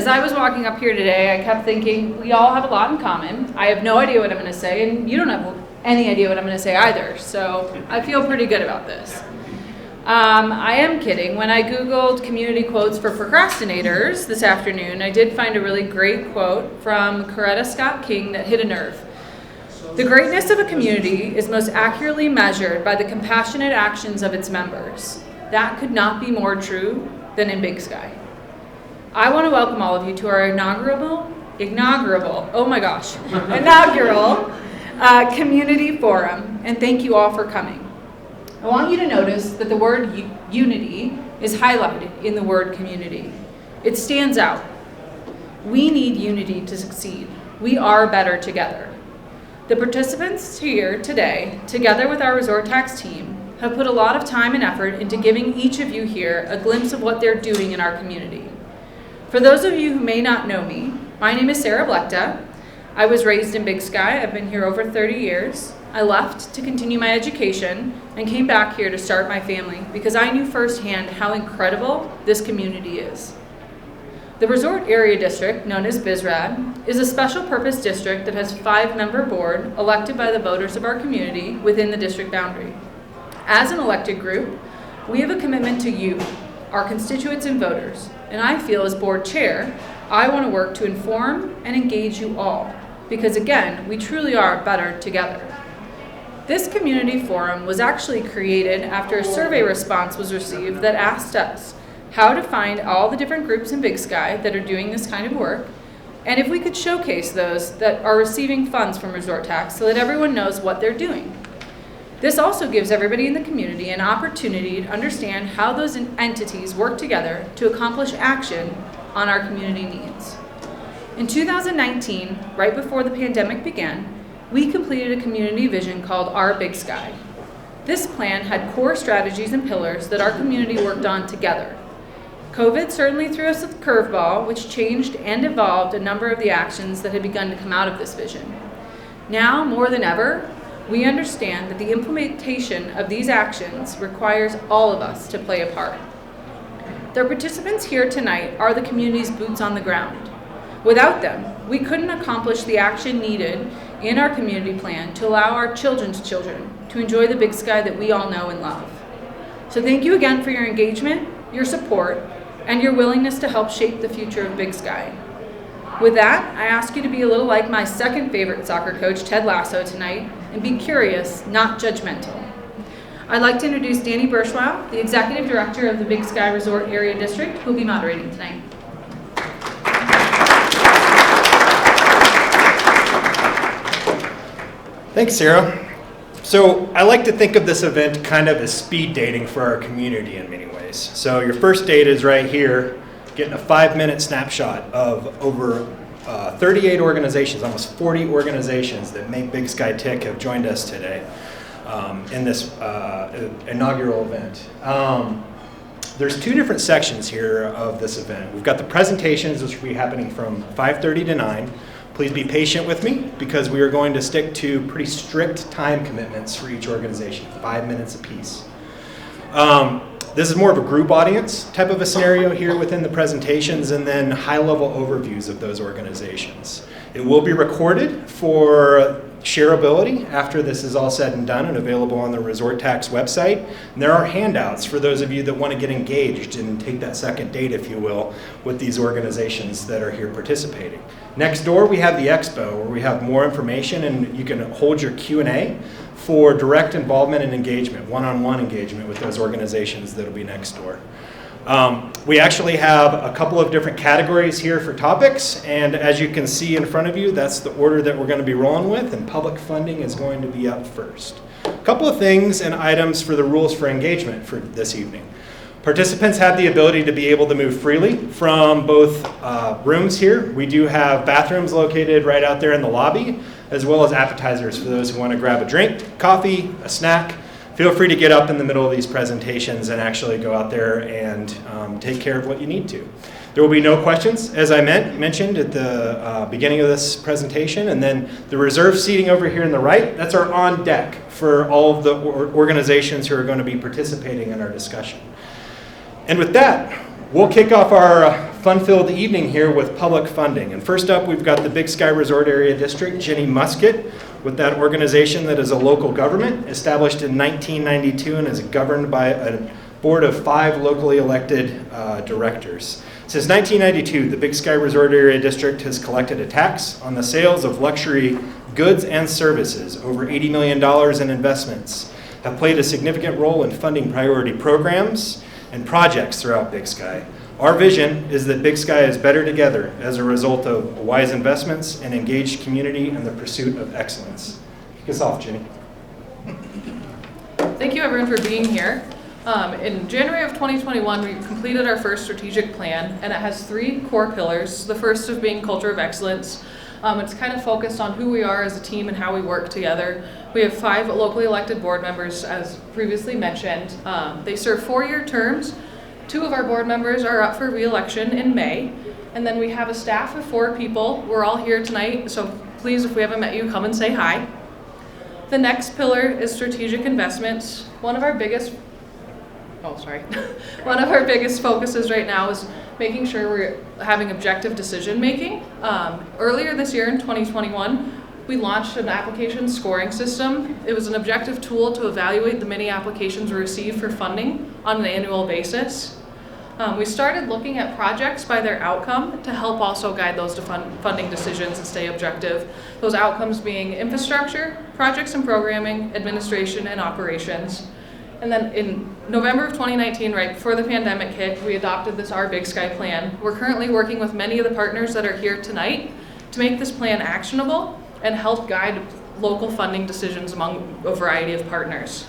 as I was walking up here today, I kept thinking, we all have a lot in common. I have no idea what I'm going to say, and you don't have any idea what I'm going to say either. So I feel pretty good about this. I am kidding. When I Googled community quotes for procrastinators this afternoon, I did find a really great quote from Coretta Scott King that hit a nerve. The greatness of a community is most accurately measured by the compassionate actions of its members. That could not be more true than in Big Sky. I want to welcome all of you to our inaugural community forum, and thank you all for coming. I want you to notice that the word unity is highlighted in the word community. It stands out. We need unity to succeed. We are better together. The participants here today, together with our resort tax team, have put a lot of time and effort into giving each of you here a glimpse of what they're doing in our community. For those of you who may not know me, my name is Sarah Blechta. I was raised in Big Sky. I've been here over 30 years. I left to continue my education and came back here to start my family because I knew firsthand how incredible this community is. The Resort Area District, known as BizRad, is a special purpose district that has a 5-member board elected by the voters of our community within the district boundary. As an elected group, we have a commitment to you, our constituents and voters, and I feel as board chair, I want to work to inform and engage you all, because again, we truly are better together. This community forum was actually created after a survey response was received that asked us how to find all the different groups in Big Sky that are doing this kind of work, and if we could showcase those that are receiving funds from resort tax so that everyone knows what they're doing. This also gives everybody in the community an opportunity to understand how those entities work together to accomplish action on our community needs. In 2019, right before the pandemic began, we completed a community vision called Our Big Sky. This plan had core strategies and pillars that our community worked on together. COVID certainly threw us a curveball, which changed and evolved a number of the actions that had begun to come out of this vision. Now, more than ever, we understand that the implementation of these actions requires all of us to play a part. The participants here tonight are the community's boots on the ground. Without them, we couldn't accomplish the action needed in our community plan to allow our children's children to enjoy the Big Sky that we all know and love. So thank you again for your engagement, your support, and your willingness to help shape the future of Big Sky. With that, I ask you to be a little like my second favorite soccer coach, Ted Lasso, tonight, and be curious, not judgmental. I'd like to introduce Danny Burschwell, the Executive Director of the Big Sky Resort Area District, who will be moderating tonight. Thanks, Sarah. So I like to think of this event kind of as speed dating for our community in many ways. So your first date is right here, getting a 5-minute snapshot of over 38 organizations, almost 40 organizations that make Big Sky tick have joined us today in this inaugural event. There's 2 different sections here of this event. We've got the presentations, which will be happening from 5:30 to 9. Please be patient with me because we are going to stick to pretty strict time commitments for each organization, 5 minutes apiece. This is more of a group audience type of a scenario here within the presentations, and then high-level overviews of those organizations. It will be recorded for shareability after this is all said and done and available on the Resort Tax website. And there are handouts for those of you that want to get engaged and take that second date, if you will, with these organizations that are here participating. Next door, we have the expo where we have more information and you can hold your Q&A for direct involvement and engagement, one-on-one engagement with those organizations that will be next door. We actually have a couple of different categories here for topics, and as you can see in front of you, that's the order that we're going to be rolling with, and public funding is going to be up first. A couple of things and items for the rules for engagement for this evening. Participants have the ability to be able to move freely from both rooms here. We do have bathrooms located right out there in the lobby, as well as appetizers for those who want to grab a drink, coffee, a snack. Feel free to get up in the middle of these presentations and actually go out there and take care of what you need to. There will be no questions, as I mentioned at the beginning of this presentation, and then the reserved seating over here on the right, that's our on deck for all of the organizations who are going to be participating in our discussion. And with that, we'll kick off our fun-filled evening here with public funding. And first up, we've got the Big Sky Resort Area District, Jenny Musket, with that organization that is a local government, established in 1992 and is governed by a board of 5 locally elected directors. Since 1992, the Big Sky Resort Area District has collected a tax on the sales of luxury goods and services, over $80 million in investments, have played a significant role in funding priority programs and projects throughout Big Sky. Our vision is that Big Sky is better together as a result of wise investments and engaged community in the pursuit of excellence. Kick us off, Jenny. Thank you everyone for being here. In January of 2021, we completed our first strategic plan, and it has 3 core pillars. The first of being culture of excellence. It's kind of focused on who we are as a team and how we work together. We have 5 locally elected board members, as previously mentioned. They serve 4-year terms. 2 of our board members are up for re-election in May. And then we have a staff of 4 people. We're all here tonight, so please, if we haven't met you, come and say hi. The next pillar is strategic investments. One of our biggest focuses right now is making sure we're having objective decision making. Earlier this year in 2021, we launched an application scoring system. It was an objective tool to evaluate the many applications we receive for funding on an annual basis. We started looking at projects by their outcome to help also guide those funding decisions and stay objective. Those outcomes being infrastructure, projects and programming, administration, and operations. And then in November of 2019, right before the pandemic hit, we adopted this Our Big Sky plan. We're currently working with many of the partners that are here tonight to make this plan actionable and help guide local funding decisions among a variety of partners.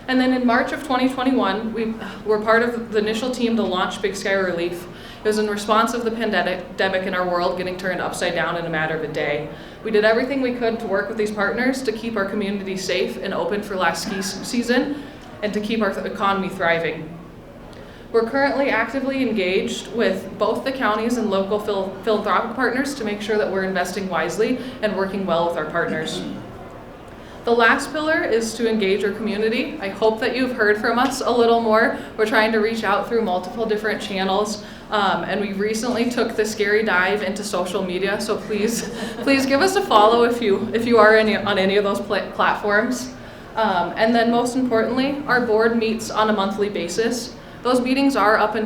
And then in March of 2021, we were part of the initial team to launch Big Sky Relief. It was in response of the pandemic in our world getting turned upside down in a matter of a day. We did everything we could to work with these partners to keep our community safe and open for last ski season and to keep our economy thriving. We're currently actively engaged with both the counties and local philanthropic partners to make sure that we're investing wisely and working well with our partners. The last pillar is to engage our community. I hope that you've heard from us a little more. We're trying to reach out through multiple different channels, and we recently took the scary dive into social media, so please give us a follow if you are on any of those platforms. And then most importantly, our board meets on a monthly basis. Those meetings are open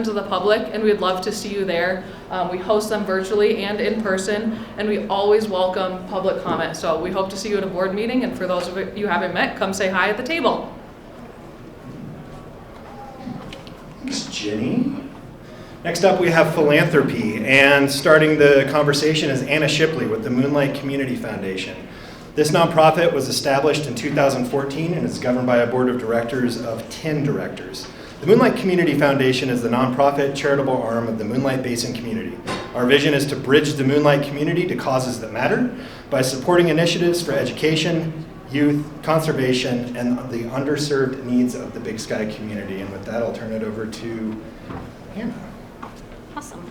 to the public, and we'd love to see you there. We host them virtually and in person, and we always welcome public comment. So we hope to see you at a board meeting, and for those of you who haven't met, come say hi at the table. Thanks, Jenny. Next up, we have Philanthropy, and starting the conversation is Anna Shipley with the Moonlight Community Foundation. This nonprofit was established in 2014 and is governed by a board of directors of 10 directors. The Moonlight Community Foundation is the nonprofit charitable arm of the Moonlight Basin community. Our vision is to bridge the Moonlight community to causes that matter by supporting initiatives for education, youth, conservation, and the underserved needs of the Big Sky community. And with that, I'll turn it over to Anna. Awesome.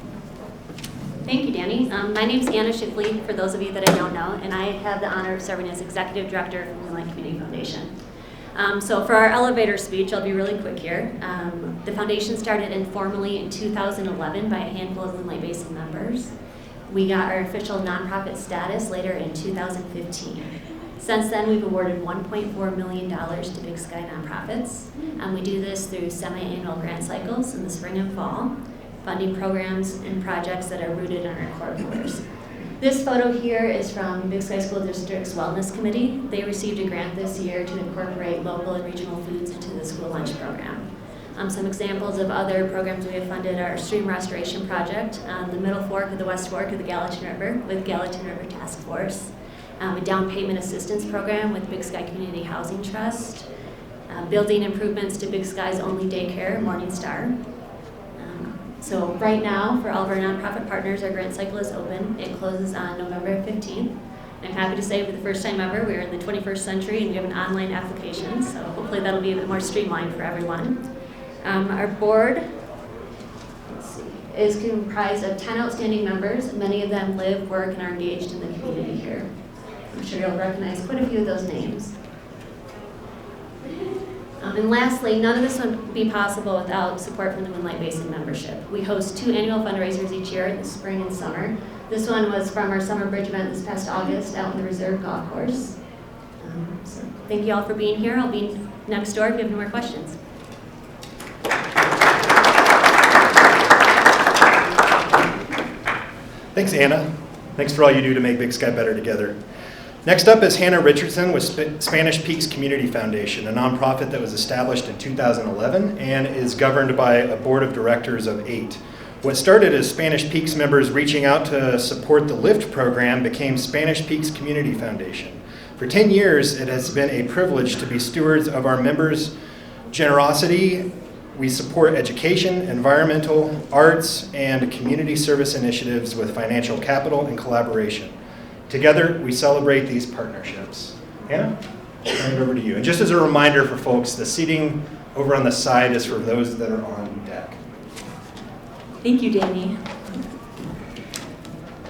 Thank you, Danny. My name is Anna Shipley, for those of you that I don't know, and I have the honor of serving as Executive Director for the Moonlight Community Foundation. So for our elevator speech, I'll be really quick here. The foundation started informally in 2011 by a handful of Moonlight Basin members. We got our official nonprofit status later in 2015. Since then, we've awarded $1.4 million to Big Sky nonprofits. We do this through semi-annual grant cycles in the spring and fall, funding programs and projects that are rooted in our core pillars. This photo here is from Big Sky School District's Wellness Committee. They received a grant this year to incorporate local and regional foods into the school lunch program. Some examples of other programs we have funded are Stream Restoration Project, the Middle Fork of the West Fork of the Gallatin River with Gallatin River Task Force, a down payment assistance program with Big Sky Community Housing Trust, building improvements to Big Sky's only daycare, Morning Star. So right now, for all of our nonprofit partners, our grant cycle is open. It closes on November 15th. I'm happy to say for the first time ever, we're in the 21st century and we have an online application, so hopefully that'll be a bit more streamlined for everyone. Our board is comprised of 10 outstanding members. Many of them live, work, and are engaged in the community here. I'm sure you'll recognize quite a few of those names. And lastly, none of this would be possible without support from the Moonlight Basin membership. We host 2 annual fundraisers each year in the spring and summer. This one was from our summer bridge event this past August out in the Reserve Golf Course. So thank you all for being here. I'll be next door if you have any more questions. Thanks, Anna. Thanks for all you do to make Big Sky better together. Next up is Hannah Richardson with Spanish Peaks Community Foundation, a nonprofit that was established in 2011 and is governed by a board of directors of 8. What started as Spanish Peaks members reaching out to support the LIFT program became Spanish Peaks Community Foundation. For 10 years, it has been a privilege to be stewards of our members' generosity. We support education, environmental, arts, and community service initiatives with financial capital and collaboration. Together, we celebrate these partnerships. Hannah, I'll turn it over to you. And just as a reminder for folks, the seating over on the side is for those that are on deck. Thank you, Danny.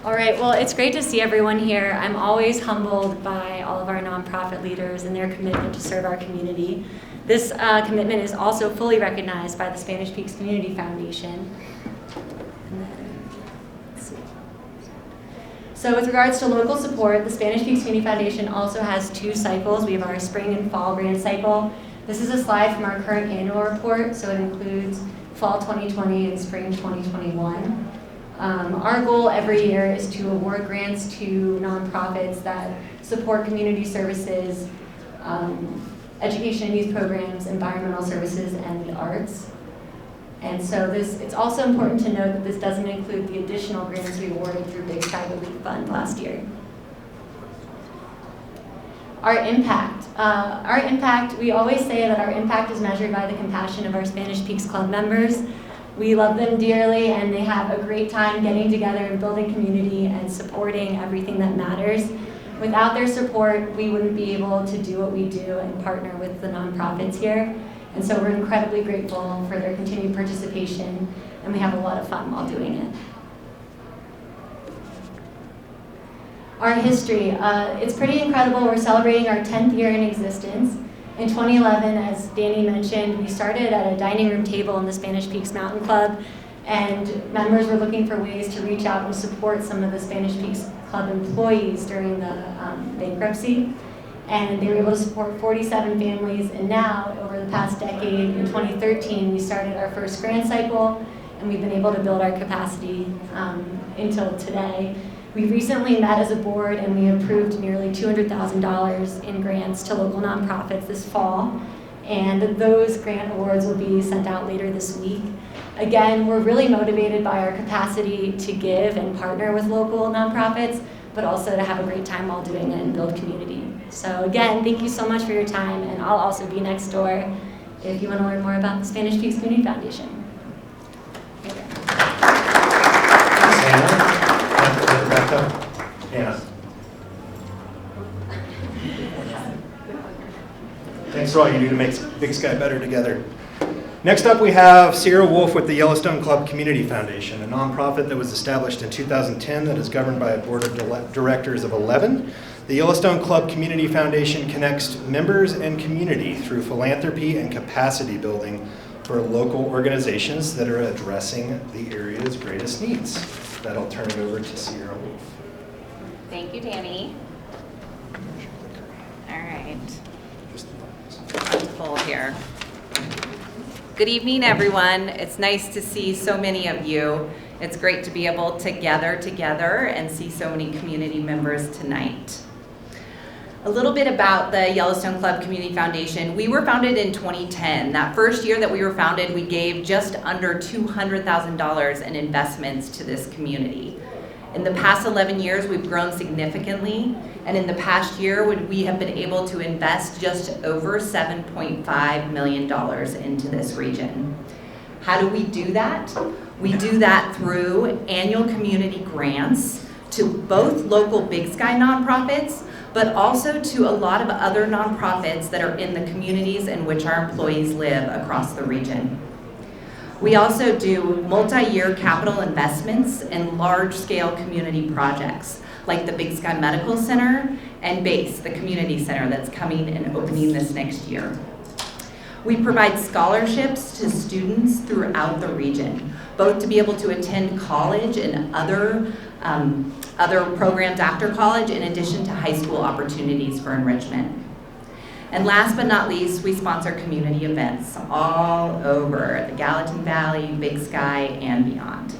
All right, well, it's great to see everyone here. I'm always humbled by all of our nonprofit leaders and their commitment to serve our community. This commitment is also fully recognized by the Spanish Peaks Community Foundation. So with regards to local support, the Spanish Peaks Community Foundation also has 2 cycles. We have our spring and fall grant cycle. This is a slide from our current annual report, so it includes fall 2020 and spring 2021. Our goal every year is to award grants to nonprofits that support community services, education and youth programs, environmental services, and the arts. And so it's also important to note that this doesn't include the additional grants we awarded through Big Sky Relief Fund last year. Our impact, we always say that our impact is measured by the compassion of our Spanish Peaks Club members. We love them dearly, and they have a great time getting together and building community and supporting everything that matters. Without their support, we wouldn't be able to do what we do and partner with the nonprofits here. And so we're incredibly grateful for their continued participation, and we have a lot of fun while doing it. Our history, it's pretty incredible. We're celebrating our 10th year in existence. In 2011, as Danny mentioned, we started at a dining room table in the Spanish Peaks Mountain Club, and members were looking for ways to reach out and support some of the Spanish Peaks Club employees during the bankruptcy. And they were able to support 47 families, and now, over the past decade, in 2013, we started our first grant cycle, and we've been able to build our capacity until today. We recently met as a board, and we approved nearly $200,000 in grants to local nonprofits this fall, and those grant awards will be sent out later this week. Again, we're really motivated by our capacity to give and partner with local nonprofits, but also to have a great time while doing it and build community. So again, thank you so much for your time, and I'll also be next door if you want to learn more about the Spanish Peaks Community Foundation. Anna. Thanks for all you do to make Big Sky better together. Next up, we have Sierra Wolf with the Yellowstone Club Community Foundation, a nonprofit that was established in 2010 that is governed by a board of directors of 11. The Yellowstone Club Community Foundation connects members and community through philanthropy and capacity building for local organizations that are addressing the area's greatest needs. That'll turn it over to Sierra Wolf. Thank you, Danny. All right. Full here. Good evening, everyone. It's nice to see so many of you. It's great to be able to gather together and see so many community members tonight. A little bit about the Yellowstone Club Community Foundation. We were founded in 2010. That first year that we were founded, we gave just under $200,000 in investments to this community. In the past 11 years, we've grown significantly, and in the past year, we have been able to invest just over $7.5 million into this region. How do we do that? We do that through annual community grants to both local Big Sky nonprofits, but also to a lot of other nonprofits that are in the communities in which our employees live across the region. We also do multi-year capital investments in large-scale community projects, like the Big Sky Medical Center and BASE, the community center that's coming and opening this next year. We provide scholarships to students throughout the region, both to be able to attend college and other programs after college, in addition to high school opportunities for enrichment. And last but not least, we sponsor community events all over the Gallatin Valley, Big Sky, and beyond.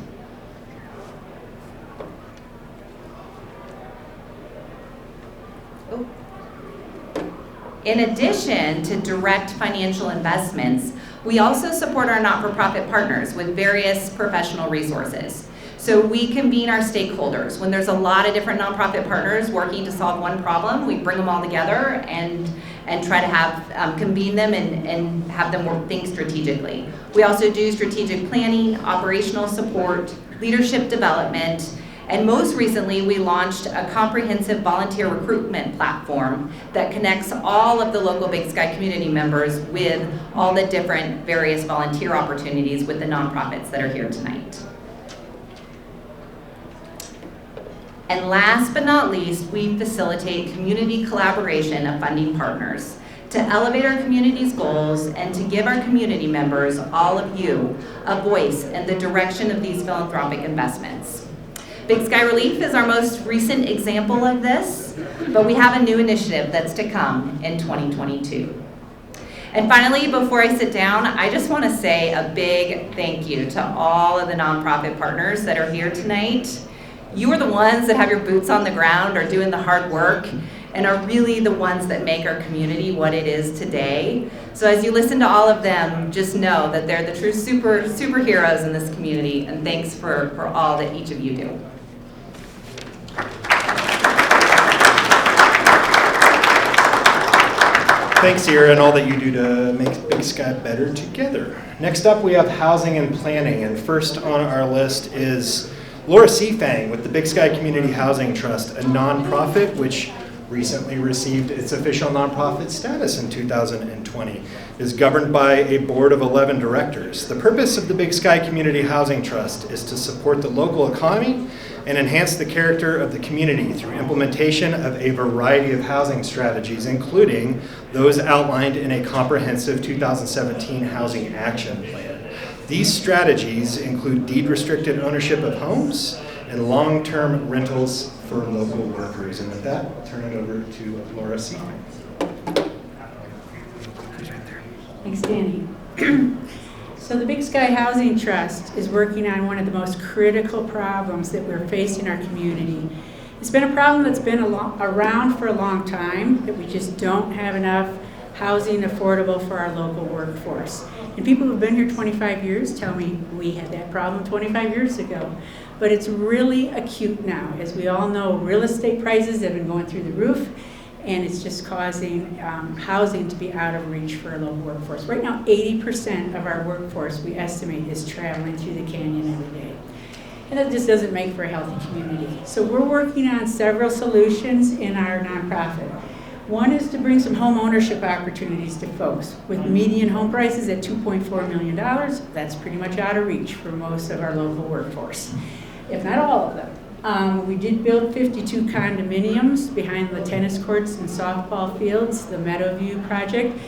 In addition to direct financial investments, we also support our not-for-profit partners with various professional resources. So we convene our stakeholders. When there's a lot of different nonprofit partners working to solve one problem, we bring them all together and try to have convene them and have them think strategically. We also do strategic planning, operational support, leadership development, and most recently we launched a comprehensive volunteer recruitment platform that connects all of the local Big Sky community members with all the different various volunteer opportunities with the nonprofits that are here tonight. And last but not least, we facilitate community collaboration of funding partners to elevate our community's goals and to give our community members, all of you, a voice in the direction of these philanthropic investments. Big Sky Relief is our most recent example of this, but we have a new initiative that's to come in 2022. And finally, before I sit down, I just want to say a big thank you to all of the nonprofit partners that are here tonight. You are the ones that have your boots on the ground, are doing the hard work, and are really the ones that make our community what it is today. So as you listen to all of them, just know that they're the true superheroes in this community, and thanks for all that each of you do. Thanks, Sierra, and all that you do to make Big Sky better together. Next up, we have housing and planning, and first on our list is Laura Seafang with the Big Sky Community Housing Trust, a nonprofit which recently received its official nonprofit status in 2020. It is governed by a board of 11 directors. The purpose of the Big Sky Community Housing Trust is to support the local economy and enhance the character of the community through implementation of a variety of housing strategies, including those outlined in a comprehensive 2017 Housing Action Plan. These strategies include deed-restricted ownership of homes and long-term rentals for local workers. And with that, I'll turn it over to Laura Seafang. Thanks, Danny. So the Big Sky Housing Trust is working on one of the most critical problems that we're facing in our community. It's been a problem that's been around for a long time, that we just don't have enough housing affordable for our local workforce. And people who've been here 25 years tell me we had that problem 25 years ago. But it's really acute now. As we all know, real estate prices have been going through the roof, and it's just causing housing to be out of reach for a local workforce. Right now, 80% of our workforce, we estimate, is traveling through the canyon every day. And that just doesn't make for a healthy community. So we're working on several solutions in our nonprofit. One is to bring some home ownership opportunities to folks. With median home prices at $2.4 million, that's pretty much out of reach for most of our local workforce, if not all of them. We did build 52 condominiums behind the tennis courts and softball fields, the Meadowview project,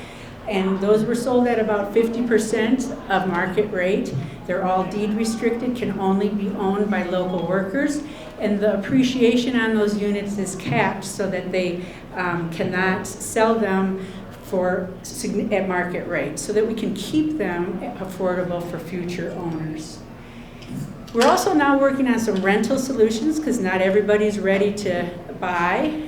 and those were sold at about 50% of market rate. They're all deed restricted, can only be owned by local workers, and the appreciation on those units is capped so that they cannot sell them at market rate, so that we can keep them affordable for future owners. We're also now working on some rental solutions because not everybody's ready to buy.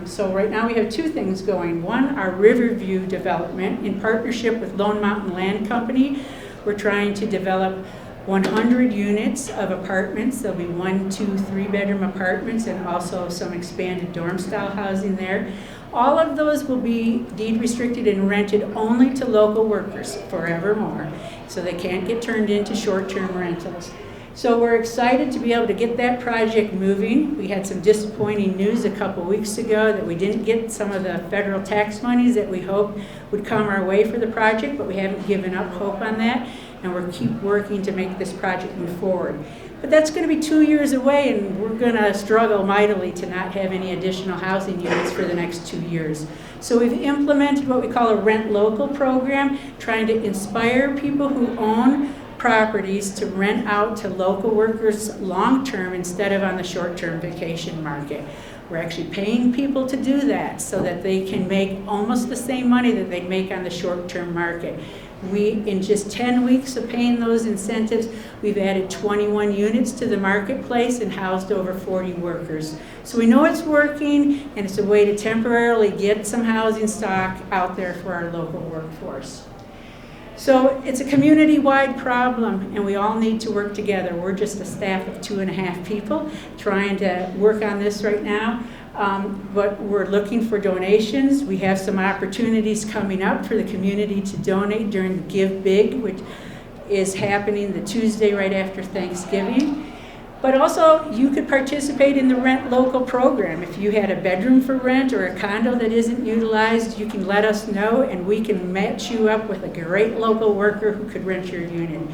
So right now we have two things going. One, our Riverview development in partnership with Lone Mountain Land Company. We're trying to develop 100 units of apartments. There'll be 1, 2, 3-bedroom apartments and also some expanded dorm style housing there. All of those will be deed restricted and rented only to local workers forevermore, so they can't get turned into short-term rentals. So we're excited to be able to get that project moving. We had some disappointing news a couple weeks ago that we didn't get some of the federal tax monies that we hoped would come our way for the project, but we haven't given up hope on that, and we'll keep working to make this project move forward. But that's going to be 2 years away, and we're going to struggle mightily to not have any additional housing units for the next 2 years. So we've implemented what we call a rent local program, trying to inspire people who own properties to rent out to local workers long-term instead of on the short-term vacation market. We're actually paying people to do that so that they can make almost the same money that they'd make on the short-term market. In just 10 weeks of paying those incentives, we've added 21 units to the marketplace and housed over 40 workers. So we know it's working, and it's a way to temporarily get some housing stock out there for our local workforce. So it's a community-wide problem, and we all need to work together. We're just a staff of 2.5 people trying to work on this right now. But we're looking for donations. We have some opportunities coming up for the community to donate during the Give Big, which is happening the Tuesday right after Thanksgiving. But also, you could participate in the Rent Local program. If you had a bedroom for rent or a condo that isn't utilized, you can let us know, and we can match you up with a great local worker who could rent your unit.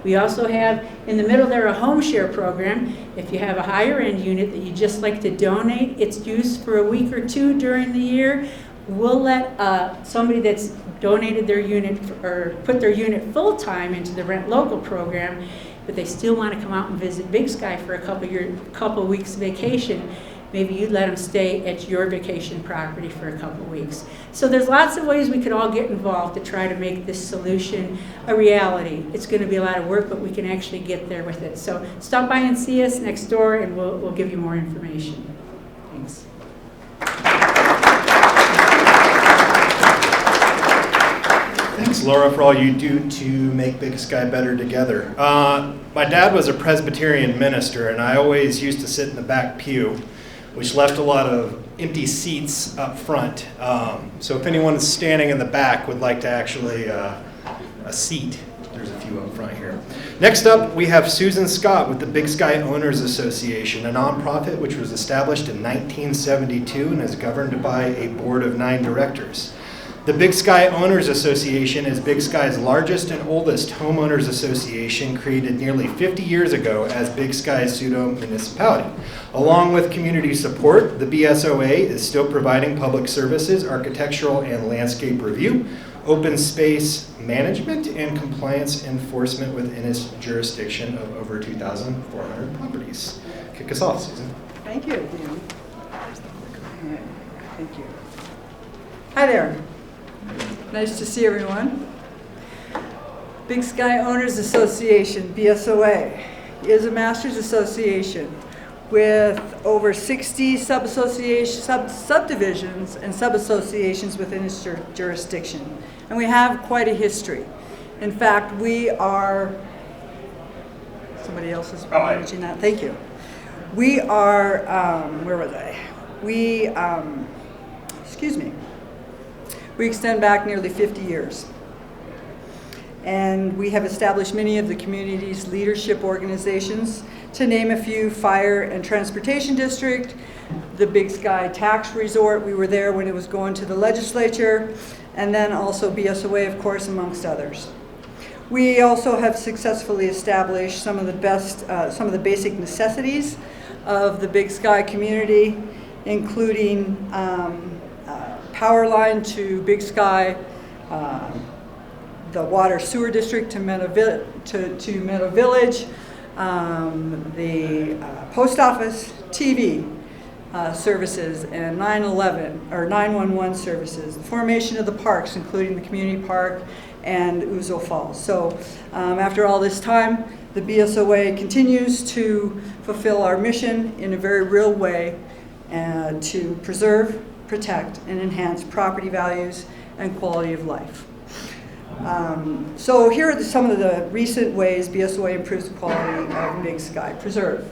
We also have, in the middle there, a home share program. If you have a higher end unit that you just like to donate, it's used for a week or two during the year. We'll let somebody that's donated their unit or put their unit full-time into the Rent Local program, but they still want to come out and visit Big Sky for a couple weeks vacation. Maybe you'd let them stay at your vacation property for a couple weeks. So there's lots of ways we could all get involved to try to make this solution a reality. It's going to be a lot of work, but we can actually get there with it. So stop by and see us next door, and we'll give you more information. Thanks. Thanks, Laura, for all you do to make Big Sky better together. My dad was a Presbyterian minister, and I always used to sit in the back pew, which left a lot of empty seats up front. So if anyone is standing in the back would like to actually a seat, there's a few up front here. Next up, we have Susan Scott with the Big Sky Owners Association, a nonprofit which was established in 1972 and is governed by a board of 9 directors. The Big Sky Owners Association is Big Sky's largest and oldest homeowners association, created nearly 50 years ago as Big Sky's pseudo-municipality. Along with community support, the BSOA is still providing public services, architectural and landscape review, open space management, and compliance enforcement within its jurisdiction of over 2,400 properties. Kick us off, Susan. Thank you, Dan. All right. Thank you. Hi there. Nice to see everyone. Big Sky Owners Association, BSOA, is a master's association with over 60 subdivisions and sub-associations within its jurisdiction. And we have quite a history. In fact, we are, somebody else is managing that, thank you. We are, where was I? We extend back nearly 50 years. And we have established many of the community's leadership organizations. To name a few, Fire and Transportation District, the Big Sky Tax Resort, we were there when it was going to the legislature, and then also BSOA, of course, amongst others. We also have successfully established some of the basic necessities of the Big Sky community, including power line to Big Sky, the water sewer district to Meadow Village, the post office, TV services, and 911 services, the formation of the parks, including the community park and Ouzo Falls. So after all this time, the BSOA continues to fulfill our mission in a very real way to preserve, protect, and enhance property values and quality of life. So here are some of the recent ways BSOA improves the quality of Big Sky. Preserve.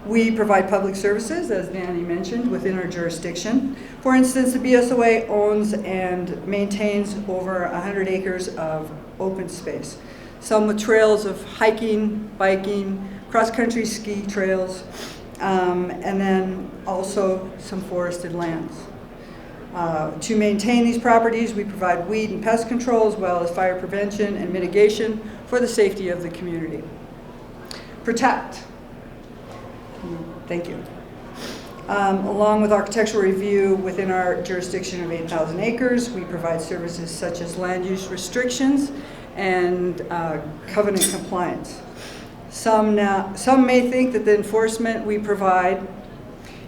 We provide public services, as Danny mentioned, within our jurisdiction. For instance, the BSOA owns and maintains over 100 acres of open space, some with trails of hiking, biking, cross-country ski trails, and then also some forested lands. To maintain these properties, we provide weed and pest control as well as fire prevention and mitigation for the safety of the community. protect. Thank you. Along with architectural review within our jurisdiction of 8,000 acres, we provide services such as land use restrictions and covenant compliance. Some may think that the enforcement we provide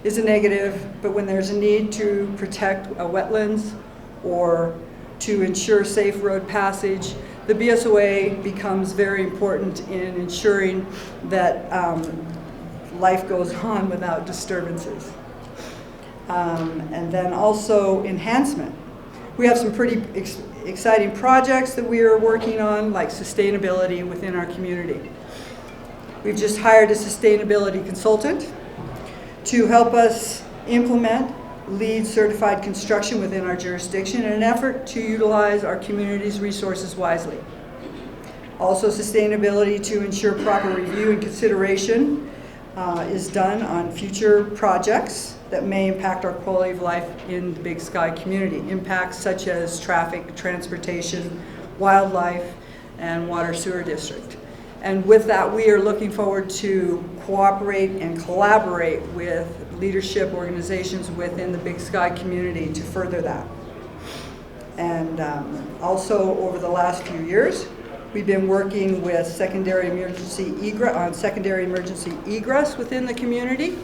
is a negative, but when there's a need to protect wetlands or to ensure safe road passage, the BSOA becomes very important in ensuring that life goes on without disturbances. And then also enhancement. We have some pretty exciting projects that we are working on, like sustainability within our community. We've just hired a sustainability consultant to help us implement LEED certified construction within our jurisdiction in an effort to utilize our community's resources wisely. Also sustainability to ensure proper review and consideration is done on future projects that may impact our quality of life in the Big Sky community. Impacts such as traffic, transportation, wildlife, and water sewer district. And with that, we are looking forward to cooperate and collaborate with leadership organizations within the Big Sky community to further that. And also over the last few years, we've been working with secondary emergency egress within the community.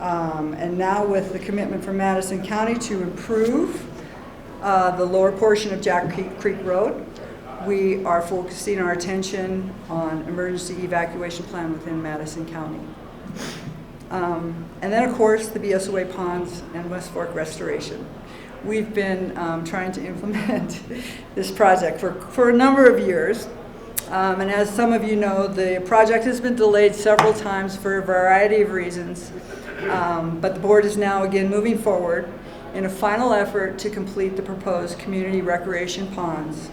And now with the commitment from Madison County to improve the lower portion of Jack Creek Road, we are focusing our attention on emergency evacuation plan within Madison County. And then of course the BSOA ponds and West Fork restoration. We've been trying to implement this project for a number of years. And as some of you know, the project has been delayed several times for a variety of reasons. But the board is now again moving forward in a final effort to complete the proposed community recreation ponds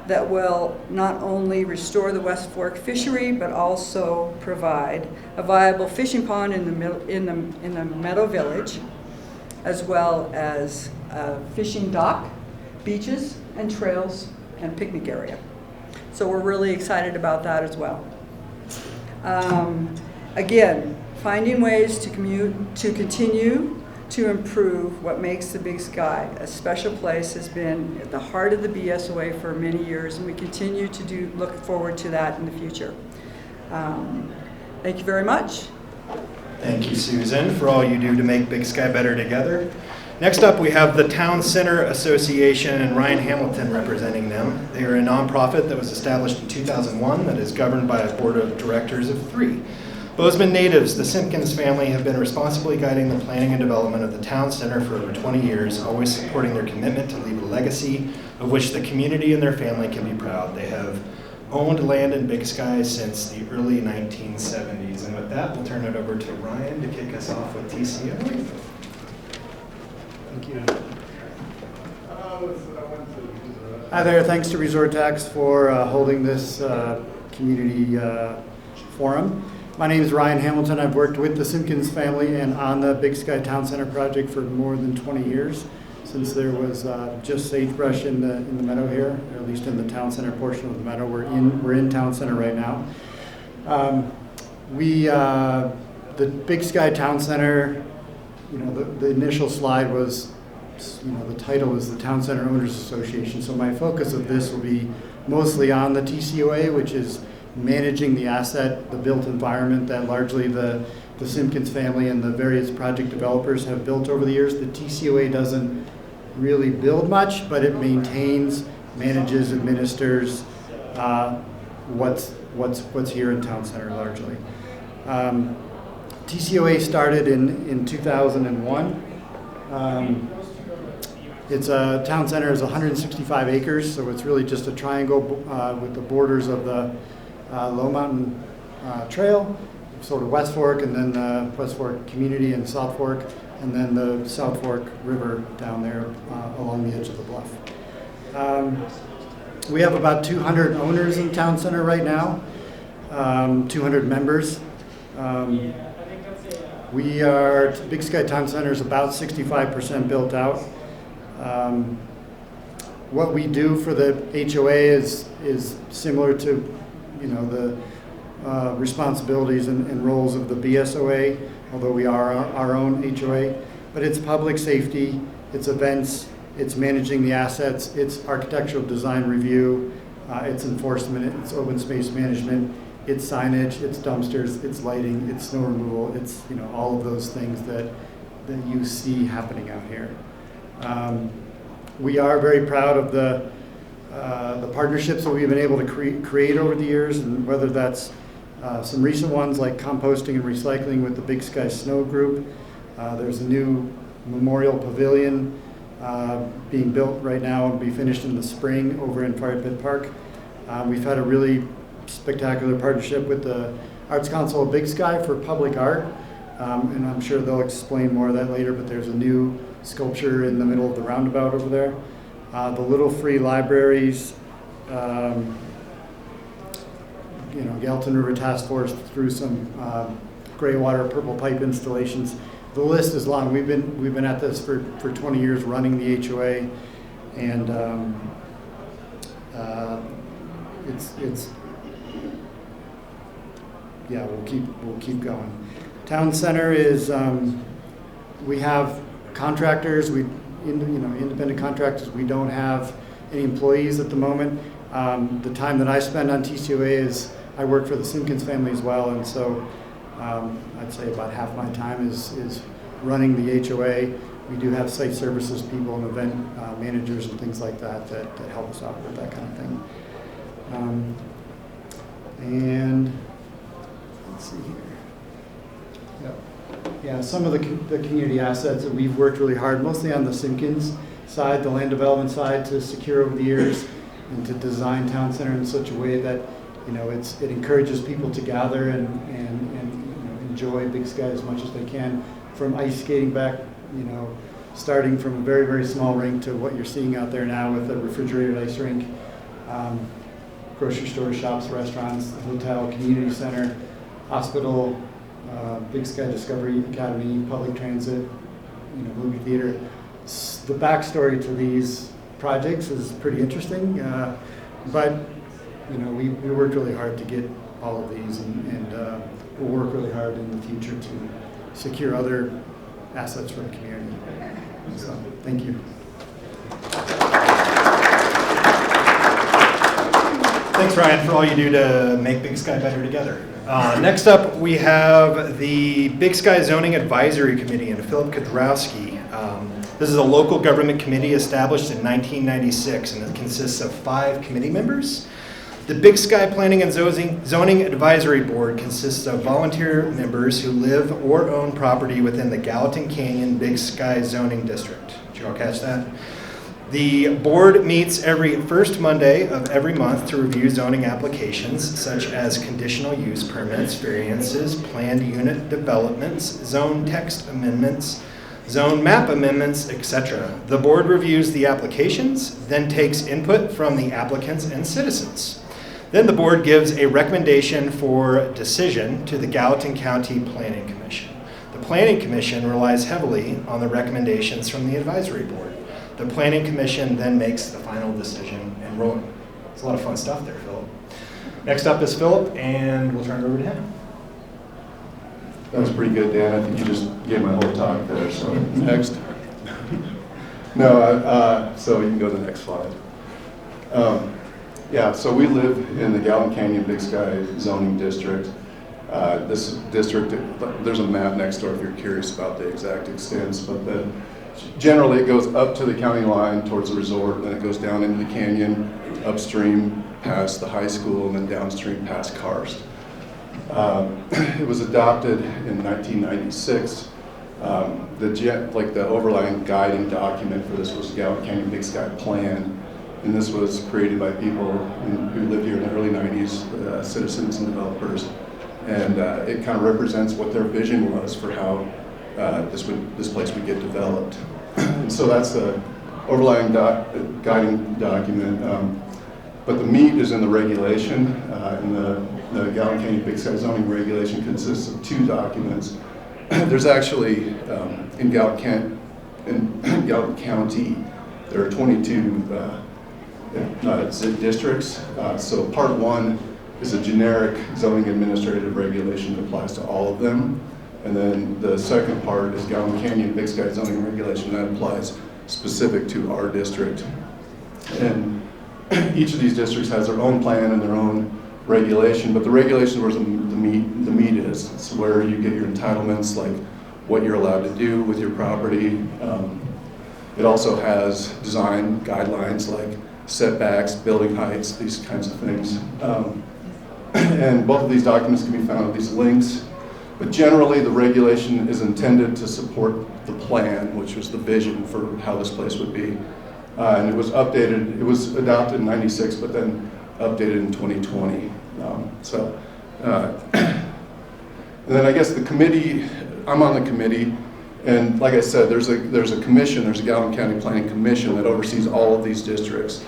that will not only restore the West Fork fishery, but also provide a viable fishing pond in the Meadow Village, as well as a fishing dock, beaches, and trails, and picnic area. So we're really excited about that as well. Again, finding ways to continue to improve what makes the Big Sky a special place has been at the heart of the BSOA for many years, and we continue to look forward to that in the future. Thank you very much. Thank you, Susan, for all you do to make Big Sky better together. Next up, we have the Town Center Association and Ryan Hamilton representing them. They are a nonprofit that was established in 2001 that is governed by a board of directors of 3. Bozeman natives, the Simpkins family, have been responsibly guiding the planning and development of the town center for over 20 years, always supporting their commitment to leave a legacy of which the community and their family can be proud. They have owned land in Big Sky since the early 1970s. And with that, we'll turn it over to Ryan to kick us off with TCO. Thank you. Hi there, thanks to Resort Tax for holding this community forum. My name is Ryan Hamilton. I've worked with the Simpkins family and on the Big Sky Town Center project for more than 20 years, since there was just sagebrush in the meadow here, or at least in the town center portion of the meadow. We're in town center right now. The Big Sky Town Center, the initial slide was, the title is the Town Center Owners Association. So my focus of this will be mostly on the TCOA, which is managing the asset, the built environment that largely the Simpkins family and the various project developers have built over the years. The TCOA doesn't really build much, but it maintains, manages, administers what's here in Town Center largely. TCOA started in 2001. Its town center is 165 acres, so it's really just a triangle with the borders of the Low Mountain Trail, sort of West Fork, and then the West Fork Community and South Fork, and then the South Fork River down there along the edge of the bluff. We have about 200 owners in Town Center right now, 200 members. Big Sky Town Center is about 65% built out. What we do for the HOA is similar to, responsibilities and roles of the BSOA, although we are our own HOA, but it's public safety, it's events, it's managing the assets, it's architectural design review, it's enforcement, it's open space management, it's signage, it's dumpsters, it's lighting, it's snow removal, it's all of those things that you see happening out here. We are very proud of the partnerships that we've been able to create over the years, and whether that's some recent ones like composting and recycling with the Big Sky Snow Group. There's a new memorial pavilion being built right now and be finished in the spring over in Fire Pit Park. We've had a really spectacular partnership with the Arts Council of Big Sky for public art, and I'm sure they'll explain more of that later, but there's a new sculpture in the middle of the roundabout over there. The Little Free Libraries, Gallatin River Task Force through some gray water, purple pipe installations. The list is long. We've been at this for 20 years running the HOA, and we'll keep going. Town Center is we have contractors. Independent contractors. We don't have any employees at the moment. The time that I spend on TCOA is I work for the Simpkins family as well, and so I'd say about half my time is running the HOA. We do have site services people and event managers and things like that help us out with that kind of thing. And let's see here. Yep. Yeah, some of the community assets that we've worked really hard, mostly on the Simpkins side, the land development side, to secure over the years and to design Town Center in such a way that it encourages people to gather and enjoy Big Sky as much as they can. From ice skating back, starting from a very, very small rink to what you're seeing out there now with a refrigerated ice rink, grocery stores, shops, restaurants, hotel, community center, hospital, Big Sky Discovery Academy, public transit, movie theater. The backstory to these projects is pretty interesting, but we worked really hard to get all of these, and we'll work really hard in the future to secure other assets for the community. So, thank you. Thanks, Ryan, for all you do to make Big Sky better together. Next up, we have the Big Sky Zoning Advisory Committee and Philip Kudrowski. This is a local government committee established in 1996, and it consists of 5 committee members. The Big Sky Planning and Zoning Advisory Board consists of volunteer members who live or own property within the Gallatin Canyon Big Sky Zoning District. Did you all catch that? The board meets every first Monday of every month to review zoning applications such as conditional use permits, variances, planned unit developments, zone text amendments, zone map amendments, etc. The board reviews the applications, then takes input from the applicants and citizens. Then the board gives a recommendation for decision to the Gallatin County Planning Commission. The Planning Commission relies heavily on the recommendations from the advisory board. The Planning Commission then makes the final decision and rolling. It's a lot of fun stuff there, Philip. Next up is Philip, and we'll turn it over to him. That was pretty good, Dan. I think you just gave my whole talk there, so next. No, so you can go to the next slide. Yeah, so we live in the Gallatin Canyon Big Sky zoning district. This district, there's a map next door if you're curious about the exact extents, but generally it goes up to the county line towards the resort, then it goes down into the canyon, upstream past the high school, and then downstream past Karst. It was adopted in 1996. The overlying guiding document for this was the Gallatin Canyon Big Sky Plan. And this was created by people who lived here in the early 90s, citizens and developers. And it kind of represents what their vision was for how this place would get developed. And so that's the overlying guiding document. But the meat is in the regulation. And the Gallatin Canyon Big Sky zoning regulation consists of 2 documents. There's actually, in Gallatin County, there are 22 districts. So part 1 is a generic zoning administrative regulation that applies to all of them. And then the second part is Galvin Canyon Big Sky zoning regulation that applies specific to our district. And each of these districts has their own plan and their own regulation, but the regulation is where the meat is. It's where you get your entitlements, like what you're allowed to do with your property. It also has design guidelines like setbacks, building heights, these kinds of things. And both of these documents can be found at these links. But generally, the regulation is intended to support the plan, which was the vision for how this place would be. And it was updated, it was adopted in '96, but then updated in 2020. And then I guess the committee, I'm on the committee, and like I said, there's a commission, there's a Galvin County Planning Commission that oversees all of these districts.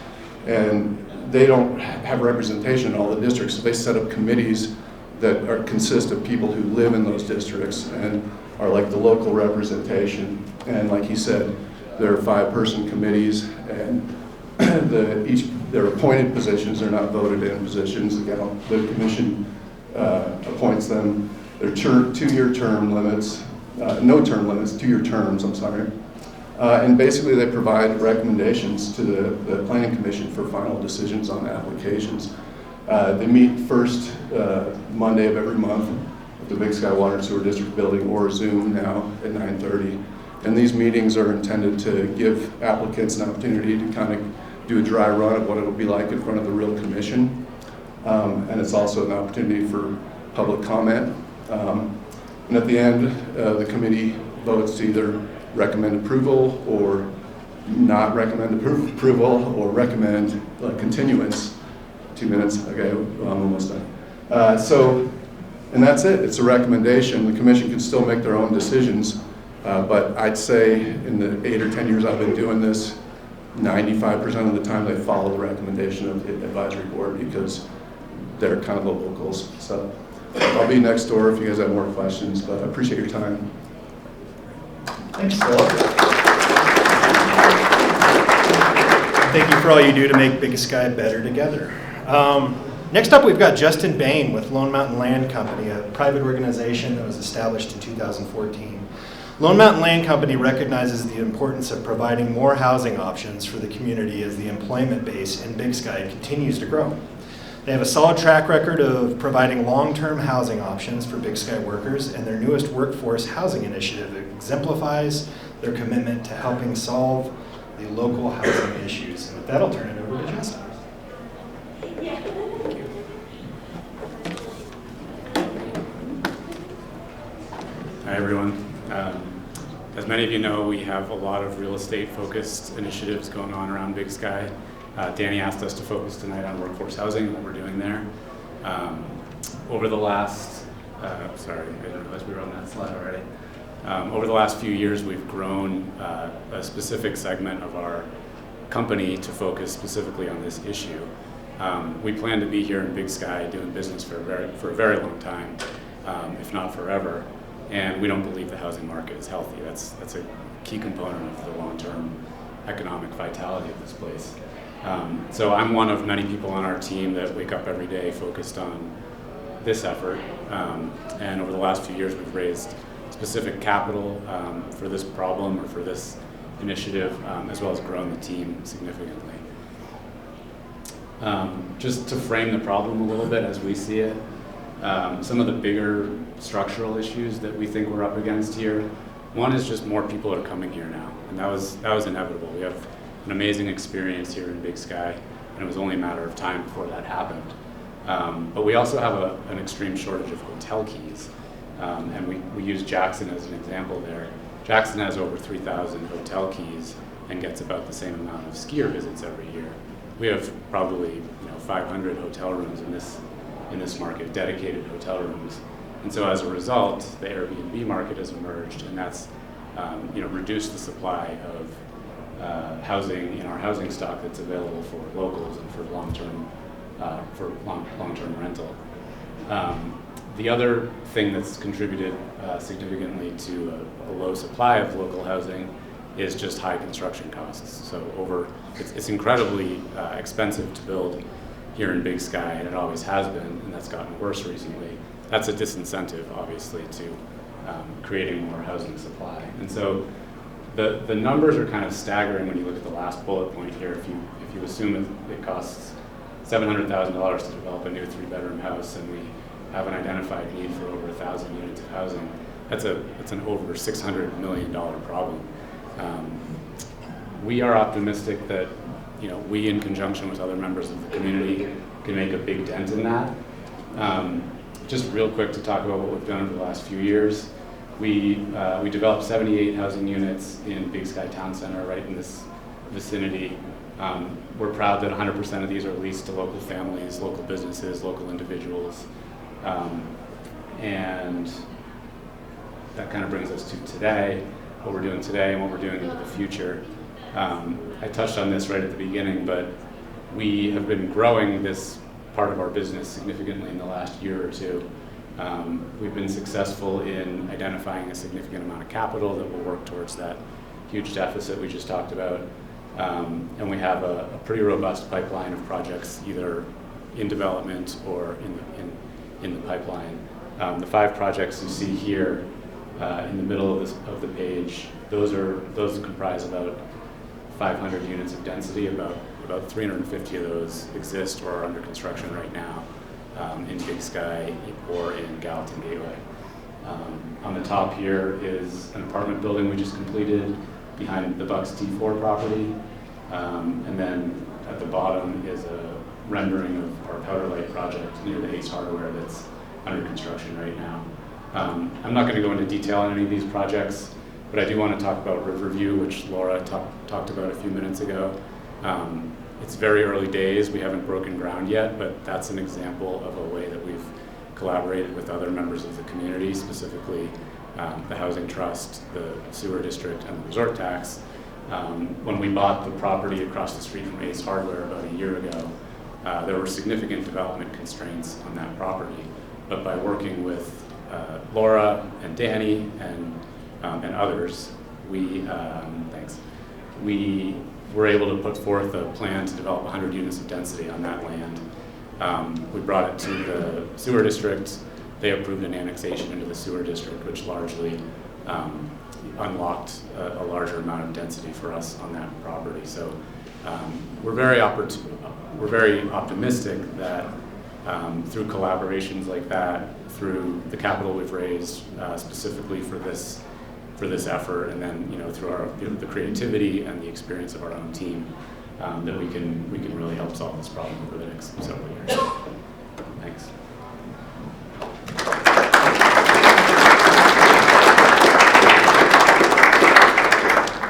And they don't have representation in all the districts, so they set up committees that consist of people who live in those districts and are like the local representation. And like he said, there are 5-person committees, and they're appointed positions, they're not voted in positions. The commission appoints them. They're 2-year term limits, no term limits, 2-year terms, I'm sorry. And basically they provide recommendations to the Planning Commission for final decisions on applications. They meet first Monday of every month at the Big Sky Water and Sewer District building, or Zoom now at 9:30. And these meetings are intended to give applicants an opportunity to kind of do a dry run of what it'll be like in front of the real commission. And it's also an opportunity for public comment. And at the end, the committee votes to either recommend approval or not recommend approval, or recommend continuance. 2 minutes, okay, I'm almost done. And that's it, it's a recommendation. The commission can still make their own decisions, but I'd say in the 8 or 10 years I've been doing this, 95% of the time they follow the recommendation of the advisory board because they're kind of the locals. So I'll be next door if you guys have more questions, but I appreciate your time. Thanks, Philip. Thank you for all you do to make Big Sky better together. Next up, we've got Justin Bain with Lone Mountain Land Company, a private organization that was established in 2014. Lone Mountain Land Company recognizes the importance of providing more housing options for the community as the employment base in Big Sky continues to grow. They have a solid track record of providing long-term housing options for Big Sky workers, and their newest workforce housing initiative exemplifies their commitment to helping solve the local housing issues. And with that, I'll turn it over to Justin. Hi, everyone. As many of you know, we have a lot of real estate-focused initiatives going on around Big Sky. Danny asked us to focus tonight on workforce housing and what we're doing there. Over the last, sorry, I didn't realize we were on that slide already. Over the last few years, we've grown a specific segment of our company to focus specifically on this issue. We plan to be here in Big Sky doing business for a very long time, if not forever. And we don't believe the housing market is healthy. That's a key component of the long-term economic vitality of this place. So I'm one of many people on our team that wake up every day focused on this effort. And over the last few years, we've raised specific capital for this problem or for this initiative, as well as grown the team significantly. Just to frame the problem a little bit as we see it, some of the bigger structural issues that we think we're up against here, one is just more people are coming here now, and that was inevitable. We have an amazing experience here in Big Sky, and it was only a matter of time before that happened. But we also have an extreme shortage of hotel keys, and we use Jackson as an example there. Jackson has over 3,000 hotel keys and gets about the same amount of skier visits every year. We have probably 500 hotel rooms in this market, dedicated hotel rooms. And so as a result, the Airbnb market has emerged, and that's reduced the supply of housing in our housing stock that's available for locals and for long-term rental. The other thing that's contributed significantly to a low supply of local housing is just high construction costs. So it's incredibly expensive to build here in Big Sky, and it always has been, and that's gotten worse recently. That's a disincentive, obviously, to creating more housing supply. And so the numbers are kind of staggering when you look at the last bullet point here. If you assume it costs $700,000 to develop a new 3-bedroom house, and we have an identified need for over 1,000 units of housing, that's an over $600 million problem. We are optimistic that we, in conjunction with other members of the community, can make a big dent in that. Just real quick to talk about what we've done over the last few years. We developed 78 housing units in Big Sky Town Center, right in this vicinity. We're proud that 100% of these are leased to local families, local businesses, local individuals. And that kind of brings us to today, what we're doing today and what we're doing into the future. I touched on this right at the beginning, but we have been growing this part of our business significantly in the last year or two. We've been successful in identifying a significant amount of capital that will work towards that huge deficit we just talked about. And we have a pretty robust pipeline of projects, either in development or in the pipeline. The 5 projects you see here in the middle of the page, those comprise about 500 units of density. About 350 of those exist or are under construction right now in Big Sky or in Gallatin Gateway. On the top here is an apartment building we just completed behind the Bucks T4 property. And then at the bottom is a rendering of our Powder Light project near the Ace Hardware that's under construction right now. I'm not going to go into detail on any of these projects, but I do want to talk about Riverview, which Laura talked about a few minutes ago. It's very early days. We haven't broken ground yet, but that's an example of a way that we've collaborated with other members of the community, specifically the Housing Trust, the Sewer District, and the Resort Tax. When we bought the property across the street from Ace Hardware about a year ago, there were significant development constraints on that property. But by working with Laura and Danny and others, we were able to put forth a plan to develop 100 units of density on that land. We brought it to the Sewer District. They approved an annexation into the Sewer District, which largely unlocked a larger amount of density for us on that property. So we're very optimistic that through collaborations like that, through the capital we've raised specifically for this effort, and then through the creativity and the experience of our own team, that we can really help solve this problem over the next several years. Thanks.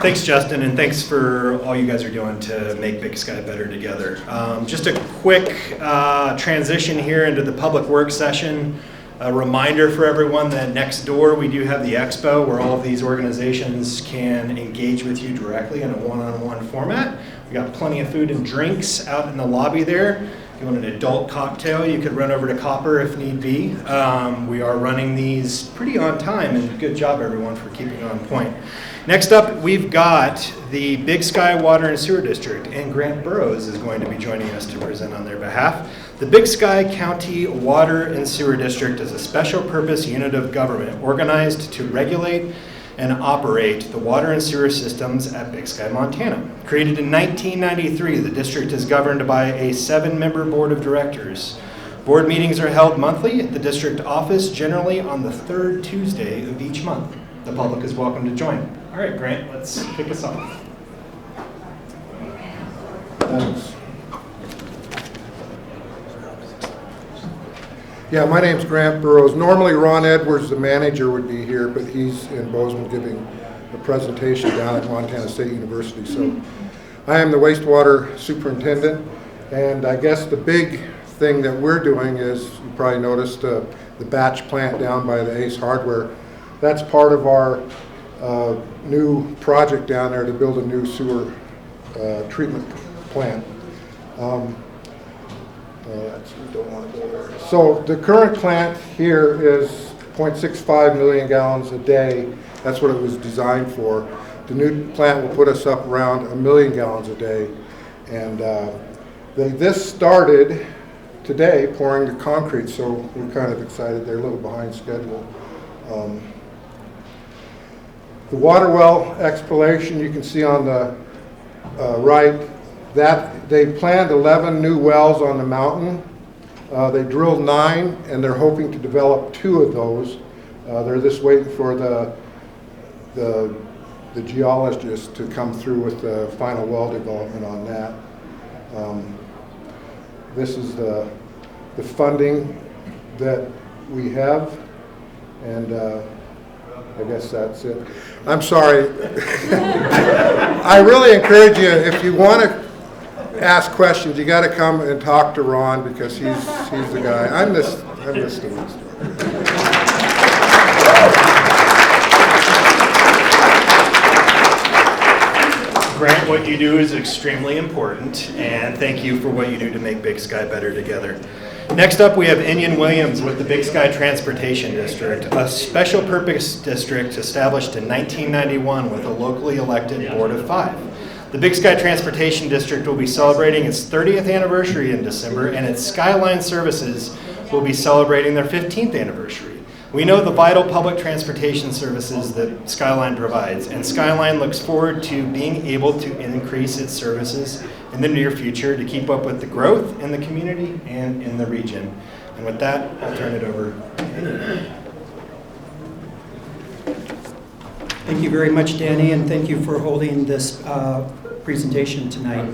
Thanks, Justin, and thanks for all you guys are doing to make Big Sky better together. Just a quick transition here into the public works session. A reminder for everyone that next door we do have the expo where all of these organizations can engage with you directly in a one-on-one format. We got plenty of food and drinks out in the lobby there. If you want an adult cocktail, you could run over to Copper if need be. We are running these pretty on time, and good job everyone for keeping on point. Next up, we've got the Big Sky Water and Sewer District, and Grant Burrows is going to be joining us to present on their behalf. The Big Sky County Water and Sewer District is a special purpose unit of government organized to regulate and operate the water and sewer systems at Big Sky, Montana. Created in 1993, the district is governed by a 7-member board of directors. Board meetings are held monthly at the district office, generally on the 3rd Tuesday of each month. The public is welcome to join. All right, Grant, let's kick us off. Thanks. Yeah, my name's Grant Burrows. Normally Ron Edwards, the manager, would be here, but he's in Bozeman giving a presentation down at Montana State University. So I am the wastewater superintendent, and I guess the big thing that we're doing is, you probably noticed the batch plant down by the Ace Hardware. That's part of our new project down there to build a new sewer treatment plant. Don't want to go there. So the current plant here is 0.65 million gallons a day. That's what it was designed for. The new plant will put us up around 1 million gallons a day. And This started today, pouring the concrete, so we're kind of excited. They're a little behind schedule. The water well exploration, you can see on the right, that they planned 11 new wells on the mountain. They drilled 9, and they're hoping to develop 2 of those. They're just waiting for the geologist to come through with the final well development on that. This is the funding that we have, and I guess that's it. I'm sorry. I really encourage you, if you want to ask questions, you got to come and talk to Ron, because he's the guy. I'm the student. Grant, what you do is extremely important, and thank you for what you do to make Big Sky better together. Next up, we have Inion Williams with the Big Sky Transportation District, a special purpose district established in 1991 with a locally elected board of 5. The Big Sky Transportation District will be celebrating its 30th anniversary in December, and its Skyline services will be celebrating their 15th anniversary. We know the vital public transportation services that Skyline provides, and Skyline looks forward to being able to increase its services in the near future to keep up with the growth in the community and in the region. And with that, I'll turn it over to Amy. Thank you very much, Danny, and thank you for holding this presentation tonight.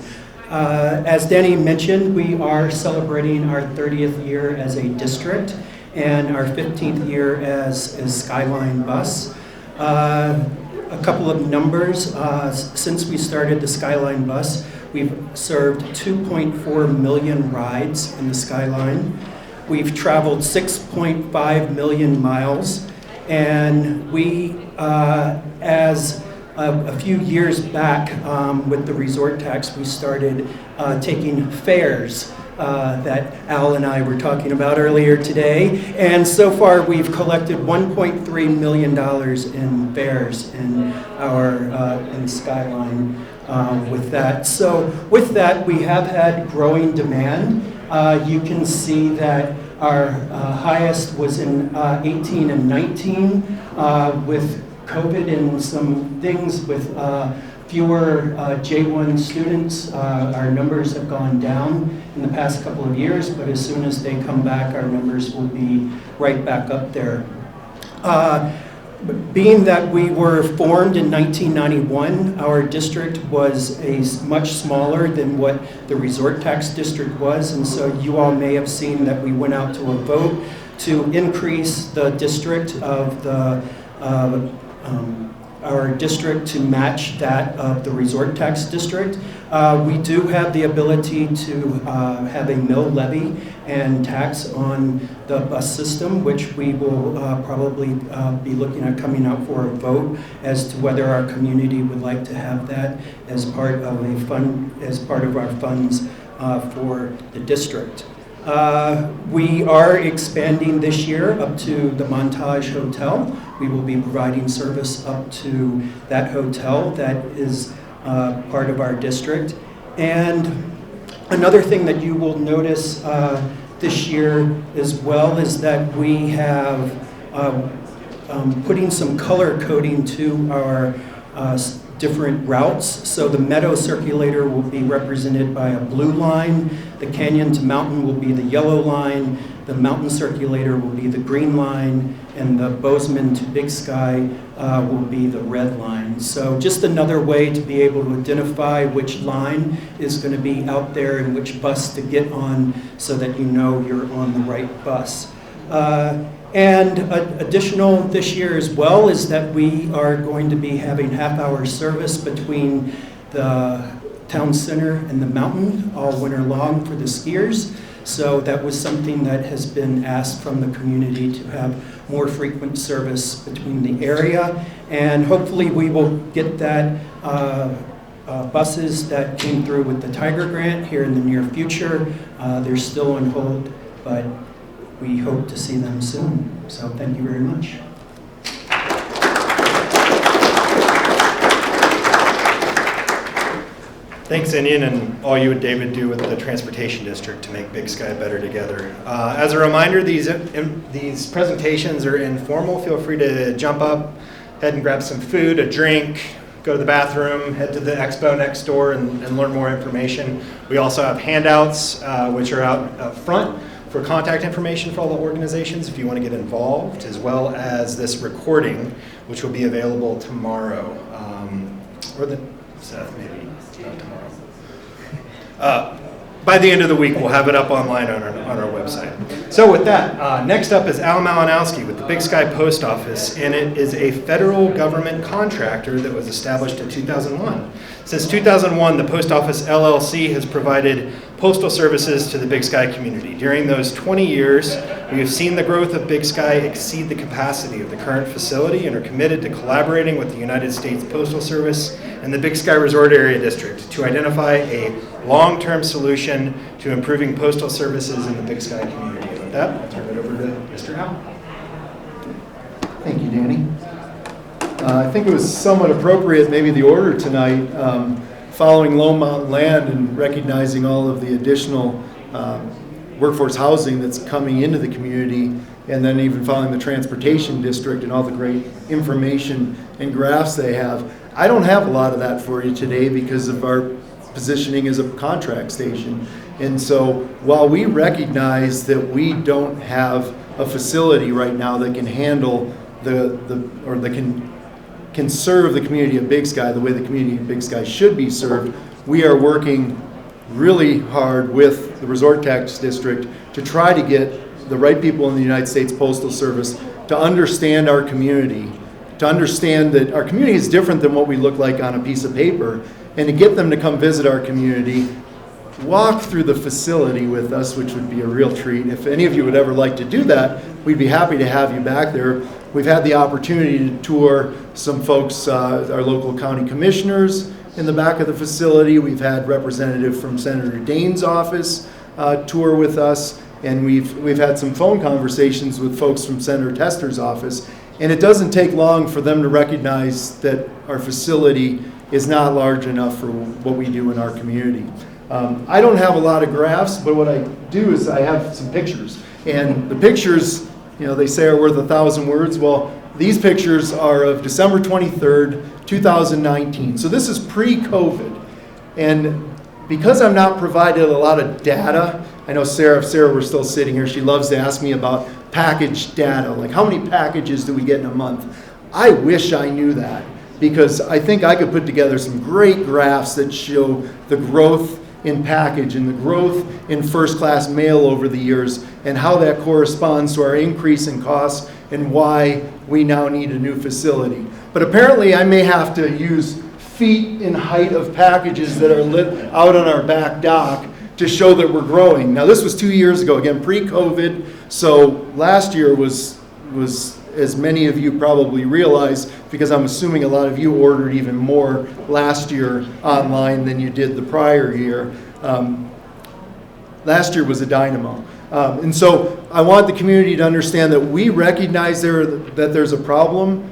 As Danny mentioned, we are celebrating our 30th year as a district and our 15th year as Skyline Bus. A couple of numbers. Since we started the Skyline Bus, we've served 2.4 million rides in the Skyline. We've traveled 6.5 million miles, and we, as a few years back with the resort tax, we started taking fares that Al and I were talking about earlier today. And so far we've collected $1.3 million in fares in our in Skyline with that. So with that, we have had growing demand. You can see that our highest was in 18 and 19 with COVID and some things with fewer J1 students. Our numbers have gone down in the past couple of years, but as soon as they come back, our numbers will be right back up there. Being that we were formed in 1991, our district was much smaller than what the resort tax district was, and so you all may have seen that we went out to a vote to increase the district of the our district to match that of the resort tax district. We do have the ability to have a mill levy and tax on the bus system, which we will probably be looking at coming out for a vote as to whether our community would like to have that as part of a fund, as part of our funds for the district. We are expanding this year up to the Montage Hotel. We will be providing service up to that hotel that is part of our district. And another thing that you will notice this year as well is that we have putting some color coding to our different routes. So the Meadow Circulator will be represented by a blue line, the Canyon to Mountain will be the yellow line, the Mountain Circulator will be the green line, and the Bozeman to Big Sky will be the red line. So just another way to be able to identify which line is going to be out there and which bus to get on so that you know you're on the right bus. And additional this year as well is that we are going to be having half-hour service between the town center and the mountain all winter long for the skiers. So that was something that has been asked from the community to have more frequent service between the area. And hopefully we will get that buses that came through with the Tiger Grant here in the near future. They're still on hold, but we hope to see them soon. So thank you very much. Thanks, Indian, and all you and David do with the Transportation District to make Big Sky better together. As a reminder, these presentations are informal. Feel free to jump up, head and grab some food, a drink, go to the bathroom, head to the expo next door and learn more information. We also have handouts, which are out front for contact information for all the organizations if you want to get involved, as well as this recording, which will be available tomorrow, or the Seth, maybe not tomorrow. By the end of the week, we'll have it up online on our website. So with that, next up is Al Malinowski with the Big Sky Post Office, and it is a federal government contractor that was established in 2001. Since 2001, the Post Office LLC has provided postal services to the Big Sky community. During those 20 years, we have seen the growth of Big Sky exceed the capacity of the current facility and are committed to collaborating with the United States Postal Service and the Big Sky Resort Area District to identify a long-term solution to improving postal services in the Big Sky community. And with that, I'll turn it over to Mr. Howe. Thank you, Danny. I think it was somewhat appropriate, maybe the order tonight, following Lone Mountain Land and recognizing all of the additional workforce housing that's coming into the community, and then even following the Transportation District and all the great information and graphs they have. I don't have a lot of that for you today because of our positioning as a contract station. And so while we recognize that we don't have a facility right now that can handle that can serve the community of Big Sky the way the community of Big Sky should be served, we are working really hard with the Resort Tax District to try to get the right people in the United States Postal Service to understand our community, to understand that our community is different than what we look like on a piece of paper, and to get them to come visit our community, walk through the facility with us, which would be a real treat. If any of you would ever like to do that, we'd be happy to have you back there. We've had the opportunity to tour some folks, our local county commissioners in the back of the facility. We've had representative from Senator Daines' office tour with us, and we've had some phone conversations with folks from Senator Tester's office. And it doesn't take long for them to recognize that our facility is not large enough for what we do in our community. I don't have a lot of graphs, but what I do is I have some pictures. And the pictures, they say are worth 1,000 words. Well, these pictures are of December 23rd, 2019. So this is pre-COVID. And because I'm not provided a lot of data, I know Sarah, if Sarah were still sitting here, she loves to ask me about package data, like how many packages do we get in a month? I wish I knew that, because I think I could put together some great graphs that show the growth in package and the growth in first-class mail over the years and how that corresponds to our increase in costs and why we now need a new facility. But apparently I may have to use feet in height of packages that are lit out on our back dock to show that we're growing. Now this was 2 years ago, again, pre-COVID, so last year was as many of you probably realize, because I'm assuming a lot of you ordered even more last year online than you did the prior year. Last year was a dynamo. And so I want the community to understand that we recognize that there's a problem.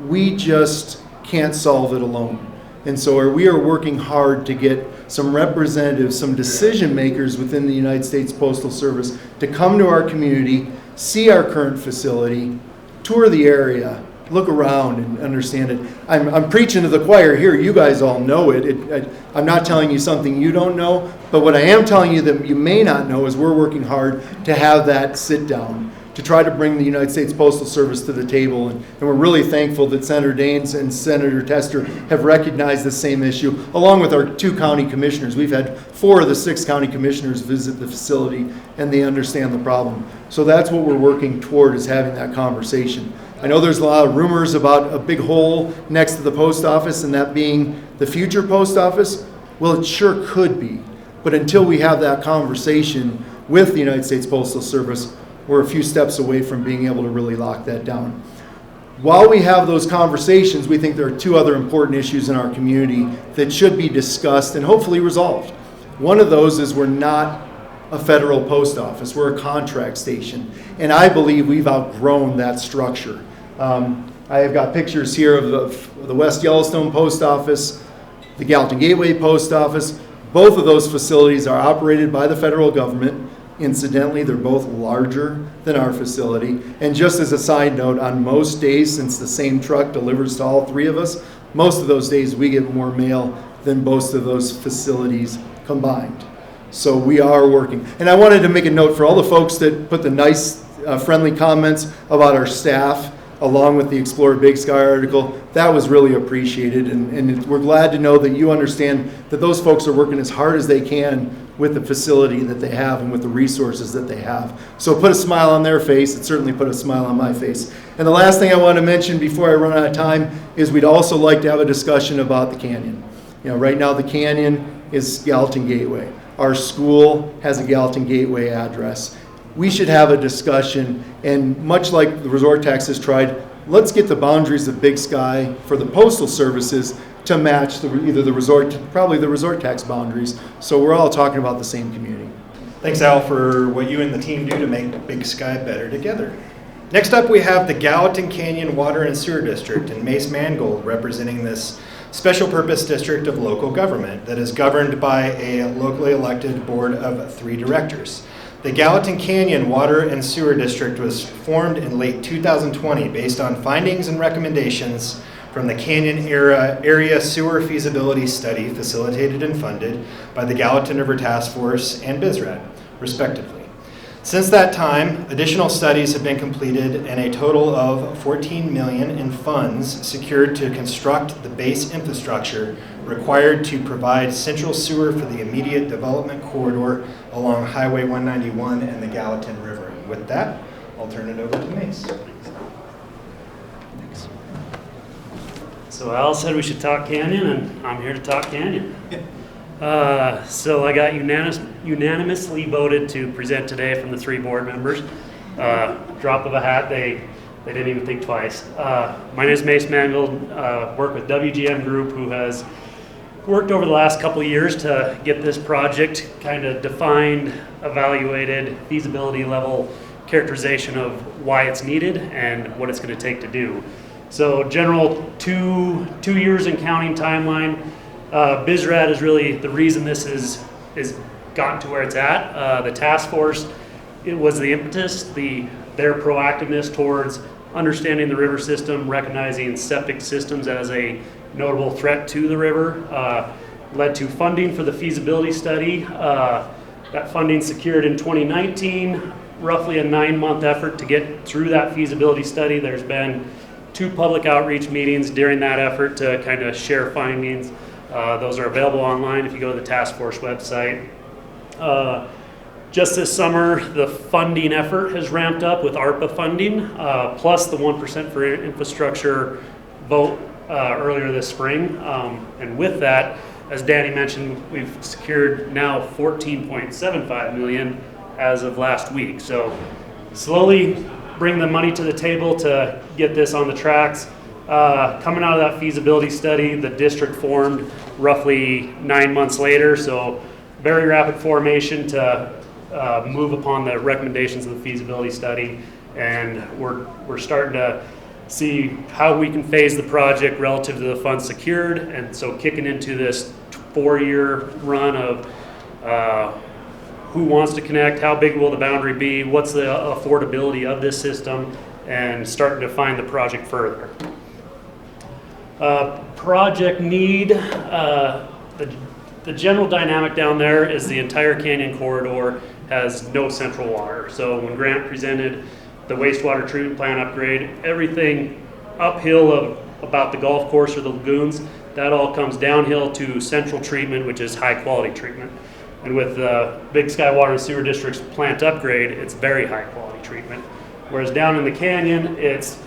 We just can't solve it alone. And so we are working hard to get some representatives, some decision makers within the United States Postal Service to come to our community, see our current facility, tour the area, look around and understand it. I'm preaching to the choir here. You guys all know it. I'm not telling you something you don't know, but what I am telling you that you may not know is we're working hard to have that sit down, to try to bring the United States Postal Service to the table. And we're really thankful that Senator Daines and Senator Tester have recognized the same issue, along with our 2 county commissioners. We've had 4 of the 6 county commissioners visit the facility, and they understand the problem. So that's what we're working toward, is having that conversation. I know there's a lot of rumors about a big hole next to the post office and that being the future post office. Well, it sure could be. But until we have that conversation with the United States Postal Service, we're a few steps away from being able to really lock that down. While we have those conversations, we think there are 2 other important issues in our community that should be discussed and hopefully resolved. One of those is we're not a federal post office. We're a contract station. And I believe we've outgrown that structure. I have got pictures here of the West Yellowstone Post Office. the Gallatin Gateway Post Office. Both of those facilities are operated by the federal government. Incidentally, they're both larger than our facility. And just as a side note, on most days, since the same truck delivers to all three of us, most of those days we get more mail than both of those facilities combined. So we are working. And I wanted to make a note for all the folks that put the nice, friendly comments about our staff, along with the Explore Big Sky article. That was really appreciated, and we're glad to know that you understand that those folks are working as hard as they can with the facility that they have and with the resources that they have. So put a smile on their face. It certainly put a smile on my face. And the last thing I want to mention before I run out of time is we'd also like to have a discussion about the canyon. You know, right now the canyon is Gallatin Gateway. Our school has a Gallatin Gateway address. We should have a discussion, and much like the resort tax has tried, let's get the boundaries of Big Sky for the postal services to match probably the resort tax boundaries, so we're all talking about the same community. Thanks, Al, for what you and the team do to make Big Sky better together. Next up, we have the Gallatin Canyon Water and Sewer District, and Mace Mangold representing this special purpose district of local government that is governed by a locally elected board of 3 directors. The Gallatin Canyon Water and Sewer District was formed in late 2020 based on findings and recommendations from the Canyon Area Sewer Feasibility Study facilitated and funded by the Gallatin River Task Force and BizRad, respectively. Since that time, additional studies have been completed and a total of $14 million in funds secured to construct the base infrastructure required to provide central sewer for the immediate development corridor along Highway 191 and the Gallatin River. And with that, I'll turn it over to Mace. Thanks. So Al said we should talk Canyon, and I'm here to talk Canyon. So I got unanimously voted to present today from the 3 board members. Drop of a hat, they didn't even think twice. My name is Mace Mangold, work with WGM Group, who has worked over the last couple of years to get this project kind of defined, evaluated, feasibility level characterization of why it's needed and what it's going to take to do. So general two years and counting timeline. BizRad is really the reason this is gotten to where it's at. The task force, it was the impetus, their proactiveness towards understanding the river system, recognizing septic systems as a notable threat to the river, led to funding for the feasibility study. That funding secured in 2019, roughly a 9-month effort to get through that feasibility study. There's been 2 public outreach meetings during that effort to kind of share findings. Those are available online if you go to the task force website. Just this summer, the funding effort has ramped up with ARPA funding, plus the 1% for infrastructure vote earlier this spring. And with that, as Danny mentioned, we've secured now $14.75 million as of last week. So slowly bring the money to the table to get this on the tracks. Coming out of that feasibility study, the district formed roughly 9 months later, so very rapid formation to move upon the recommendations of the feasibility study, and we're starting to see how we can phase the project relative to the funds secured, and so kicking into this 4-year run of who wants to connect, how big will the boundary be, what's the affordability of this system, and starting to define the project further. Project need, the general dynamic down there is the entire canyon corridor has no central water. So when Grant presented the wastewater treatment plant upgrade, everything uphill of about the golf course or the lagoons, that all comes downhill to central treatment, which is high quality treatment. And with the Big Sky Water and Sewer District's plant upgrade, it's very high quality treatment. Whereas down in the canyon, it's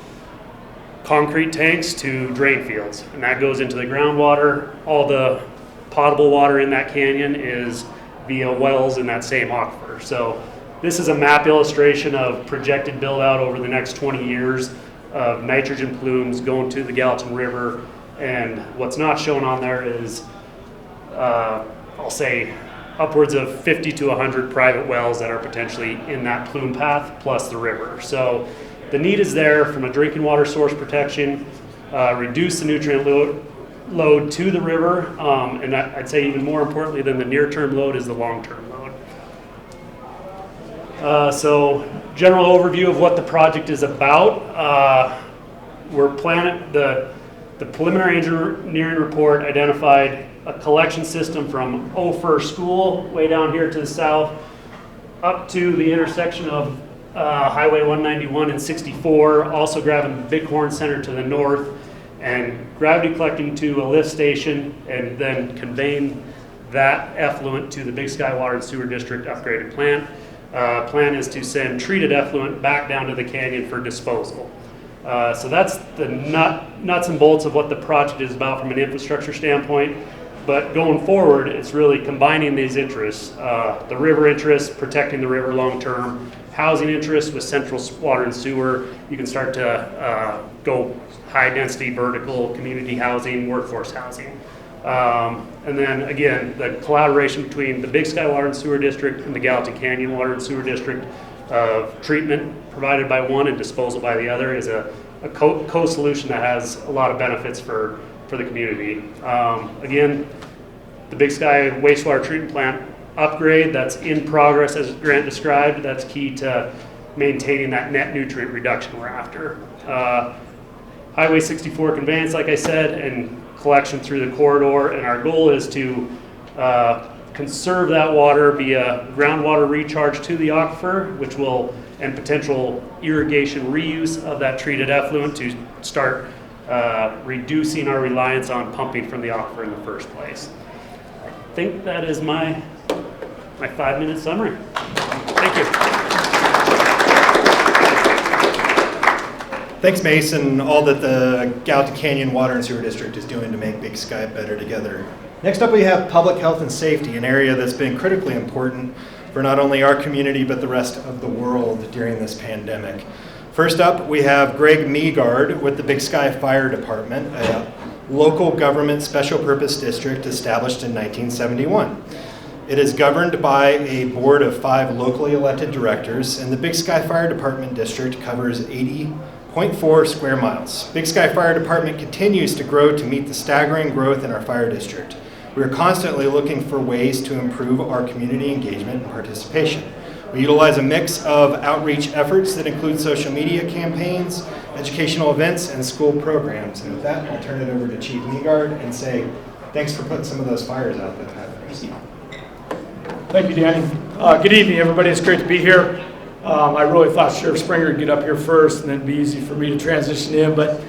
concrete tanks to drain fields, and that goes into the groundwater. All the potable water in that canyon is via wells in that same aquifer. So this is a map illustration of projected build out over the next 20 years of nitrogen plumes going to the Gallatin River. And what's not shown on there is, I'll say, upwards of 50 to 100 private wells that are potentially in that plume path, plus the river. So the need is there from a drinking water source protection, reduce the nutrient load load to the river, and I'd say even more importantly than the near-term load is the long-term load. So general overview of what the project is about. We're planning, the preliminary engineering report identified a collection system from Ophir School, way down here to the south, up to the intersection of Highway 191 and 64, also grabbing the Bighorn Center to the north, and gravity collecting to a lift station, and then conveying that effluent to the Big Sky Water and Sewer District upgraded plant. Plan is to send treated effluent back down to the canyon for disposal. So that's the nuts and bolts of what the project is about from an infrastructure standpoint. But going forward, it's really combining these interests, the river interests, protecting the river long term, housing interests with central water and sewer. You can start to go high density vertical community housing, workforce housing. And then again, the collaboration between the Big Sky Water and Sewer District and the Gallatin Canyon Water and Sewer District of treatment provided by one and disposal by the other is a co-solution that has a lot of benefits for the community. Again, the Big Sky wastewater treatment plant upgrade that's in progress, as Grant described, that's key to maintaining that net nutrient reduction we're after. Highway 64 conveyance, like I said, and collection through the corridor, and our goal is to conserve that water via groundwater recharge to the aquifer, which will, and potential irrigation reuse of that treated effluent to start reducing our reliance on pumping from the aquifer in the first place. I think that is my 5-minute summary. Thank you. Thanks, Mason, and all that the Gallatin Canyon Water and Sewer District is doing to make Big Sky better together. Next up, we have public health and safety, an area that's been critically important for not only our community, but the rest of the world during this pandemic. First up, we have Greg Meagard with the Big Sky Fire Department, a local government special purpose district established in 1971. It is governed by a board of 5 locally elected directors, and the Big Sky Fire Department district covers 80.4 square miles. Big Sky Fire Department continues to grow to meet the staggering growth in our fire district. We are constantly looking for ways to improve our community engagement and participation. We utilize a mix of outreach efforts that include social media campaigns, educational events, and school programs. And with that, I'll turn it over to Chief Meagard and say thanks for putting some of those fires out that happened. Thank you, Danny. Good evening, everybody. It's great to be here. I really thought Sheriff Springer would get up here first and then it'd be easy for me to transition in, but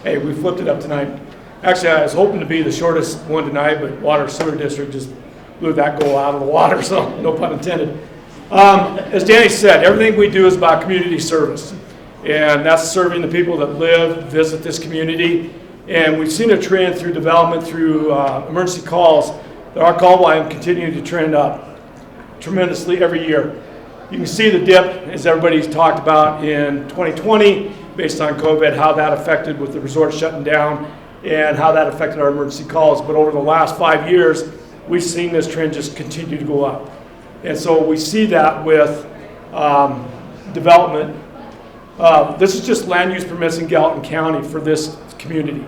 hey, we flipped it up tonight. Actually, I was hoping to be the shortest one tonight, but Water Sewer District just blew that goal out of the water, so no pun intended. As Danny said, everything we do is about community service, and that's serving the people that live, visit this community. And we've seen a trend through development, through emergency calls, that our call volume continues to trend up tremendously every year. You can see the dip, as everybody's talked about, in 2020, based on COVID, how that affected with the resort shutting down and how that affected our emergency calls. But over the last 5 years, we've seen this trend just continue to go up. And so we see that with development. This is just land use permits in Gallatin County for this community.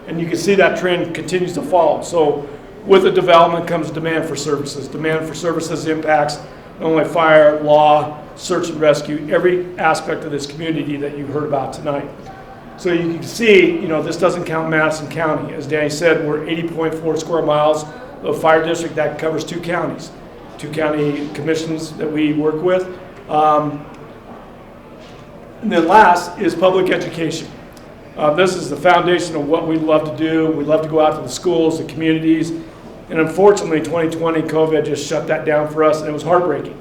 And you can see that trend continues to fall. So with the development comes demand for services. Demand for services impacts not only fire, law, search and rescue, every aspect of this community that you heard about tonight. So you can see, this doesn't count Madison County. As Danny said, we're 80.4 square miles of fire district that covers 2 counties, 2 county commissions that we work with. And then last is public education. This is the foundation of what we love to do. We love to go out to the schools, the communities. And unfortunately, 2020, COVID just shut that down for us, and it was heartbreaking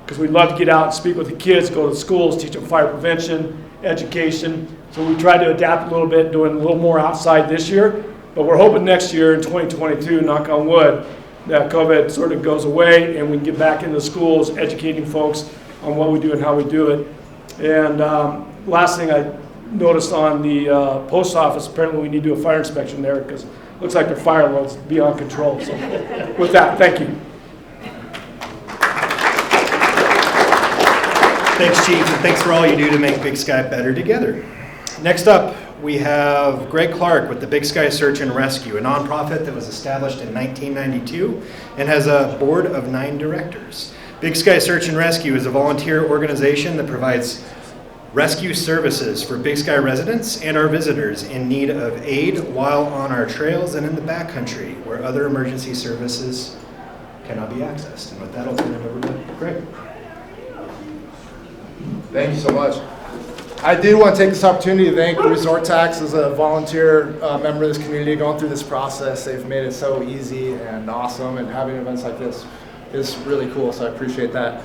because we'd love to get out and speak with the kids, go to the schools, teach them fire prevention, education. So we tried to adapt a little bit, doing a little more outside this year, but we're hoping next year in 2022, knock on wood, that COVID sort of goes away and we can get back into the schools, educating folks on what we do and how we do it. And last thing I noticed on the post office, apparently we need to do a fire inspection there because it looks like their fire load's beyond control. So with that, thank you. Thanks, Chief, and thanks for all you do to make Big Sky better together. Next up, we have Greg Clark with the Big Sky Search and Rescue, a nonprofit that was established in 1992 and has a board of 9 directors. Big Sky Search and Rescue is a volunteer organization that provides rescue services for Big Sky residents and our visitors in need of aid while on our trails and in the backcountry where other emergency services cannot be accessed. And with that, I'll turn it over to Greg. Thank you so much. I did want to take this opportunity to thank Resort Tax as a volunteer member of this community going through this process. They've made it so easy and awesome, and having events like this is really cool, so I appreciate that.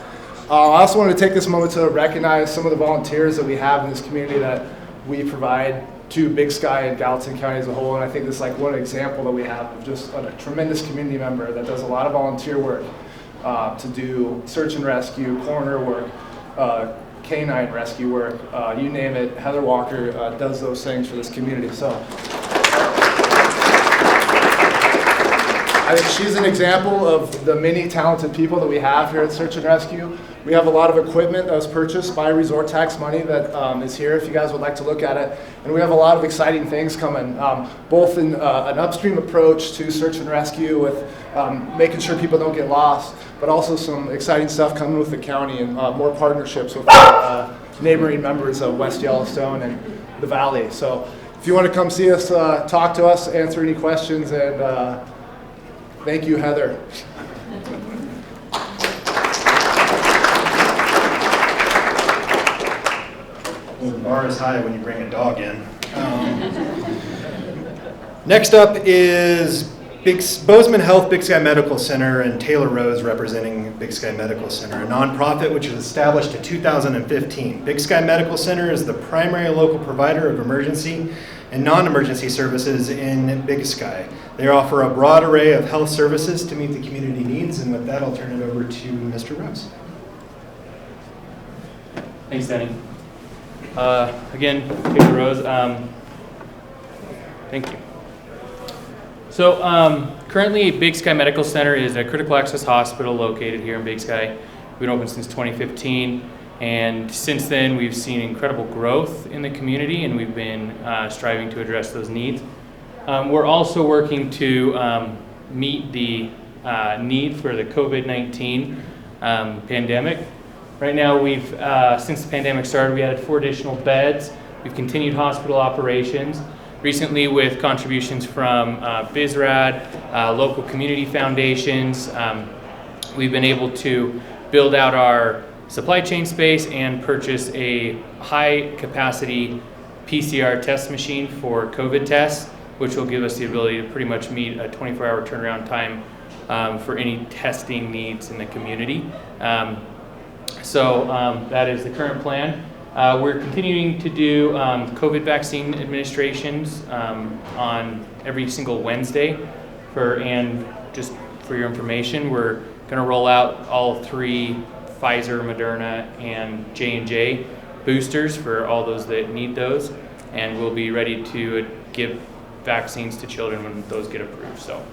I also wanted to take this moment to recognize some of the volunteers that we have in this community that we provide to Big Sky and Gallatin County as a whole, and I think this is like one example that we have of just a tremendous community member that does a lot of volunteer work to do search and rescue, coroner work, canine rescue work, you name it. Heather Walker does those things for this community. So I think she's an example of the many talented people that we have here at Search and Rescue. We have a lot of equipment that was purchased by Resort Tax money that is here if you guys would like to look at it. And we have a lot of exciting things coming, both in an upstream approach to search and rescue with making sure people don't get lost, but also some exciting stuff coming with the county and more partnerships with neighboring members of West Yellowstone and the Valley. So if you want to come see us, talk to us, answer any questions, and thank you, Heather. Well, the bar is high when you bring a dog in. Next up is Bozeman Health Big Sky Medical Center and Taylor Rose representing Big Sky Medical Center, a nonprofit which was established in 2015. Big Sky Medical Center is the primary local provider of emergency and non-emergency services in Big Sky. They offer a broad array of health services to meet the community needs, and with that, I'll turn it over to Mr. Rose. Thanks, Danny. Again, Taylor Rose. Thank you. So currently, Big Sky Medical Center is a critical access hospital located here in Big Sky. We've been open since 2015, and since then we've seen incredible growth in the community, and we've been striving to address those needs. We're also working to meet the need for the COVID-19 pandemic. Right now, we've since the pandemic started, we added 4 additional beds. We've continued hospital operations. Recently, with contributions from BizRad, local community foundations, we've been able to build out our supply chain space and purchase a high-capacity PCR test machine for COVID tests, which will give us the ability to pretty much meet a 24-hour turnaround time for any testing needs in the community. So that is the current plan. We're continuing to do COVID vaccine administrations on every single Wednesday. And just for your information, we're going to roll out all 3 Pfizer, Moderna, and J&J boosters for all those that need those. And we'll be ready to give vaccines to children when those get approved. So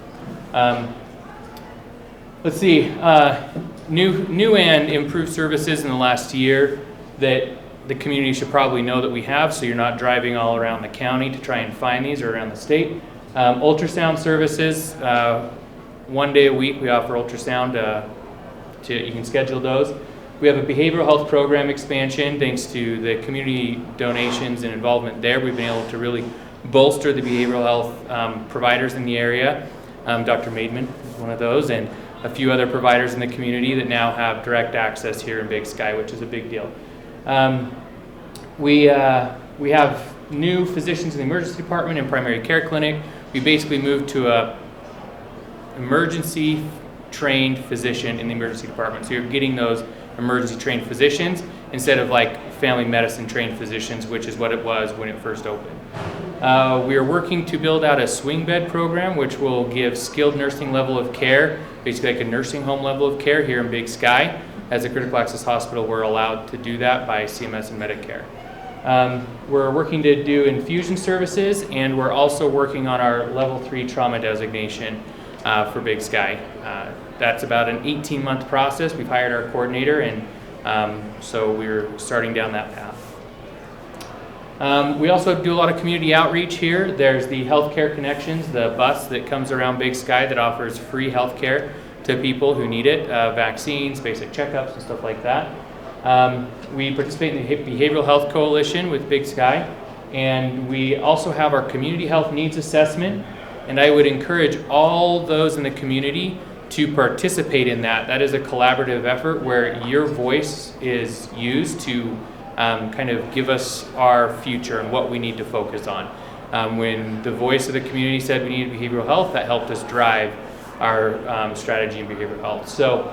let's see, new and improved services in the last year that the community should probably know that we have, so you're not driving all around the county to try and find these or around the state. Ultrasound services, 1 day a week we offer ultrasound. You can schedule those. We have a behavioral health program expansion. Thanks to the community donations and involvement there, we've been able to really bolster the behavioral health providers in the area. Dr. Maidman is one of those, and a few other providers in the community that now have direct access here in Big Sky, which is a big deal. We have new physicians in the emergency department and primary care clinic. We basically moved to a emergency trained physician in the emergency department. So you're getting those emergency trained physicians instead of like family medicine trained physicians, which is what it was when it first opened. We are working to build out a swing bed program, which will give skilled nursing level of care, basically like a nursing home level of care here in Big Sky. As a critical access hospital, we're allowed to do that by CMS and Medicare. We're working to do infusion services, and we're also working on our level 3 trauma designation for Big Sky. That's about an 18-month process. We've hired our coordinator, and so we're starting down that path. We also do a lot of community outreach here. There's the Healthcare Connections, the bus that comes around Big Sky that offers free healthcare to people who need it, vaccines, basic checkups, and stuff like that. We participate in the Behavioral Health Coalition with Big Sky, and we also have our Community Health Needs Assessment, and I would encourage all those in the community to participate in that. That is a collaborative effort where your voice is used to kind of give us our future and what we need to focus on. When the voice of the community said we needed behavioral health, that helped us drive our strategy in behavioral health. So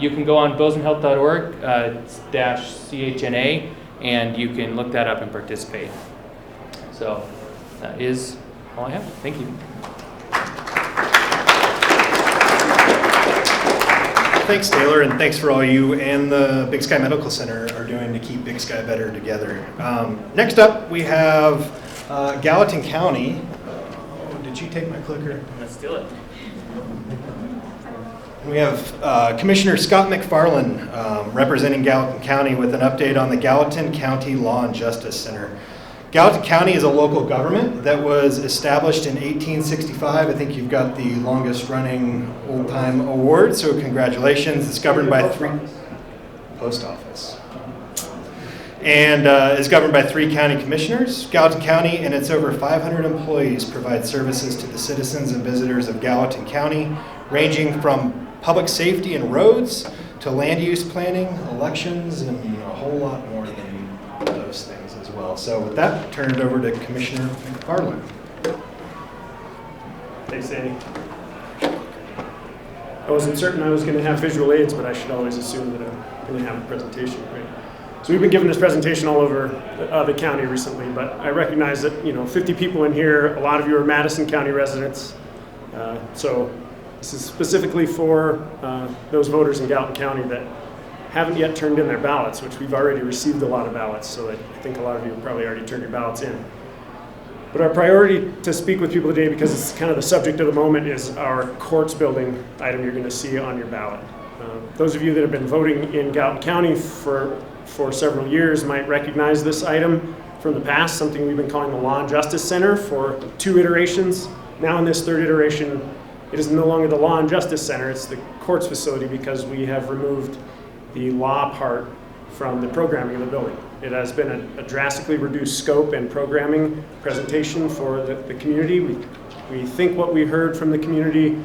you can go on bozemanhealth.org/CHNA and you can look that up and participate. So that is all I have. Thank you. Thanks, Taylor, and thanks for all you and the Big Sky Medical Center are doing to keep Big Sky better together. Next up, we have Gallatin County. Oh, did you take my clicker? Let's do it. We have Commissioner Scott McFarland representing Gallatin County with an update on the Gallatin County Law and Justice Center. Gallatin County is a local government that was established in 1865. I think you've got the longest running old-time award, so congratulations. It's governed by post office. And is governed by 3 county commissioners. Gallatin County and its over 500 employees provide services to the citizens and visitors of Gallatin County, ranging from public safety and roads to land use planning, elections, and a whole lot more than those things as well. So with that, turn it over to Commissioner McFarland. Thanks, Danny. I wasn't certain I was going to have visual aids, but I should always assume that I'm going to have a presentation, right? So we've been giving this presentation all over the county recently, but I recognize that 50 people in here, a lot of you are Madison County residents. So this is specifically for those voters in Gallatin County that haven't yet turned in their ballots, which we've already received a lot of ballots, so I think a lot of you have probably already turned your ballots in. But our priority to speak with people today, because it's kind of the subject of the moment, is our courts building item you're going to see on your ballot. Those of you that have been voting in Gallatin County for several years might recognize this item from the past, something we've been calling the Law and Justice Center for 2 iterations. Now in this 3rd iteration, it is no longer the Law and Justice Center, it's the courts facility, because we have removed the law part from the programming of the building. It has been a drastically reduced scope and programming presentation for the community. We think what we heard from the community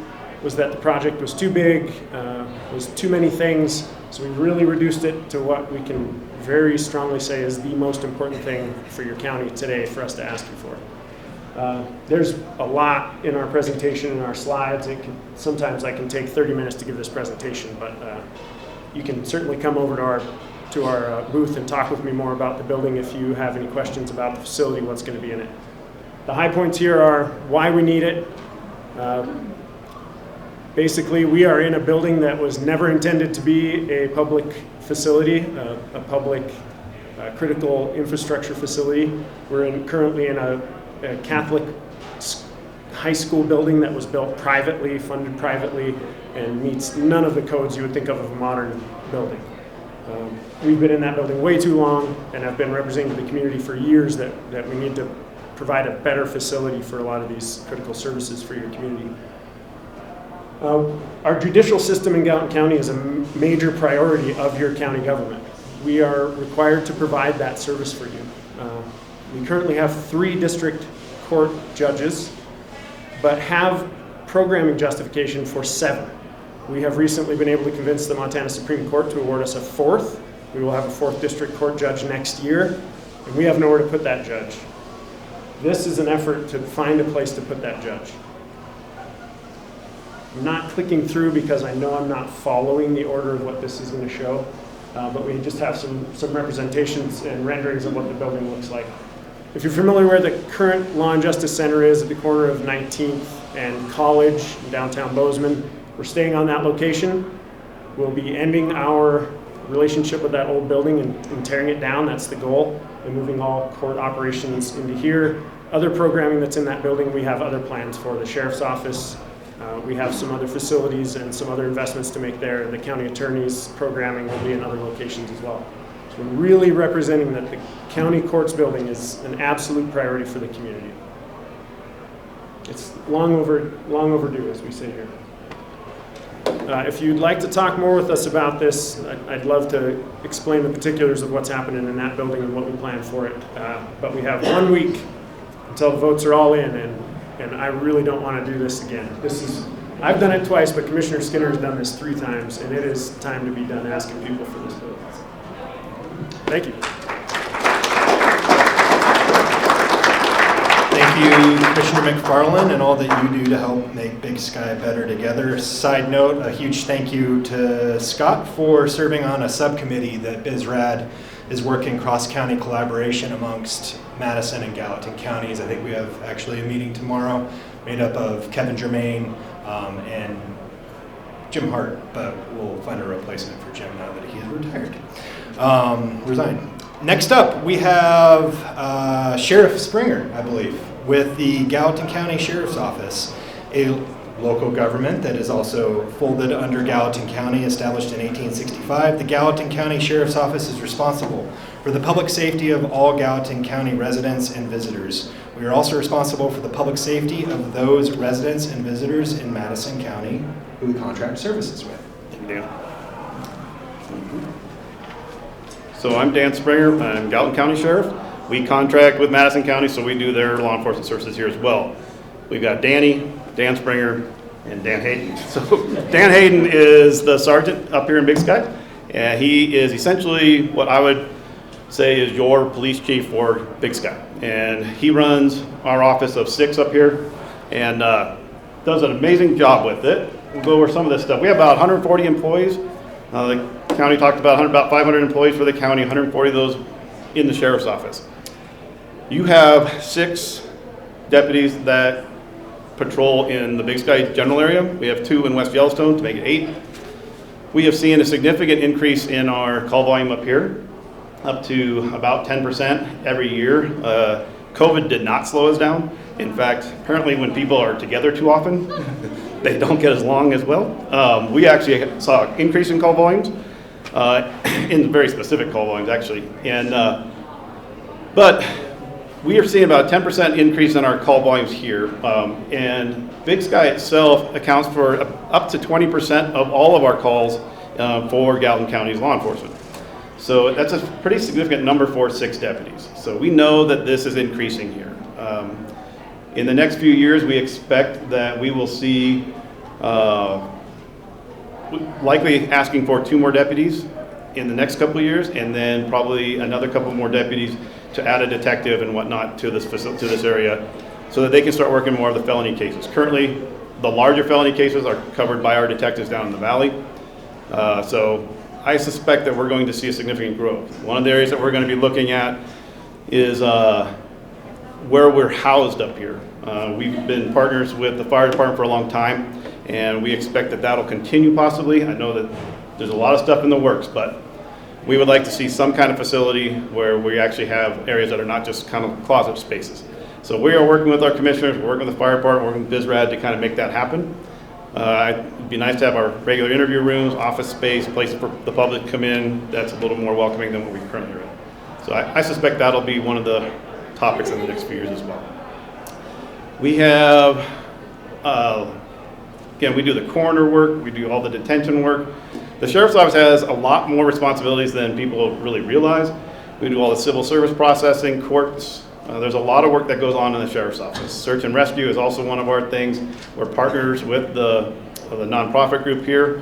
was that the project was too big, was too many things, so we really reduced it to what we can very strongly say is the most important thing for your county today for us to ask you for. There's a lot in our presentation and our slides. Sometimes I can take 30 minutes to give this presentation, but you can certainly come over to our booth and talk with me more about the building if you have any questions about the facility, what's going to be in it. The high points here are why we need it. Basically, we are in a building that was never intended to be a public facility, a public critical infrastructure facility. We're currently in a Catholic high school building that was built privately, funded privately, and meets none of the codes you would think of a modern building. We've been in that building way too long and have been representing the community for years that we need to provide a better facility for a lot of these critical services for your community. Our judicial system in Gallatin County is a major priority of your county government. We are required to provide that service for you. We currently have 3 district court judges, but have programming justification for 7. We have recently been able to convince the Montana Supreme Court to award us a 4th. We will have a 4th district court judge next year, and we have nowhere to put that judge. This is an effort to find a place to put that judge. I'm not clicking through because I know I'm not following the order of what this is going to show, but we just have some representations and renderings of what the building looks like. If you're familiar where the current Law and Justice Center is, at the corner of 19th and College in downtown Bozeman, we're staying on that location. We'll be ending our relationship with that old building and tearing it down. That's the goal, and moving all court operations into here. Other programming that's in that building, we have other plans for. The sheriff's office, we have some other facilities and some other investments to make there. The county attorney's programming will be in other locations as well. So we're really representing that the county courts building is an absolute priority for the community. It's long overdue, as we say here. If you'd like to talk more with us about this, I'd love to explain the particulars of what's happening in that building and what we plan for it. But we have 1 week until the votes are all in, and I really don't want to do this again. I've done it twice, but Commissioner Skinner's done this 3 times, and it is time to be done asking people for this bill. Thank you. Thank you, Commissioner McFarland, and all that you do to help make Big Sky better together. Side note, a huge thank you to Scott for serving on a subcommittee that BizRad is working cross-county collaboration amongst Madison and Gallatin counties. I think we have actually a meeting tomorrow made up of Kevin Germain and Jim Hart, but we'll find a replacement for Jim now that he is resigned. Next up, we have Sheriff Springer, I believe, with the Gallatin County Sheriff's Office, a local government that is also folded under Gallatin County, established in 1865. The Gallatin County Sheriff's Office is responsible for the public safety of all Gallatin County residents and visitors. We are also responsible for the public safety of those residents and visitors in Madison County who we contract services with. Thank you, Dan. So I'm Dan Springer. I'm Gallatin County Sheriff. We contract with Madison County, so we do their law enforcement services here as well. We've got Danny, Dan Springer, and Dan Hayden. So Dan Hayden is the sergeant up here in Big Sky, and he is essentially what I would say is your police chief for Big Sky. And he runs our office of 6 up here and does an amazing job with it. We'll go over some of this stuff. We have about 140 employees. The county talked about 500 employees for the county, 140 of those in the sheriff's office. You have 6 deputies that patrol in the Big Sky general area. We have 2 in West Yellowstone to make it 8. We have seen a significant increase in our call volume up here, up to about 10% every year. COVID did not slow us down. In fact, apparently when people are together too often, they don't get as long as well. We actually saw an increase in call volumes, in very specific call volumes actually. But we are seeing about a 10% increase in our call volumes here. And Big Sky itself accounts for up to 20% of all of our calls for Gallatin County's law enforcement. So that's a pretty significant number for 6 deputies. So we know that this is increasing here. In the next few years, we expect that we will see likely asking for 2 more deputies in the next couple of years, and then probably another couple more deputies to add a detective and whatnot to this area, so that they can start working more of the felony cases. Currently, the larger felony cases are covered by our detectives down in the valley. So I suspect that we're going to see a significant growth. One of the areas that we're going to be looking at is where we're housed up here. We've been partners with the fire department for a long time, and we expect that that'll continue possibly. I know that there's a lot of stuff in the works, but we would like to see some kind of facility where we actually have areas that are not just kind of closet spaces. So we are working with our commissioners, we're working with the fire department, working with BizRad to kind of make that happen. It'd be nice to have our regular interview rooms, office space, places for the public to come in that's a little more welcoming than what we currently are. So I suspect that'll be one of the topics in the next few years as well. We have, again, we do the coroner work, we do all the detention work. The Sheriff's Office has a lot more responsibilities than people really realize. We do all the civil service processing, courts. There's a lot of work that goes on in the Sheriff's Office. Search and rescue is also one of our things. We're partners with the nonprofit group here.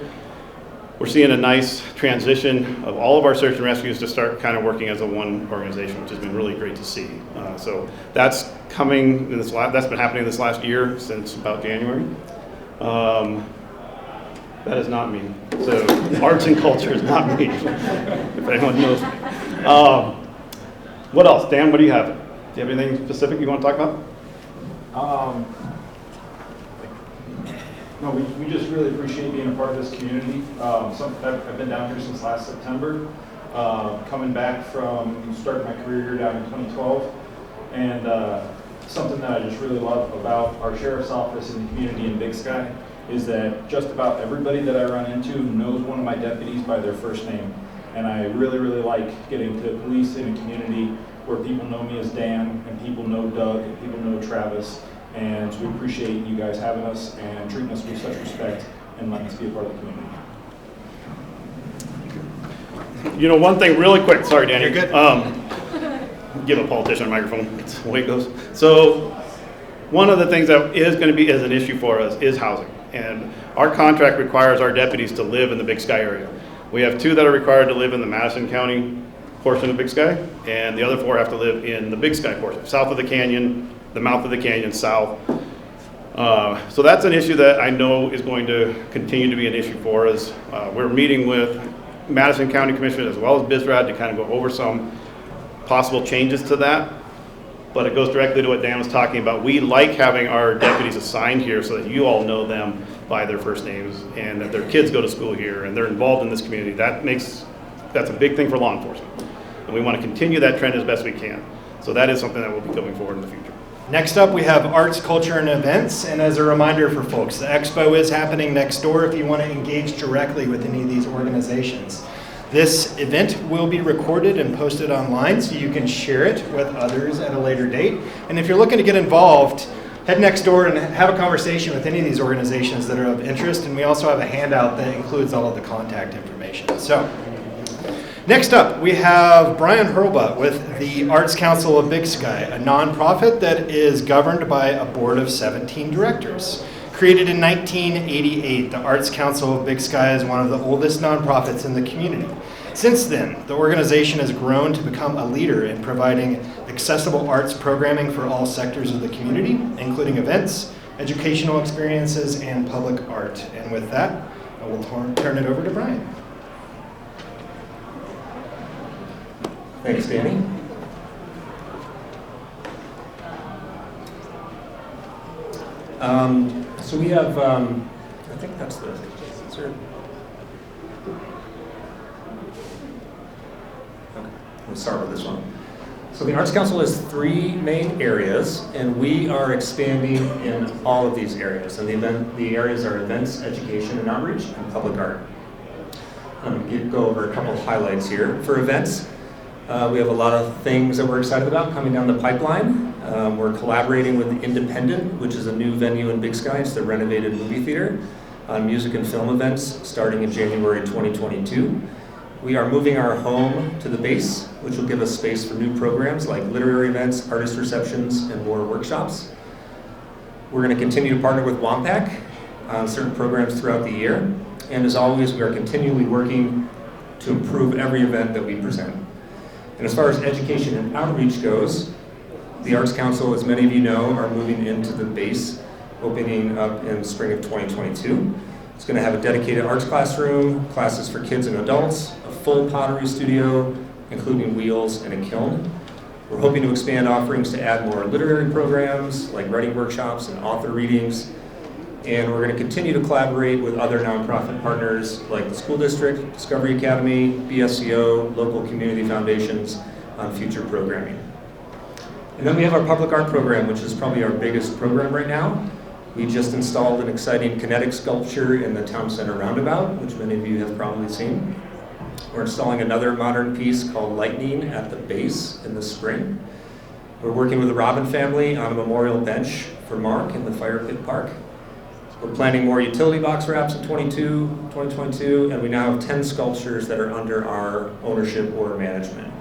We're seeing a nice transition of all of our search and rescues to start kind of working as a one organization, which has been really great to see. So that's coming, that's been happening this last year since about January. That is not me. So arts and culture is not me, if anyone knows me. What else? Dan, what do you have? Do you have anything specific you want to talk about? No, we just really appreciate being a part of this community. I've been down here since last September, coming back from starting my career here down in 2012. And something that I just really love about our sheriff's office and the community in Big Sky is that just about everybody that I run into knows one of my deputies by their first name. And I really, really like getting to police in a community where people know me as Dan, and people know Doug, and people know Travis. And so we appreciate you guys having us and treating us with such respect and letting us be a part of the community. You know, one thing really quick, sorry Danny. You're good. Give a politician a microphone, that's the way it goes. So one of the things that is going to be as an issue for us is housing. And our contract requires our deputies to live in the Big Sky area. We have 2 that are required to live in the Madison County portion of Big Sky, and the other 4 have to live in the Big Sky portion, south of the canyon, the mouth of the canyon, south. So that's an issue that I know is going to continue to be an issue for us. We're meeting with Madison County Commission as well as BizRad to kind of go over some possible changes to that. But it goes directly to what Dan was talking about. We like having our deputies assigned here so that you all know them by their first names and that their kids go to school here and they're involved in this community. That's a big thing for law enforcement. And we want to continue that trend as best we can. So that is something that will be going forward in the future. Next up, we have arts, culture, and events. And as a reminder for folks, the expo is happening next door if you want to engage directly with any of these organizations. This event will be recorded and posted online so you can share it with others at a later date. And if you're looking to get involved, head next door and have a conversation with any of these organizations that are of interest. And we also have a handout that includes all of the contact information. So next up, we have Brian Hurlbut with the Arts Council of Big Sky, a nonprofit that is governed by a board of 17 directors. Created in 1988, the Arts Council of Big Sky is one of the oldest nonprofits in the community. Since then, the organization has grown to become a leader in providing accessible arts programming for all sectors of the community, including events, educational experiences, and public art. And with that, I will turn it over to Brian. Thanks, Danny. So we have, I think that's the, is there, okay, we'll start with this one. So the Arts Council has 3 main areas, and we are expanding in all of these areas. And the areas are events, education, and outreach, and public art. I'm going to go over a couple highlights here. For events, we have a lot of things that we're excited about coming down the pipeline. We're collaborating with The Independent, which is a new venue in Big Sky. It's the renovated movie theater, on music and film events starting in January 2022. We are moving our home to the base, which will give us space for new programs like literary events, artist receptions, and more workshops. We're going to continue to partner with WAMPAC on certain programs throughout the year. And as always, we are continually working to improve every event that we present. And as far as education and outreach goes, the Arts Council, as many of you know, are moving into the base, opening up in spring of 2022. It's going to have a dedicated arts classroom, classes for kids and adults, a full pottery studio, including wheels and a kiln. We're hoping to expand offerings to add more literary programs, like writing workshops and author readings. And we're going to continue to collaborate with other nonprofit partners like the school district, Discovery Academy, BSCO, local community foundations on future programming. And then we have our public art program, which is probably our biggest program right now. We just installed an exciting kinetic sculpture in the town center roundabout, which many of you have probably seen. We're installing another modern piece called Lightning at the base in the spring. We're working with the Robin family on a memorial bench for Mark in the Fire Pit Park. We're planning more utility box wraps in 2022, and we now have 10 sculptures that are under our ownership or management.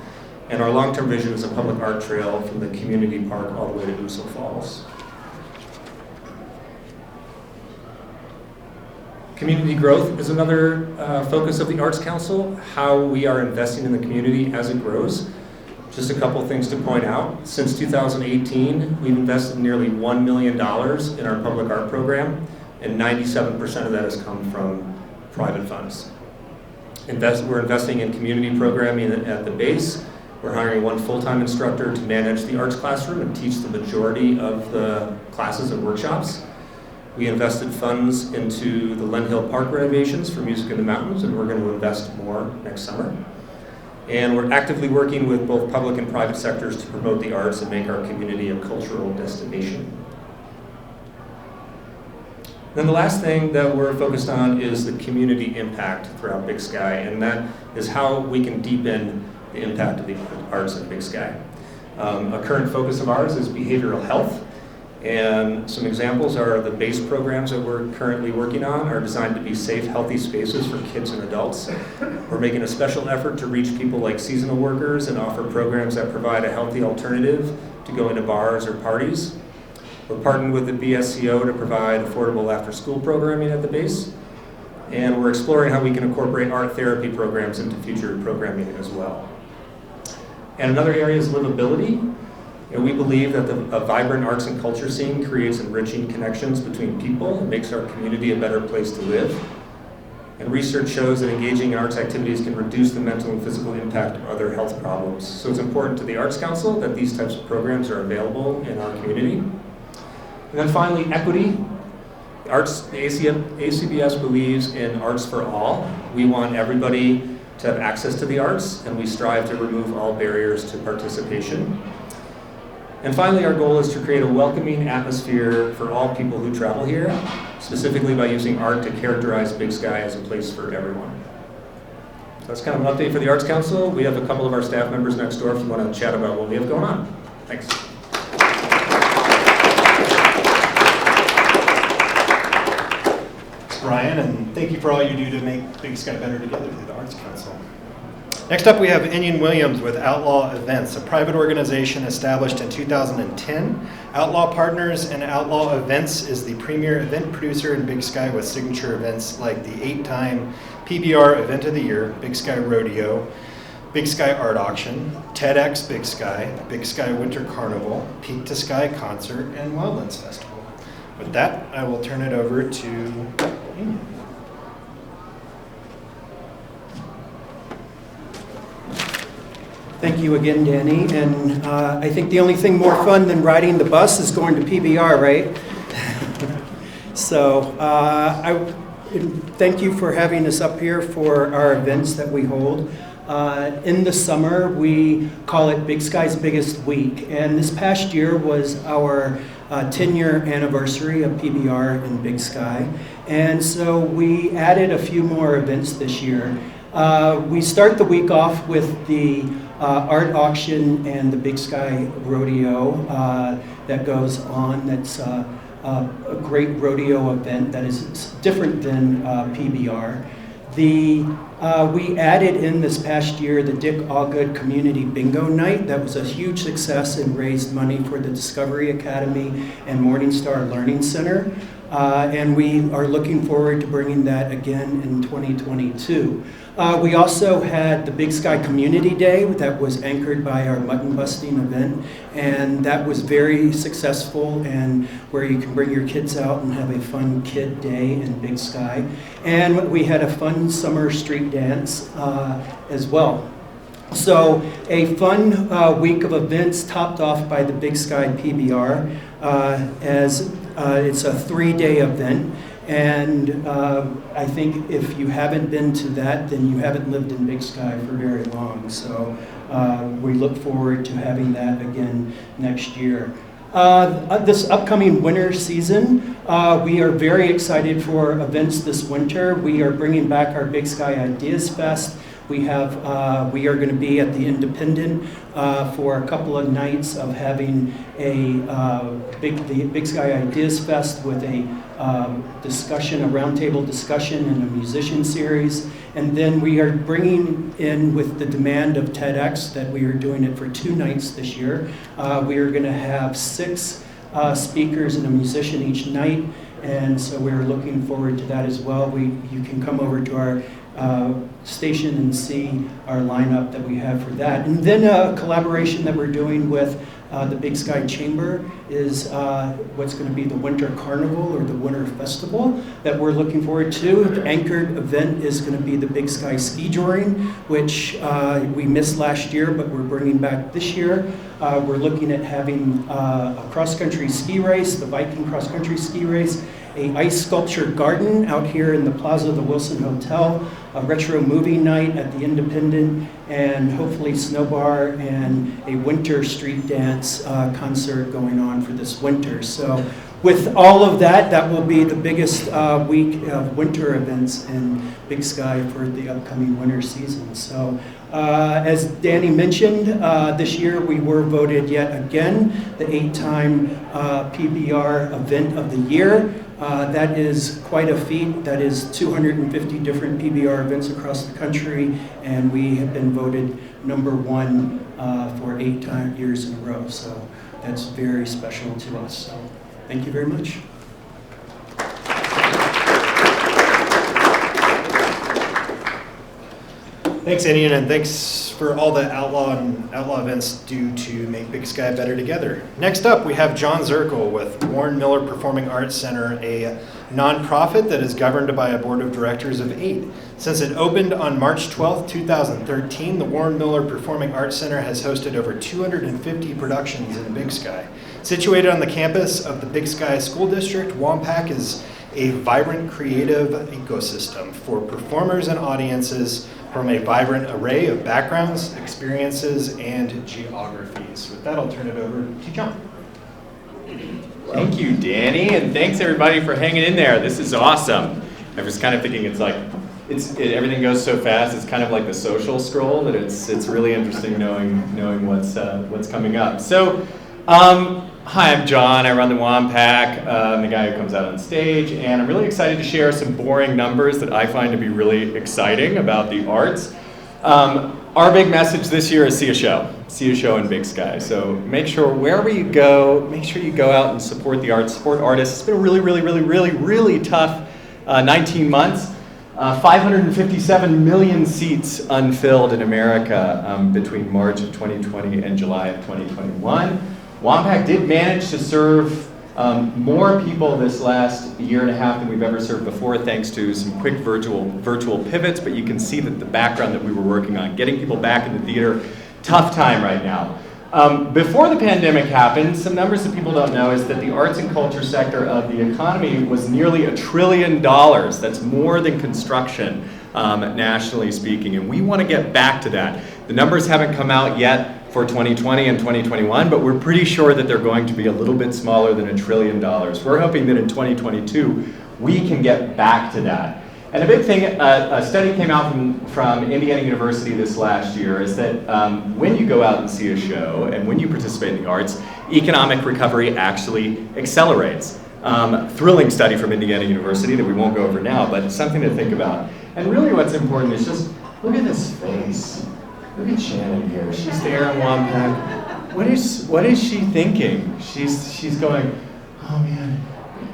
And our long-term vision is a public art trail from the community park all the way to Uso Falls. Community growth is another focus of the Arts Council, how we are investing in the community as it grows. Just a couple things to point out. Since 2018, we've invested nearly $1 million in our public art program, and 97% of that has come from private funds. We're investing in community programming at the base. We're hiring 1 full-time instructor to manage the arts classroom and teach the majority of the classes and workshops. We invested funds into the Len Hill Park renovations for Music in the Mountains, and we're going to invest more next summer. And we're actively working with both public and private sectors to promote the arts and make our community a cultural destination. Then the last thing that we're focused on is the community impact throughout Big Sky, and that is how we can deepen the impact of the arts in Big Sky. A current focus of ours is behavioral health, and some examples are the BASE programs that we're currently working on are designed to be safe, healthy spaces for kids and adults. We're making a special effort to reach people like seasonal workers and offer programs that provide a healthy alternative to going to bars or parties. We're partnering with the BSCO to provide affordable after-school programming at the base. And we're exploring how we can incorporate art therapy programs into future programming as well. And another area is livability. We believe that a vibrant arts and culture scene creates enriching connections between people and makes our community a better place to live. And research shows that engaging in arts activities can reduce the mental and physical impact of other health problems. So it's important to the Arts Council that these types of programs are available in our community. And then finally, equity. The ACBS believes in arts for all. We want everybody to have access to the arts, and we strive to remove all barriers to participation. And finally, our goal is to create a welcoming atmosphere for all people who travel here, specifically by using art to characterize Big Sky as a place for everyone. So that's kind of an update for the Arts Council. We have a couple of our staff members next door if you want to chat about what we have going on. Thanks. Brian, and thank you for all you do to make Big Sky better together through the Arts Council. Next up, we have Inion Williams with Outlaw Events, a private organization established in 2010. Outlaw Partners and Outlaw Events is the premier event producer in Big Sky with signature events like the 8-time PBR Event of the Year, Big Sky Rodeo, Big Sky Art Auction, TEDx Big Sky Winter Carnival, Peak to Sky Concert, and Wildlands Festival. With that, I will turn it over to Inion. Thank you again, Danny. And I think the only thing more fun than riding the bus is going to PBR, right? So I thank you for having us up here for our events that we hold. In the summer, we call it Big Sky's Biggest Week. And this past year was our 10-year anniversary of PBR in Big Sky. And so we added a few more events this year. We start the week off with the art auction and the Big Sky Rodeo that goes on. That's a great rodeo event that is different than PBR. We added in this past year the Dick Allgood Community Bingo Night. That was a huge success and raised money for the Discovery Academy and Morningstar Learning Center. And we are looking forward to bringing that again in 2022. We also had the Big Sky Community Day that was anchored by our mutton busting event, and that was very successful, and where you can bring your kids out and have a fun kid day in Big Sky. And we had a fun summer street dance as well. So a fun week of events topped off by the Big Sky PBR as it's a 3-day event. And I think if you haven't been to that, then you haven't lived in Big Sky for very long. So we look forward to having that again next year. This upcoming winter season, we are very excited for events this winter. We are bringing back our Big Sky Ideas Fest. We are going to be at the Independent for a couple of nights of having the Big Sky Ideas Fest with a discussion, a roundtable discussion, and a musician series. And then we are bringing in, with the demand of TEDx, that we are doing it for 2 nights this year. We are going to have 6 speakers and a musician each night, and so we're looking forward to that as well. You can come over to our station and see our lineup that we have for that. And then a collaboration that we're doing with the Big Sky Chamber is what's going to be the Winter Carnival or the Winter Festival that we're looking forward to. The anchored event is going to be the Big Sky Ski Touring, which we missed last year, but we're bringing back this year. We're looking at having a cross-country ski race, the Viking cross-country ski race, a ice sculpture garden out here in the Plaza of the Wilson Hotel, a retro movie night at the Independent, and hopefully snow bar and a winter street dance concert going on for this winter. So with all of that, that will be the biggest week of winter events in Big Sky for the upcoming winter season. So as Danny mentioned, this year we were voted yet again the 8-time PBR event of the year. That is quite a feat. That is 250 different PBR events across the country, and we have been voted #1 for 8 years in a row. So that's very special to us. So thank you very much. Thanks, Indian, and thanks for all the outlaw events due to make Big Sky better together. Next up, we have John Zirkle with Warren Miller Performing Arts Center, a nonprofit that is governed by a board of directors of 8. Since it opened on March 12, 2013, the Warren Miller Performing Arts Center has hosted over 250 productions in Big Sky. Situated on the campus of the Big Sky School District, WAMPAC is a vibrant creative ecosystem for performers and audiences from a vibrant array of backgrounds, experiences, and geographies. With that, I'll turn it over to John. Thank you, Danny, and thanks everybody for hanging in there. This is awesome. I was kind of thinking everything goes so fast. It's kind of like the social scroll, but it's really interesting knowing what's coming up. So, hi, I'm John. I run the WAMPAC. I'm the guy who comes out on stage, and I'm really excited to share some boring numbers that I find to be really exciting about the arts. Our big message this year is see a show. See a show in Big Sky. So make sure wherever you go, make sure you go out and support the arts, support artists. It's been a really tough 19 months. 557 million seats unfilled in America between March of 2020 and July of 2021. WAMPAC did manage to serve more people this last year and a half than we've ever served before, thanks to some quick virtual pivots, but you can see that the background that we were working on, getting people back in the theater, tough time right now. Before the pandemic happened, some numbers that people don't know is that the arts and culture sector of the economy was nearly $1 trillion. That's more than construction, nationally speaking, and we want to get back to that. The numbers haven't come out yet for 2020 and 2021, but we're pretty sure that they're going to be a little bit smaller than $1 trillion. We're hoping that in 2022, we can get back to that. And a big thing, a study came out from Indiana University this last year, is that when you go out and see a show and when you participate in the arts, economic recovery actually accelerates. Thrilling study from Indiana University that we won't go over now, but it's something to think about. And really what's important is just look at this face. Look at Shannon here. She's there in WAMPAC. What is she thinking? She's going, oh man,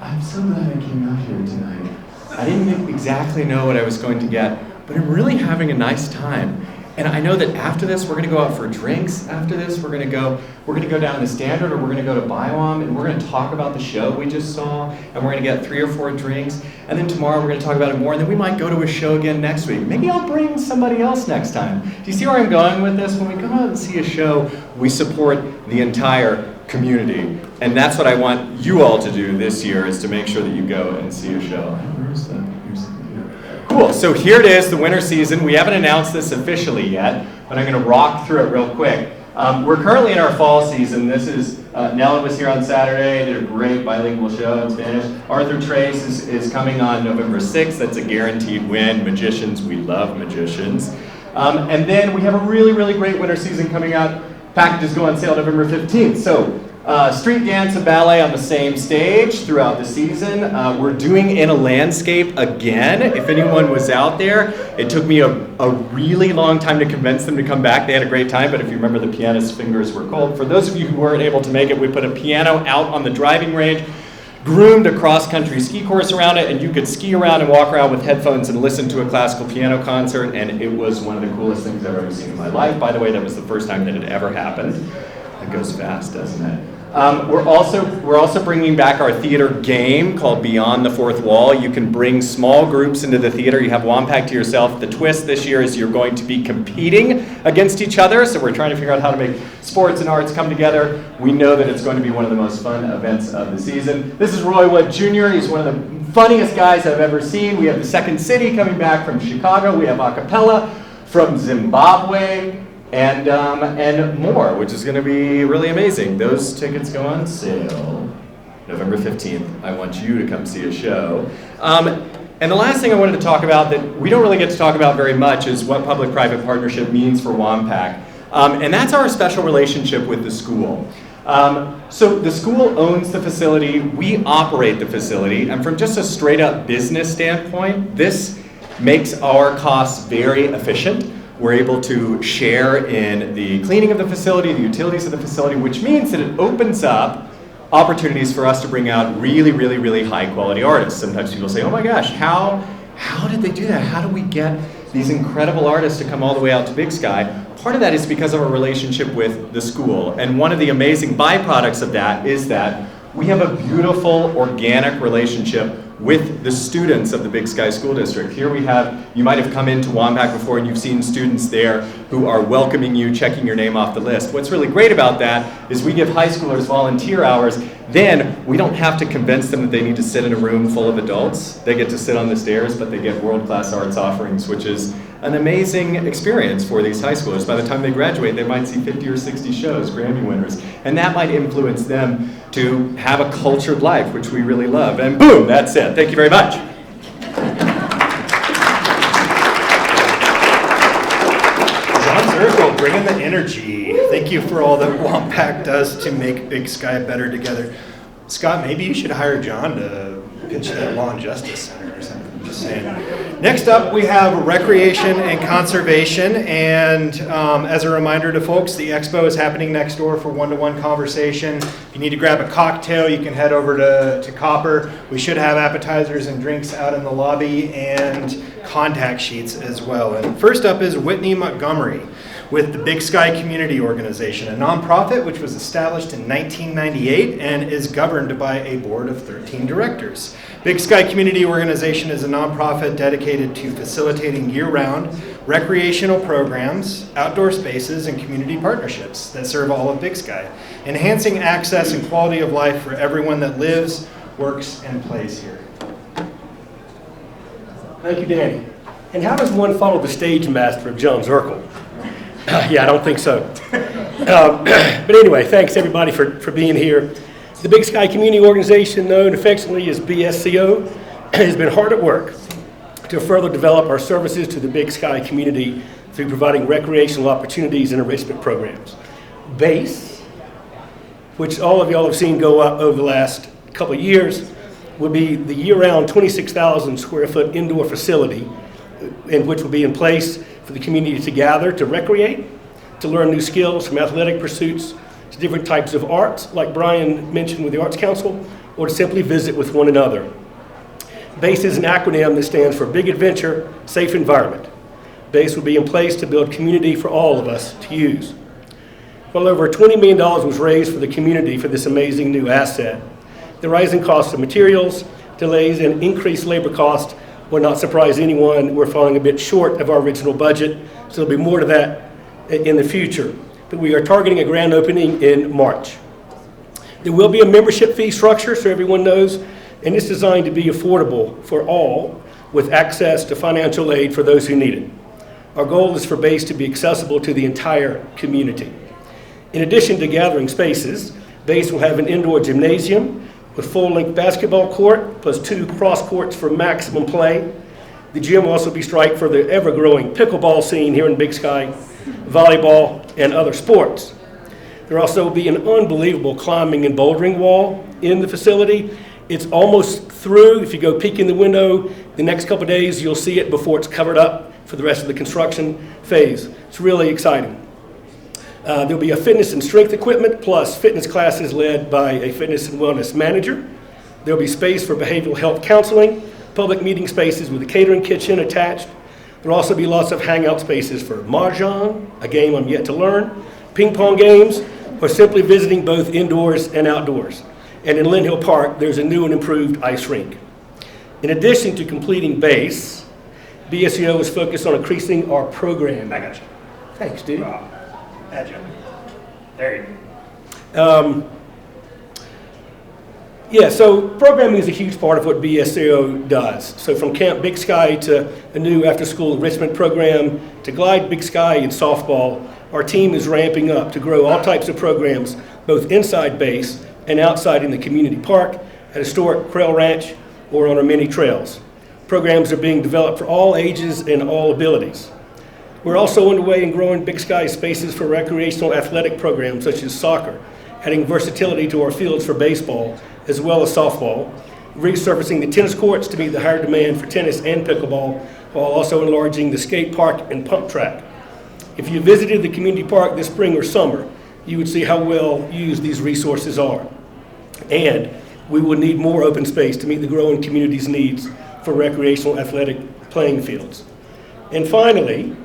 I'm so glad I came out here tonight. I didn't exactly know what I was going to get, but I'm really having a nice time. And I know that after this, we're going to go out for drinks. After this, we're going to go down to Standard, or we're going to go to Biom, and we're going to talk about the show we just saw, and we're going to get 3 or 4 drinks. And then tomorrow we're going to talk about it more, and then we might go to a show again next week. Maybe I'll bring somebody else next time. Do you see where I'm going with this? When we come out and see a show, we support the entire community. And that's what I want you all to do this year, is to make sure that you go and see a show. Here's the cool, so here it is, the winter season. We haven't announced this officially yet, but I'm going to rock through it real quick. We're currently in our fall season. This is, Nella was here on Saturday, did a great bilingual show in Spanish. Arthur Trace is coming on November 6th. That's a guaranteed win. Magicians, we love magicians. And then we have a really great winter season coming out. Packages go on sale November 15th. So street dance and ballet on the same stage throughout the season. We're doing In a Landscape again. If anyone was out there, it took me a really long time to convince them to come back. They had a great time, but if you remember, the pianist's fingers were cold. For those of you who weren't able to make it, we put a piano out on the driving range, groomed a cross-country ski course around it, and you could ski around and walk around with headphones and listen to a classical piano concert, and it was one of the coolest things I've ever seen in my life. By the way, that was the first time that it ever happened. It goes fast, doesn't it? We're also bringing back our theater game called Beyond the Fourth Wall. You can bring small groups into the theater. You have WAMPAC to yourself. The twist this year is you're going to be competing against each other. So we're trying to figure out how to make sports and arts come together. We know that it's going to be one of the most fun events of the season. This is Roy Wood Jr. He's one of the funniest guys I've ever seen. We have the Second City coming back from Chicago. We have a cappella from Zimbabwe. And more, which is going to be really amazing. Those tickets go on sale November 15th. I want you to come see a show. And the last thing I wanted to talk about that we don't really get to talk about very much is what public-private partnership means for WAMPAC. And that's our special relationship with the school. So the school owns the facility, we operate the facility, and from just a straight up business standpoint, this makes our costs very efficient. We're able to share in the cleaning of the facility, the utilities of the facility, which means that it opens up opportunities for us to bring out really, really, really high quality artists. Sometimes people say, oh my gosh, how did they do that? How do we get these incredible artists to come all the way out to Big Sky? Part of that is because of our relationship with the school. And one of the amazing byproducts of that is that we have a beautiful organic relationship with the students of the Big Sky School District. Here we have, you might have come into WAMPAC before and you've seen students there who are welcoming you, checking your name off the list. What's really great about that is we give high schoolers volunteer hours. Then we don't have to convince them that they need to sit in a room full of adults. They get to sit on the stairs, but they get world-class arts offerings, which is an amazing experience for these high schoolers. By the time they graduate, they might see 50 or 60 shows, Grammy winners, and that might influence them to have a cultured life, which we really love. And boom, that's it. Thank you very much. John Zirkle, bringing the energy. Thank you for all that WAMPAC does to make Big Sky better together. Scott, maybe you should hire John to pitch that Law and Justice Center or something. I'm just saying. Next up, we have Recreation and Conservation. And as a reminder to folks, the expo is happening next door for one-to-one conversation. If you need to grab a cocktail, you can head over to Copper. We should have appetizers and drinks out in the lobby and contact sheets as well. And first up is Whitney Montgomery with the Big Sky Community Organization, a nonprofit which was established in 1998 and is governed by a board of 13 directors. Big Sky Community Organization is a nonprofit dedicated to facilitating year-round recreational programs, outdoor spaces, and community partnerships that serve all of Big Sky, enhancing access and quality of life for everyone that lives, works, and plays here. Thank you, Danny. And how does one follow the stage master of John Zirkle? Yeah, I don't think so. But anyway, thanks everybody for being here. The Big Sky Community Organization, known affectionately as BSCO, has been hard at work to further develop our services to the Big Sky community through providing recreational opportunities and enrichment programs. BASE, which all of y'all have seen go up over the last couple of years, will be the year-round 26,000 square foot indoor facility in which will be in place for the community to gather, to recreate, to learn new skills from athletic pursuits to different types of arts, like Brian mentioned with the Arts Council, or to simply visit with one another. BASE is an acronym that stands for Big Adventure, Safe Environment. BASE will be in place to build community for all of us to use. Well over $20 million was raised for the community for this amazing new asset. The rising cost of materials, delays, and increased labor costs will not surprise anyone. We're falling a bit short of our original budget, so there'll be more to that in the future. But we are targeting a grand opening in March. There will be a membership fee structure, so everyone knows, and it's designed to be affordable for all with access to financial aid for those who need it. Our goal is for BASE to be accessible to the entire community. In addition to gathering spaces, BASE will have an indoor gymnasium with full-length basketball court, plus 2 cross courts for maximum play. The gym will also be striped for the ever-growing pickleball scene here in Big Sky, volleyball, and other sports. There also will be an unbelievable climbing and bouldering wall in the facility. It's almost through. If you go peek in the window, the next couple of days you'll see it before it's covered up for the rest of the construction phase. It's really exciting. There'll be a fitness and strength equipment plus fitness classes led by a fitness and wellness manager. There'll be space for behavioral health counseling, public meeting spaces with a catering kitchen attached. There'll also be lots of hangout spaces for mahjong, a game I'm yet to learn, ping pong games, or simply visiting both indoors and outdoors. And in Lynn Hill Park, there's a new and improved ice rink. In addition to completing BASE, BSCO is focused on increasing our program. I got you. Thanks, dude. Adjunct. There you go. Yeah, so programming is a huge part of what BSCO does. So from Camp Big Sky to a new after-school enrichment program to Glide Big Sky and softball, our team is ramping up to grow all types of programs, both inside BASE and outside in the community park, at historic Quail Ranch, or on our many trails. Programs are being developed for all ages and all abilities. We're also underway in growing Big Sky spaces for recreational athletic programs such as soccer, adding versatility to our fields for baseball as well as softball, resurfacing the tennis courts to meet the higher demand for tennis and pickleball, while also enlarging the skate park and pump track. If you visited the community park this spring or summer, you would see how well used these resources are. And we will need more open space to meet the growing community's needs for recreational athletic playing fields. And finally,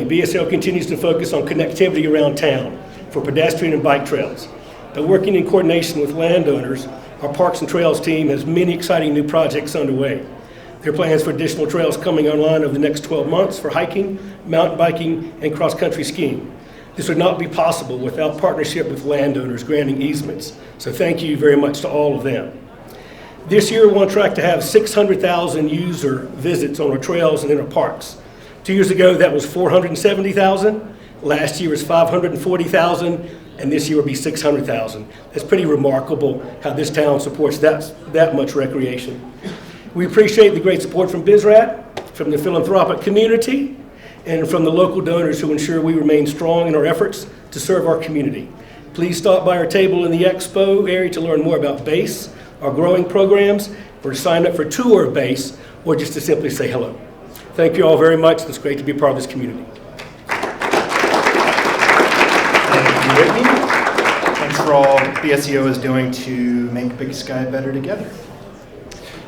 BSL continues to focus on connectivity around town for pedestrian and bike trails. By working in coordination with landowners, our Parks and Trails team has many exciting new projects underway. There are plans for additional trails coming online over the next 12 months for hiking, mountain biking, and cross-country skiing. This would not be possible without partnership with landowners granting easements, so thank you very much to all of them. This year, we're on track to have 600,000 user visits on our trails and in our parks. 2 years ago, that was 470,000. Last year was 540,000, and this year will be 600,000. That's pretty remarkable how this town supports that much recreation. We appreciate the great support from BizRat, from the philanthropic community, and from the local donors who ensure we remain strong in our efforts to serve our community. Please stop by our table in the expo area to learn more about BASE, our growing programs, or to sign up for a tour of BASE, or just to simply say hello. Thank you all very much. It's great to be part of this community. Thank you, Whitney. Thanks for all BSEO is doing to make Big Sky better together.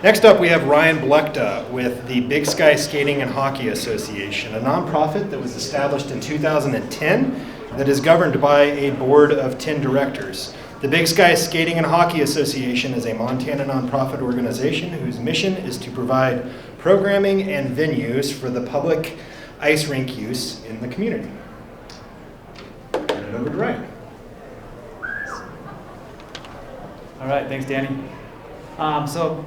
Next up, we have Ryan Blechta with the Big Sky Skating and Hockey Association, a nonprofit that was established in 2010 that is governed by a board of 10 directors. The Big Sky Skating and Hockey Association is a Montana nonprofit organization whose mission is to provide programming and venues for the public ice rink use in the community. Turn it over to Ryan. All right, thanks, Danny. So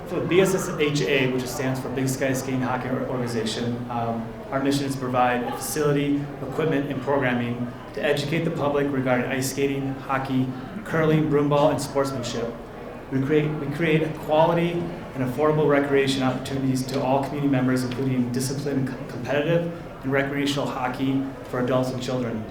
BSSHA, which stands for Big Sky Skating Hockey Organization, our mission is to provide a facility, equipment, and programming to educate the public regarding ice skating, hockey, curling, broomball, and sportsmanship. We create quality and affordable recreation opportunities to all community members, including disciplined, competitive, and recreational hockey for adults and children.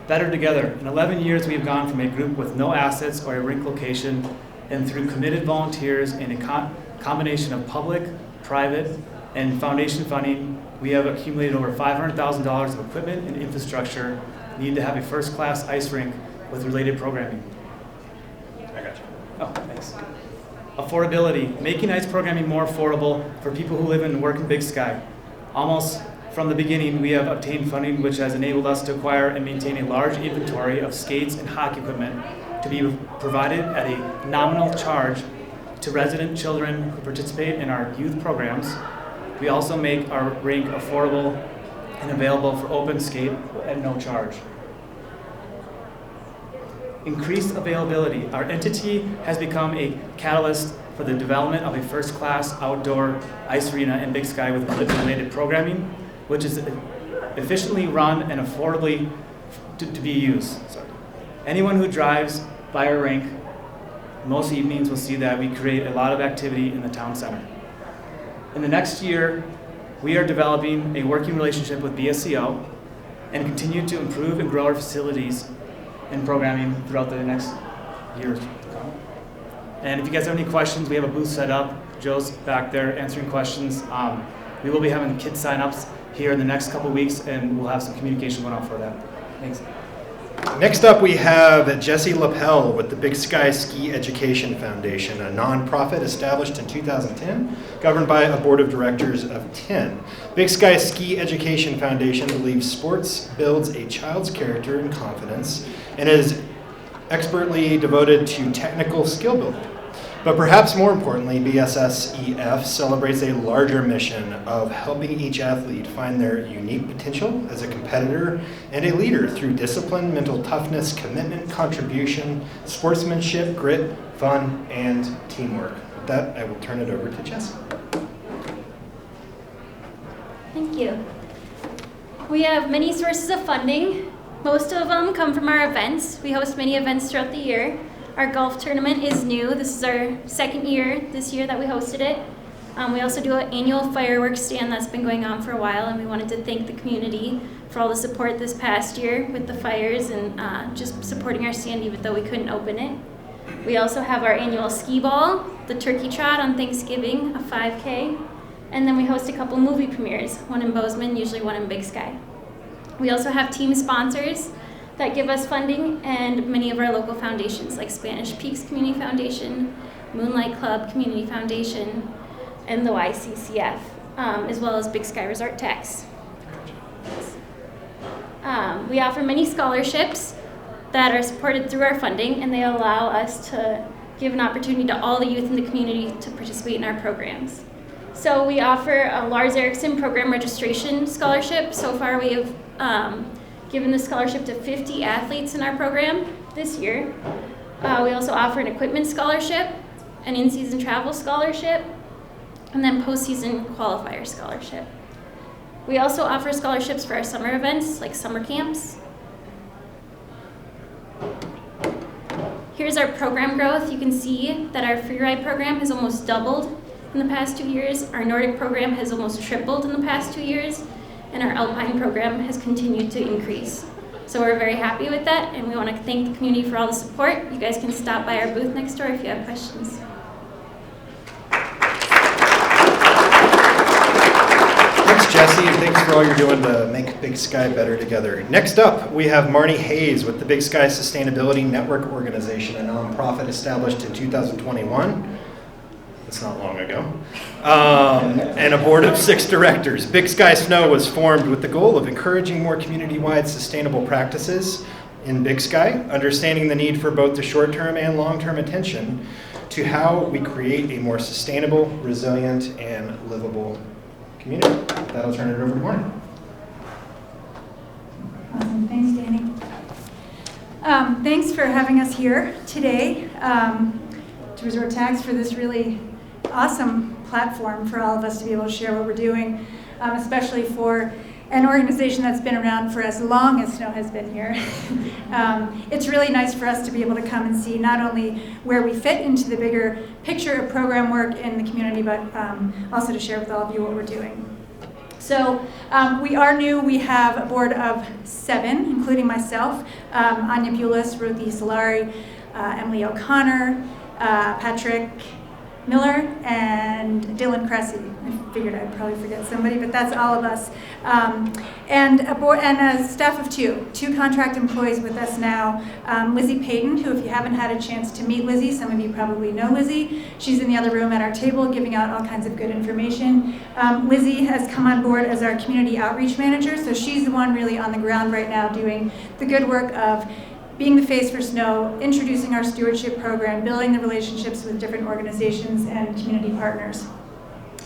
Better together. In 11 years, we have gone from a group with no assets or a rink location, and through committed volunteers and a combination of public, private, and foundation funding, we have accumulated over $500,000 of equipment and infrastructure needed to have a first-class ice rink with related programming. I got you. Oh, thanks. Affordability, making ice programming more affordable for people who live and work in Big Sky. Almost from the beginning, we have obtained funding which has enabled us to acquire and maintain a large inventory of skates and hockey equipment to be provided at a nominal charge to resident children who participate in our youth programs. We also make our rink affordable and available for open skate at no charge. Increased availability. Our entity has become a catalyst for the development of a first-class outdoor ice arena in Big Sky with related programming, which is efficiently run and affordably to be used. Anyone who drives by our rink most evenings will see that we create a lot of activity in the town center. In the next year, we are developing a working relationship with BSEO and continue to improve and grow our facilities and programming throughout the next years to come. And if you guys have any questions, we have a booth set up. Joe's back there answering questions. We will be having kid sign-ups here in the next couple weeks, and we'll have some communication going on for that. Thanks. Next up, we have Jesse Lapel with the Big Sky Ski Education Foundation, a nonprofit established in 2010, governed by a board of directors of 10. Big Sky Ski Education Foundation believes sports builds a child's character and confidence and is expertly devoted to technical skill building. But perhaps more importantly, BSSEF celebrates a larger mission of helping each athlete find their unique potential as a competitor and a leader through discipline, mental toughness, commitment, contribution, sportsmanship, grit, fun, and teamwork. With that, I will turn it over to Jessica. Thank you. We have many sources of funding. Most of them come from our events. We host many events throughout the year. Our golf tournament is new. This is our second year this year that we hosted it. We also do an annual fireworks stand that's been going on for a while, and we wanted to thank the community for all the support this past year with the fires and just supporting our stand even though we couldn't open it. We also have our annual skee ball, the turkey trot on Thanksgiving, a 5K, and then we host a couple movie premieres, one in Bozeman, usually one in Big Sky. We also have team sponsors that give us funding and many of our local foundations like Spanish Peaks Community Foundation, Moonlight Club Community Foundation, and the YCCF, as well as Big Sky Resort Tax. We offer many scholarships that are supported through our funding, and they allow us to give an opportunity to all the youth in the community to participate in our programs. So we offer a Lars Erickson program registration scholarship. So far we have given the scholarship to 50 athletes in our program this year. We also offer an equipment scholarship, an in-season travel scholarship, and then postseason qualifier scholarship. We also offer scholarships for our summer events, like summer camps. Here's our program growth. You can see that our free ride program has almost doubled in the past 2 years. Our Nordic program has almost tripled in the past 2 years, and our Alpine program has continued to increase. So we're very happy with that, and we want to thank the community for all the support. You guys can stop by our booth next door if you have questions. Thanks, Jesse, and thanks for all you're doing to make Big Sky better together. Next up, we have Marnie Hayes with the Big Sky Sustainability Network Organization, a nonprofit established in 2021. That's not long ago. And a board of 6 directors. Big Sky Snow was formed with the goal of encouraging more community-wide sustainable practices in Big Sky, understanding the need for both the short-term and long-term attention to how we create a more sustainable, resilient, and livable community. That'll turn it over to Marnie. Awesome. Thanks, Danny. Thanks for having us here today to Resort Tax for this really awesome platform for all of us to be able to share what we're doing, especially for an organization that's been around for as long as Snow has been here. It's really nice for us to be able to come and see not only where we fit into the bigger picture of program work in the community, but also to share with all of you what we're doing. So we are new. We have a board of 7, including myself, Anya Bulis, Ruthie Solari, Emily O'Connor, Patrick Miller, and Dylan Cressy. I figured I'd probably forget somebody, but that's all of us. And a staff of 2 contract employees with us now. Lizzie Payton, who if you haven't had a chance to meet Lizzie, some of you probably know Lizzie. She's in the other room at our table giving out all kinds of good information. Lizzie has come on board as our community outreach manager, so she's the one really on the ground right now doing the good work of being the face for Snow, introducing our stewardship program, building the relationships with different organizations and community partners.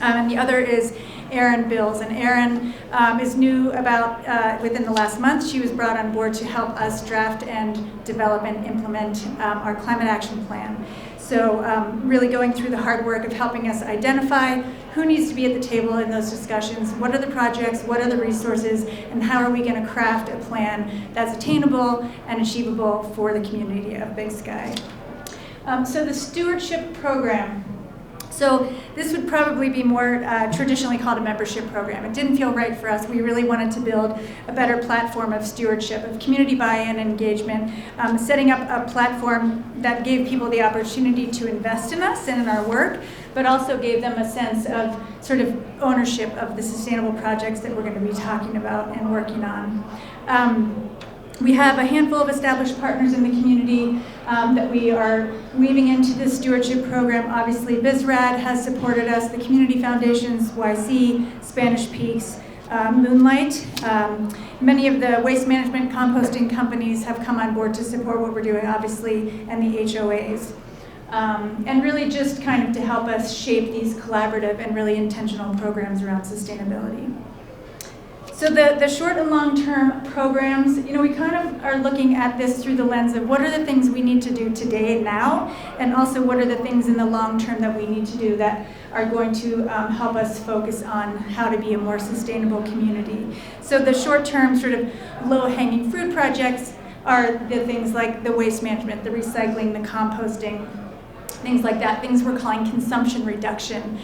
And the other is Erin Bills. And Erin is new about within the last month. She was brought on board to help us draft and develop and implement our climate action plan. So really going through the hard work of helping us identify who needs to be at the table in those discussions, what are the projects, what are the resources, and how are we going to craft a plan that's attainable and achievable for the community of Big Sky. So the stewardship program. So this would probably be more traditionally called a membership program. It didn't feel right for us. We really wanted to build a better platform of stewardship, of community buy-in and engagement, setting up a platform that gave people the opportunity to invest in us and in our work, but also gave them a sense of sort of ownership of the sustainable projects that we're going to be talking about and working on. We have a handful of established partners in the community that we are weaving into this stewardship program. Obviously, BizRad has supported us, the community foundations, YC, Spanish Peaks, Moonlight. Many of the waste management composting companies have come on board to support what we're doing, obviously, and the HOAs. And really just kind of to help us shape these collaborative and really intentional programs around sustainability. So the short and long-term programs, we kind of are looking at this through the lens of what are the things we need to do today and now, and also what are the things in the long term that we need to do that are going to help us focus on how to be a more sustainable community. So the short-term sort of low-hanging fruit projects are the things like the waste management, the recycling, the composting, things like that, things we're calling consumption reduction,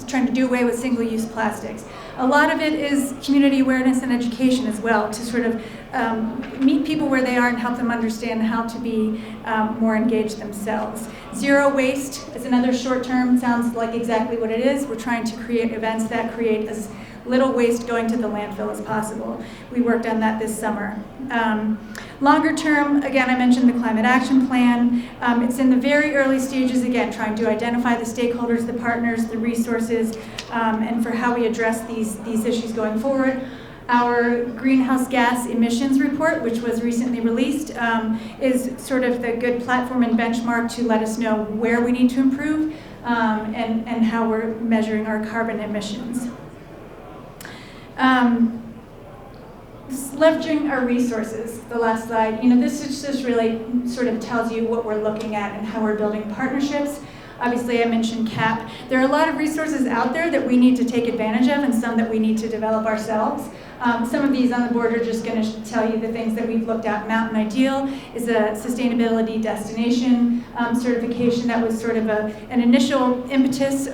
trying to do away with single-use plastics. A lot of it is community awareness and education as well, to sort of meet people where they are and help them understand how to be more engaged themselves. Zero waste is another short term, sounds like exactly what it is. We're trying to create events that create as little waste going to the landfill as possible. We worked on that this summer. Longer term, again, I mentioned the climate action plan. It's in the very early stages, again, trying to identify the stakeholders, the partners, the resources, and for how we address these issues going forward. Our greenhouse gas emissions report, which was recently released, is sort of the good platform and benchmark to let us know where we need to improve and how we're measuring our carbon emissions. Leveraging our resources, the last slide. This just really sort of tells you what we're looking at and how we're building partnerships. Obviously, I mentioned CAP. There are a lot of resources out there that we need to take advantage of and some that we need to develop ourselves. Some of these on the board are just going to tell you the things that we've looked at. Mountain Ideal is a sustainability destination certification that was sort of an initial impetus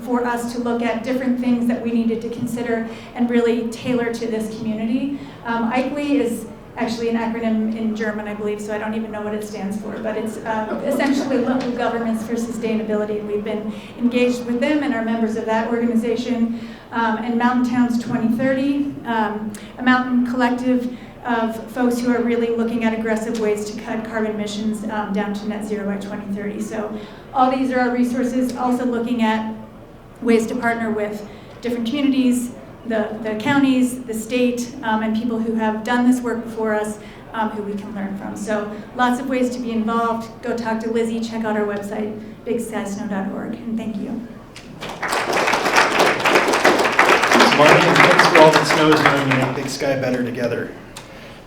for us to look at different things that we needed to consider and really tailor to this community. EICLI is actually an acronym in German, I believe, so I don't even know what it stands for, but it's essentially Local Governments for Sustainability, and we've been engaged with them and are members of that organization. And Mountain Towns 2030, a mountain collective of folks who are really looking at aggressive ways to cut carbon emissions down to net zero by 2030. So all these are our resources, also looking at ways to partner with different communities, the counties, the state, and people who have done this work before us, who we can learn from. So lots of ways to be involved. Go talk to Lizzie, check out our website, bigskysnow.org, and thank you. Thanks, Marty, and thanks for all that Snow is doing to make Big Sky better together.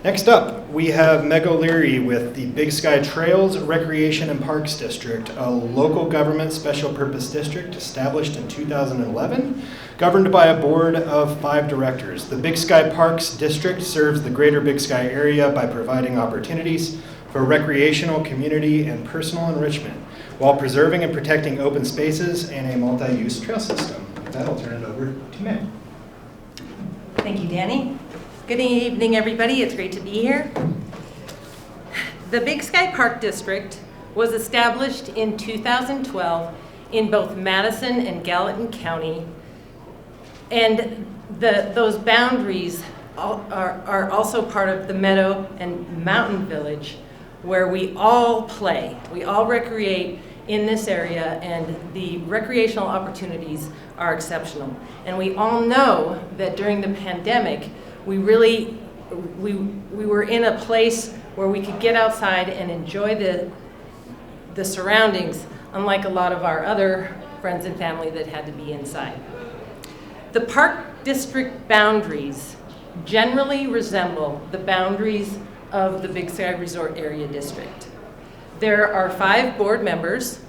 Next up, we have Meg O'Leary with the Big Sky Trails, Recreation and Parks District, a local government special purpose district established in 2011, governed by a board of 5 directors. The Big Sky Parks District serves the greater Big Sky area by providing opportunities for recreational, community, and personal enrichment, while preserving and protecting open spaces and a multi-use trail system. With that, I'll turn it over to Meg. Thank you, Danny. Good evening, everybody. It's great to be here. The Big Sky Park District was established in 2012 in both Madison and Gallatin County, and those boundaries are also part of the Meadow and Mountain Village, where we all play. We all recreate in this area, and the recreational opportunities are exceptional. And we all know that during the pandemic, we were in a place where we could get outside and enjoy the surroundings, unlike a lot of our other friends and family that had to be inside. The park district boundaries generally resemble the boundaries of the Big Sky Resort Area District. There are 5 board members,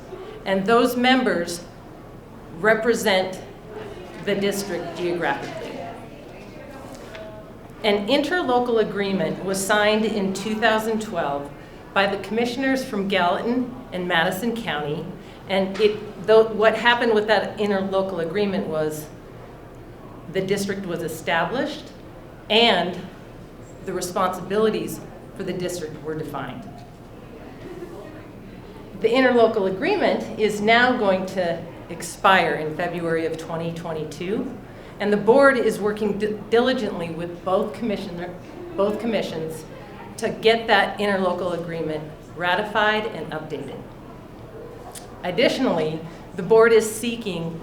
and those members represent the district geographically. An interlocal agreement was signed in 2012 by the commissioners from Gallatin and Madison County, and what happened with that interlocal agreement was the district was established and the responsibilities for the district were defined. The interlocal agreement is now going to expire in February of 2022. And the board is working diligently with both commissions to get that interlocal agreement ratified and updated. Additionally, the board is seeking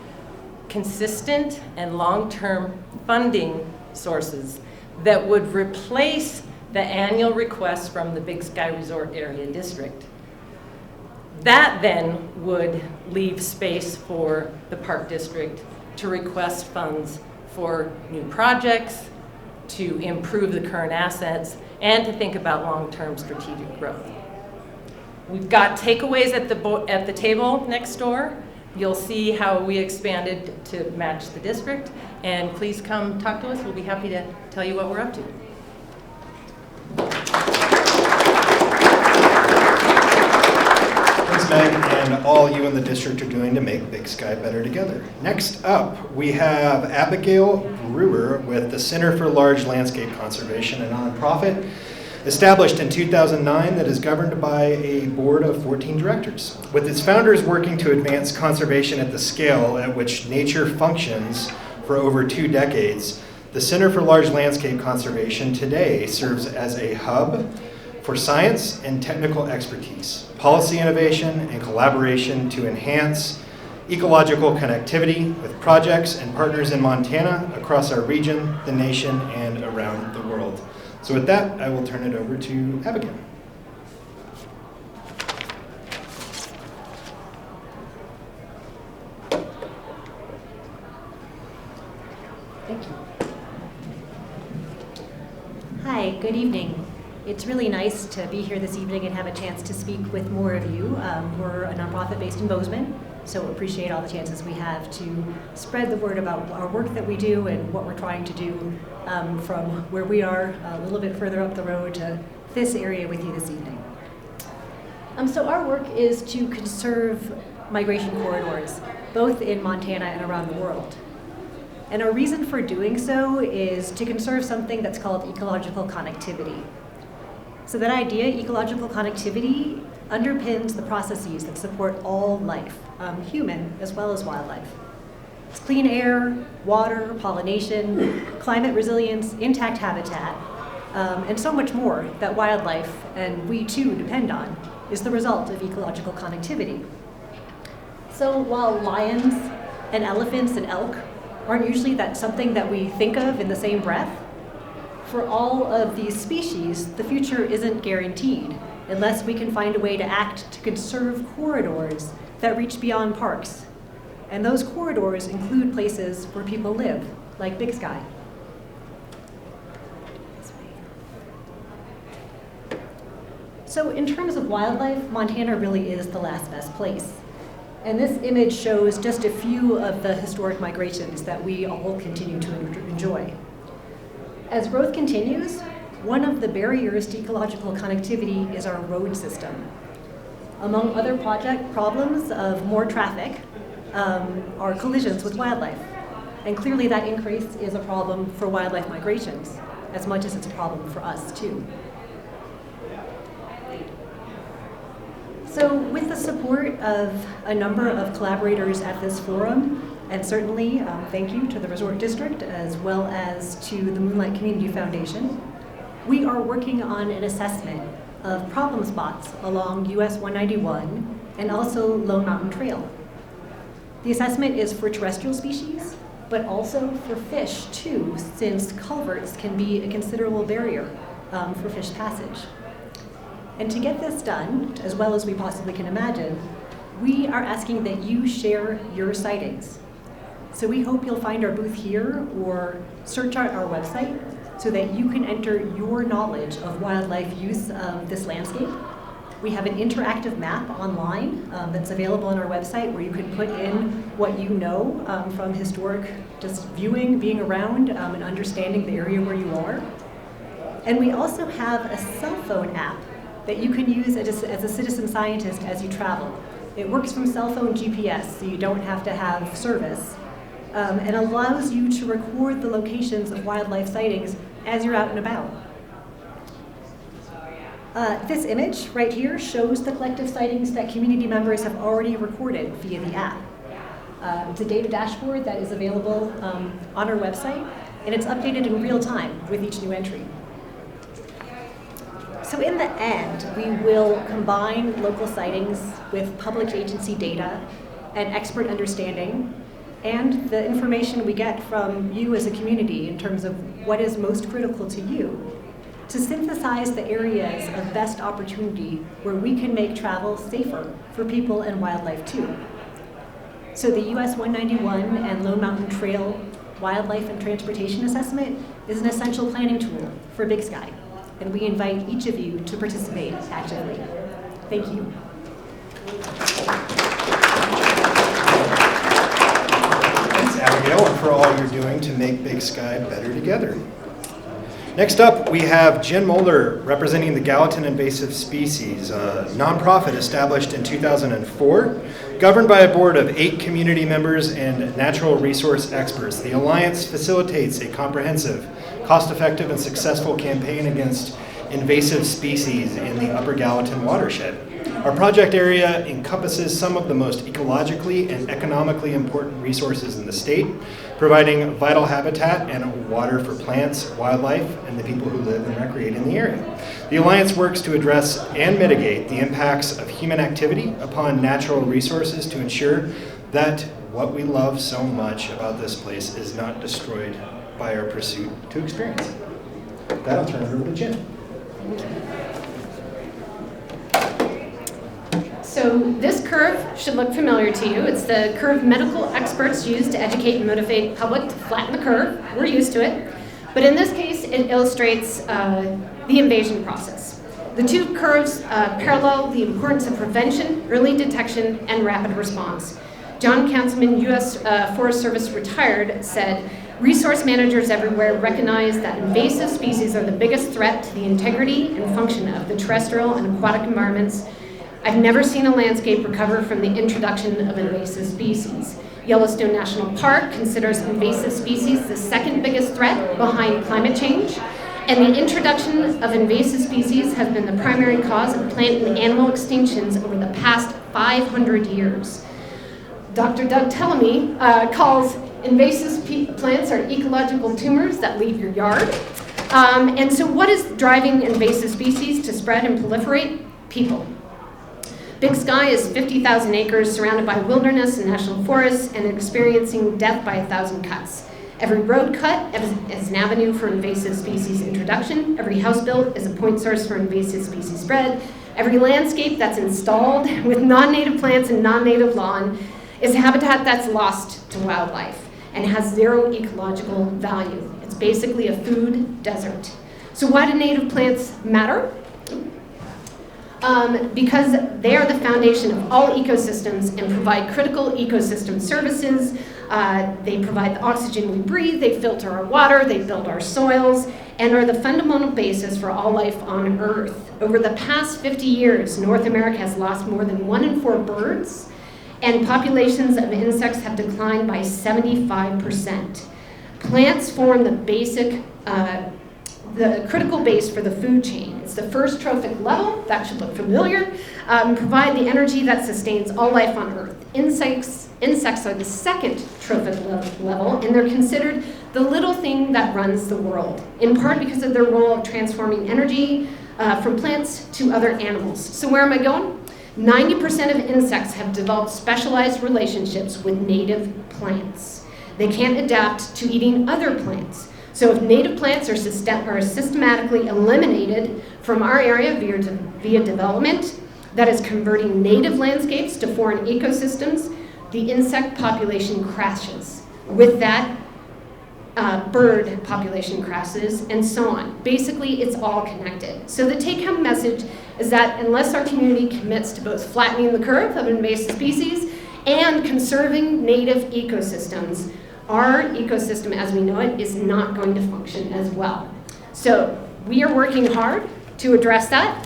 consistent and long-term funding sources that would replace the annual requests from the Big Sky Resort Area District. That then would leave space for the Park District to request funds for new projects, to improve the current assets, and to think about long-term strategic growth. We've got takeaways at the table next door. You'll see how we expanded to match the district, and please come talk to us. We'll be happy to tell you what we're up to. Thanks, Meg, and all you in the district are doing to make Big Sky better together. Next up, we have Abigail Brewer with the Center for Large Landscape Conservation, a nonprofit established in 2009 that is governed by a board of 14 directors, with its founders working to advance conservation at the scale at which nature functions for over 2 decades. The Center for Large Landscape Conservation today serves as a hub for science and technical expertise, policy innovation, and collaboration to enhance ecological connectivity with projects and partners in Montana, across our region, the nation, and around the world. So with that, I will turn it over to Abigail. Thank you. Hi, good evening. It's really nice to be here this evening and have a chance to speak with more of you. We're a nonprofit based in Bozeman, so appreciate all the chances we have to spread the word about our work that we do and what we're trying to do from where we are a little bit further up the road to this area with you this evening. So our work is to conserve migration corridors, both in Montana and around the world. And our reason for doing so is to conserve something that's called ecological connectivity. So that idea, ecological connectivity, underpins the processes that support all life, human as well as wildlife. It's clean air, water, pollination, climate resilience, intact habitat, and so much more that wildlife, and we too depend on, is the result of ecological connectivity. So while lions and elephants and elk aren't usually something that we think of in the same breath, for all of these species, the future isn't guaranteed unless we can find a way to act to conserve corridors that reach beyond parks. And those corridors include places where people live, like Big Sky. So in terms of wildlife, Montana really is the last best place. And this image shows just a few of the historic migrations that we all continue to enjoy. As growth continues, one of the barriers to ecological connectivity is our road system. Among other problems of more traffic are collisions with wildlife. And clearly that increase is a problem for wildlife migrations, as much as it's a problem for us too. So with the support of a number of collaborators at this forum, and certainly thank you to the Resort District as well as to the Moonlight Community Foundation, we are working on an assessment of problem spots along US 191 and also Lone Mountain Trail. The assessment is for terrestrial species, but also for fish too, since culverts can be a considerable barrier for fish passage. And to get this done, as well as we possibly can imagine, we are asking that you share your sightings. So we hope you'll find our booth here or search out our website so that you can enter your knowledge of wildlife use of this landscape. We have an interactive map online that's available on our website where you can put in what you know from historic just viewing, being around, and understanding the area where you are. And we also have a cell phone app that you can use as a citizen scientist as you travel. It works from cell phone GPS, so you don't have to have service. And allows you to record the locations of wildlife sightings as you're out and about. This image right here shows the collective sightings that community members have already recorded via the app. It's a data dashboard that is available on our website, and it's updated in real time with each new entry. So in the end, we will combine local sightings with public agency data and expert understanding and the information we get from you as a community in terms of what is most critical to you to synthesize the areas of best opportunity where we can make travel safer for people and wildlife too. So the US 191 and Lone Mountain Trail wildlife and transportation assessment is an essential planning tool for Big Sky, and we invite each of you to participate actively. Thank you. Thanks, Abigail, for all you're doing to make Big Sky better together. Next up, we have Jen Mulder representing the Gallatin Invasive Species, a nonprofit established in 2004, governed by a board of 8 community members and natural resource experts. The Alliance facilitates a comprehensive, cost-effective, and successful campaign against invasive species in the Upper Gallatin watershed. Our project area encompasses some of the most ecologically and economically important resources in the state, providing vital habitat and water for plants, wildlife, and the people who live and recreate in the area. The Alliance works to address and mitigate the impacts of human activity upon natural resources to ensure that what we love so much about this place is not destroyed by our pursuit to experience it. With that, I'll turn it over to Jen. So this curve should look familiar to you. It's the curve medical experts use to educate and motivate public to flatten the curve. We're used to it. But in this case, it illustrates the invasion process. The two curves parallel the importance of prevention, early detection, and rapid response. John Councilman, U.S. Forest Service retired, said, "Resource managers everywhere recognize that invasive species are the biggest threat to the integrity and function of the terrestrial and aquatic environments. I've never seen a landscape recover from the introduction of invasive species. Yellowstone National Park considers invasive species the second biggest threat behind climate change, and the introduction of invasive species has been the primary cause of plant and animal extinctions over the past 500 years. Dr. Doug Tellamy calls invasive plants are ecological tumors that leave your yard. And so what is driving invasive species to spread and proliferate? People. Big Sky is 50,000 acres surrounded by wilderness and national forests and experiencing death by 1,000 cuts. Every road cut is an avenue for invasive species introduction. Every house built is a point source for invasive species spread. Every landscape that's installed with non-native plants and non-native lawn is a habitat that's lost to wildlife and has zero ecological value. It's basically a food desert. So why do native plants matter? Because they are the foundation of all ecosystems and provide critical ecosystem services. They provide the oxygen we breathe, they filter our water, they build our soils, and are the fundamental basis for all life on Earth. Over the past 50 years, North America has lost more than 1 in 4 birds, and populations of insects have declined by 75%. Plants form the critical base for the food chain. It's the first trophic level, that should look familiar, provide the energy that sustains all life on Earth. Insects are the second trophic level, and they're considered the little thing that runs the world, in part because of their role of transforming energy from plants to other animals. So where am I going? 90% of insects have developed specialized relationships with native plants. They can't adapt to eating other plants. So if native plants are systematically eliminated from our area via development that is converting native landscapes to foreign ecosystems, the insect population crashes. With that, bird population crashes, and so on. Basically, it's all connected. So the take-home message is that unless our community commits to both flattening the curve of invasive species and conserving native ecosystems, our ecosystem as we know it is not going to function as well. So we are working hard to address that,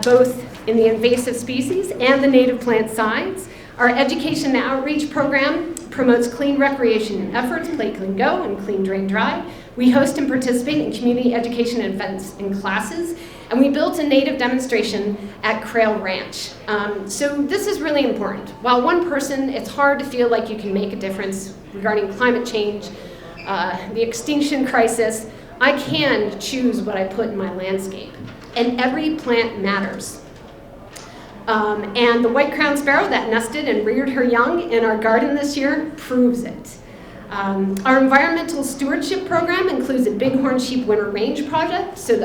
both in the invasive species and the native plant sides. Our education and outreach program promotes clean recreation efforts, Play Clean Go and Clean Drain Dry. We host and participate in community education events and classes, and we built a native demonstration at Crail Ranch. So this is really important. While one person, it's hard to feel like you can make a difference regarding climate change, the extinction crisis, I can choose what I put in my landscape. And every plant matters. And the white-crowned sparrow that nested and reared her young in our garden this year proves it. Our environmental stewardship program includes a bighorn sheep winter range project, so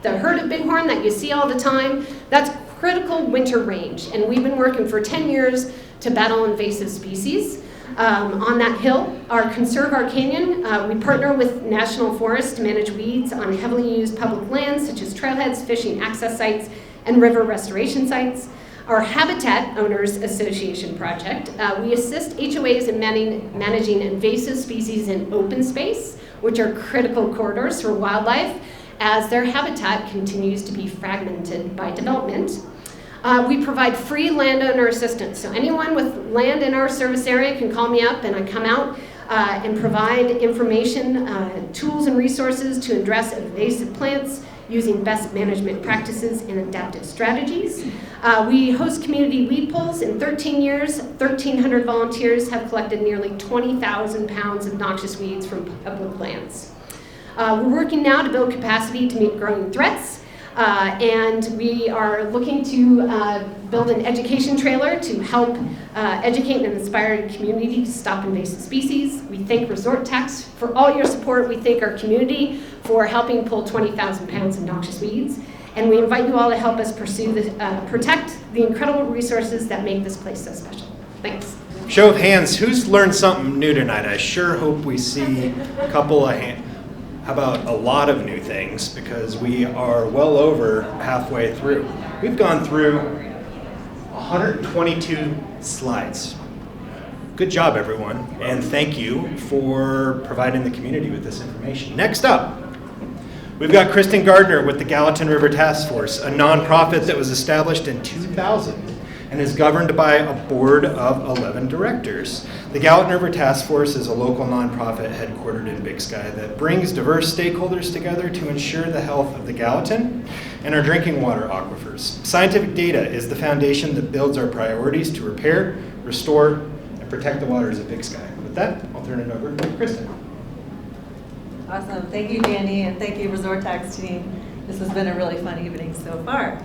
the herd of bighorn that you see all the time, that's critical winter range, and we've been working for 10 years to battle invasive species. on that hill are conserve our canyon. We partner with National Forest to manage weeds on heavily used public lands such as trailheads, fishing access sites, and river restoration sites. Our Habitat Owners Association project, we assist HOAs in managing invasive species in open space, which are critical corridors for wildlife as their habitat continues to be fragmented by development. We provide free landowner assistance. So anyone with land in our service area can call me up and I come out and provide information, tools and resources to address invasive plants using best management practices and adaptive strategies. We host community weed pulls. In 13 years, 1,300 volunteers have collected nearly 20,000 pounds of noxious weeds from public lands. We're working now to build capacity to meet growing threats. And we are looking to build an education trailer to help educate and inspire the community to stop invasive species. We thank Resort Tax for all your support. We thank our community for helping pull 20,000 pounds of noxious weeds. And we invite you all to help us protect the incredible resources that make this place so special. Thanks. Show of hands, who's learned something new tonight? I sure hope we see a couple of hands. How about a lot of new things, because we are well over halfway through. We've gone through 122 slides. Good job, everyone, and thank you for providing the community with this information. Next up, we've got Kristen Gardner with the Gallatin River Task Force, a nonprofit that was established in 2000 and is governed by a board of 11 directors. The Gallatin River Task Force is a local nonprofit headquartered in Big Sky that brings diverse stakeholders together to ensure the health of the Gallatin and our drinking water aquifers. Scientific data is the foundation that builds our priorities to repair, restore, and protect the waters of Big Sky. With that, I'll turn it over to Kristen. Awesome. Thank you, Danny, and thank you, Resort Tax team. This has been a really fun evening so far.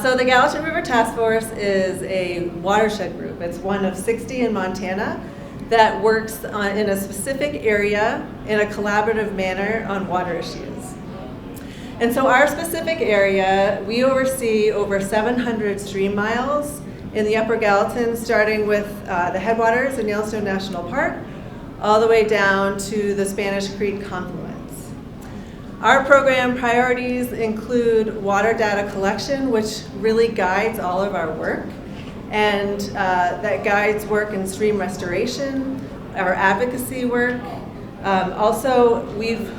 So the Gallatin River Task Force is a watershed group. It's one of 60 in Montana that works in a specific area in a collaborative manner on water issues. And so our specific area, we oversee over 700 stream miles in the Upper Gallatin, starting with the headwaters in Yellowstone National Park, all the way down to the Spanish Creek confluence. Our program priorities include water data collection, which really guides all of our work, and that guides work in stream restoration, our advocacy work. Also, we've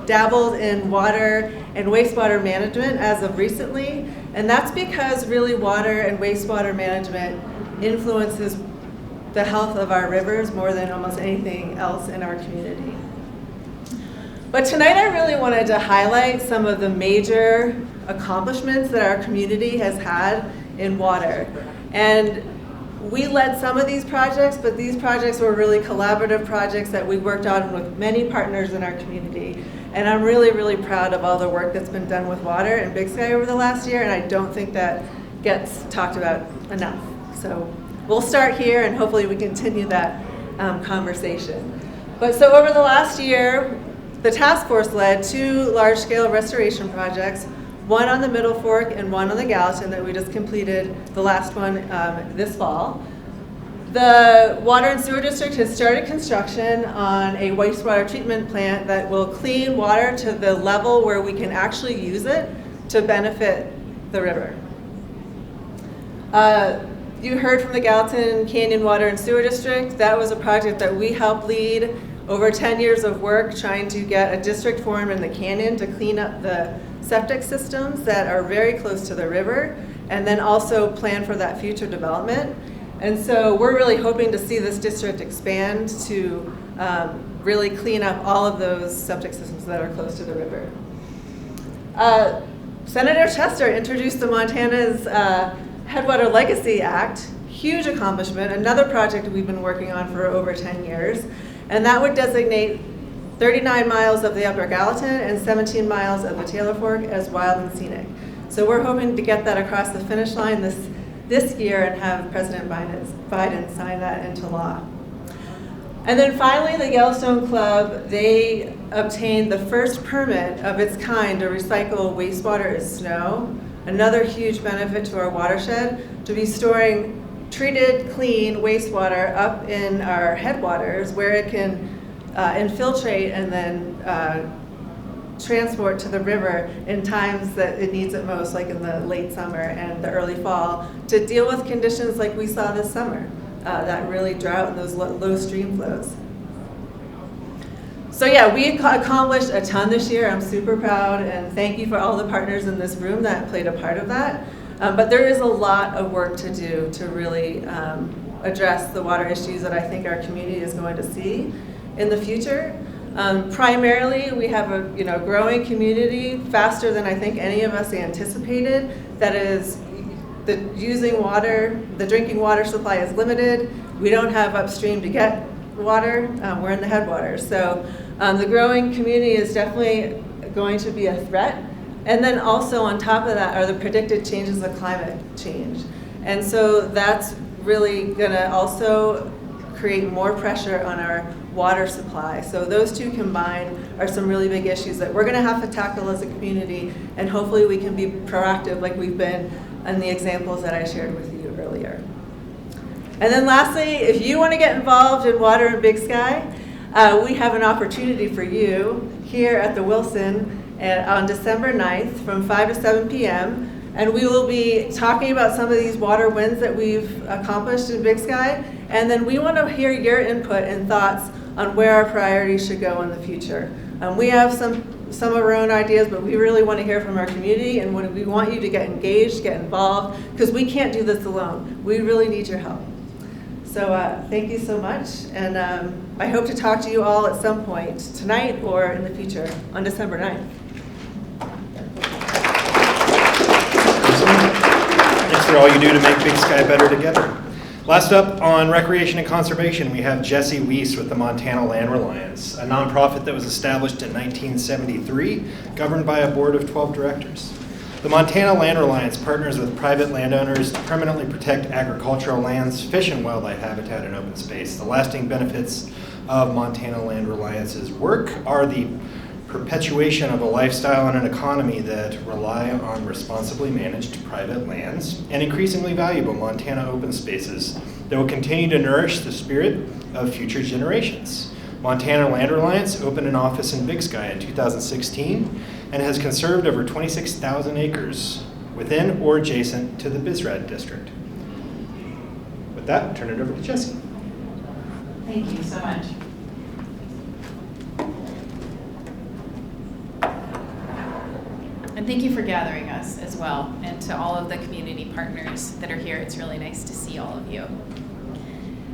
dabbled in water and wastewater management as of recently, and that's because really water and wastewater management influences the health of our rivers more than almost anything else in our community. But tonight I really wanted to highlight some of the major accomplishments that our community has had in water. And we led some of these projects, but these projects were really collaborative projects that we worked on with many partners in our community. And I'm really, really proud of all the work that's been done with water in Big Sky over the last year, and I don't think that gets talked about enough. So we'll start here and hopefully we continue that conversation. But so over the last year, the task force led 2 large-scale restoration projects, one on the Middle Fork and one on the Gallatin that we just completed, the last one this fall. The Water and Sewer District has started construction on a wastewater treatment plant that will clean water to the level where we can actually use it to benefit the river. You heard from the Gallatin Canyon Water and Sewer District. That was a project that we helped lead. Over 10 years of work trying to get a district formed in the canyon to clean up the septic systems that are very close to the river, and then also plan for that future development. And so we're really hoping to see this district expand to really clean up all of those septic systems that are close to the river. Senator Chester introduced the Montana's Headwater Legacy Act, huge accomplishment, another project we've been working on for over 10 years. And that would designate 39 miles of the Upper Gallatin and 17 miles of the Taylor Fork as wild and scenic. So we're hoping to get that across the finish line this year and have President Biden sign that into law. And then finally, the Yellowstone Club, they obtained the first permit of its kind to recycle wastewater as snow, another huge benefit to our watershed, to be storing treated, clean wastewater up in our headwaters where it can infiltrate and then transport to the river in times that it needs it most, like in the late summer and the early fall, to deal with conditions like we saw this summer, that really drought and those low stream flows. So yeah, we accomplished a ton this year. I'm super proud, and thank you for all the partners in this room that played a part of that. But there is a lot of work to do to really address the water issues that I think our community is going to see in the future. Primarily, we have a growing community faster than I think any of us anticipated. That is, using water, the drinking water supply is limited. We don't have upstream to get water. We're in the headwaters. So the growing community is definitely going to be a threat. And then also on top of that are the predicted changes of climate change. And so that's really going to also create more pressure on our water supply. So those two combined are some really big issues that we're going to have to tackle as a community, and hopefully we can be proactive like we've been in the examples that I shared with you earlier. And then lastly, if you want to get involved in water in Big Sky, we have an opportunity for you here at the Wilson on December 9th from 5 to 7 p.m. And we will be talking about some of these water wins that we've accomplished in Big Sky. And then we want to hear your input and thoughts on where our priorities should go in the future. We have some of our own ideas, but we really want to hear from our community, and we want you to get engaged, get involved, because we can't do this alone. We really need your help. So thank you so much, and I hope to talk to you all at some point tonight or in the future on December 9th. Thanks for all you do to make Big Sky better together. Last up on Recreation and Conservation, we have Jesse Weiss with the Montana Land Reliance, a nonprofit that was established in 1973, governed by a board of 12 directors. The Montana Land Reliance partners with private landowners to permanently protect agricultural lands, fish and wildlife habitat, and open space. The lasting benefits of Montana Land Reliance's work are the perpetuation of a lifestyle and an economy that rely on responsibly managed private lands and increasingly valuable Montana open spaces that will continue to nourish the spirit of future generations. Montana Land Reliance opened an office in Big Sky in 2016 and has conserved over 26,000 acres within or adjacent to the BizRad district. With that, I'll turn it over to Jesse. Thank you so much. And thank you for gathering us as well, and to all of the community partners that are here. It's really nice to see all of you.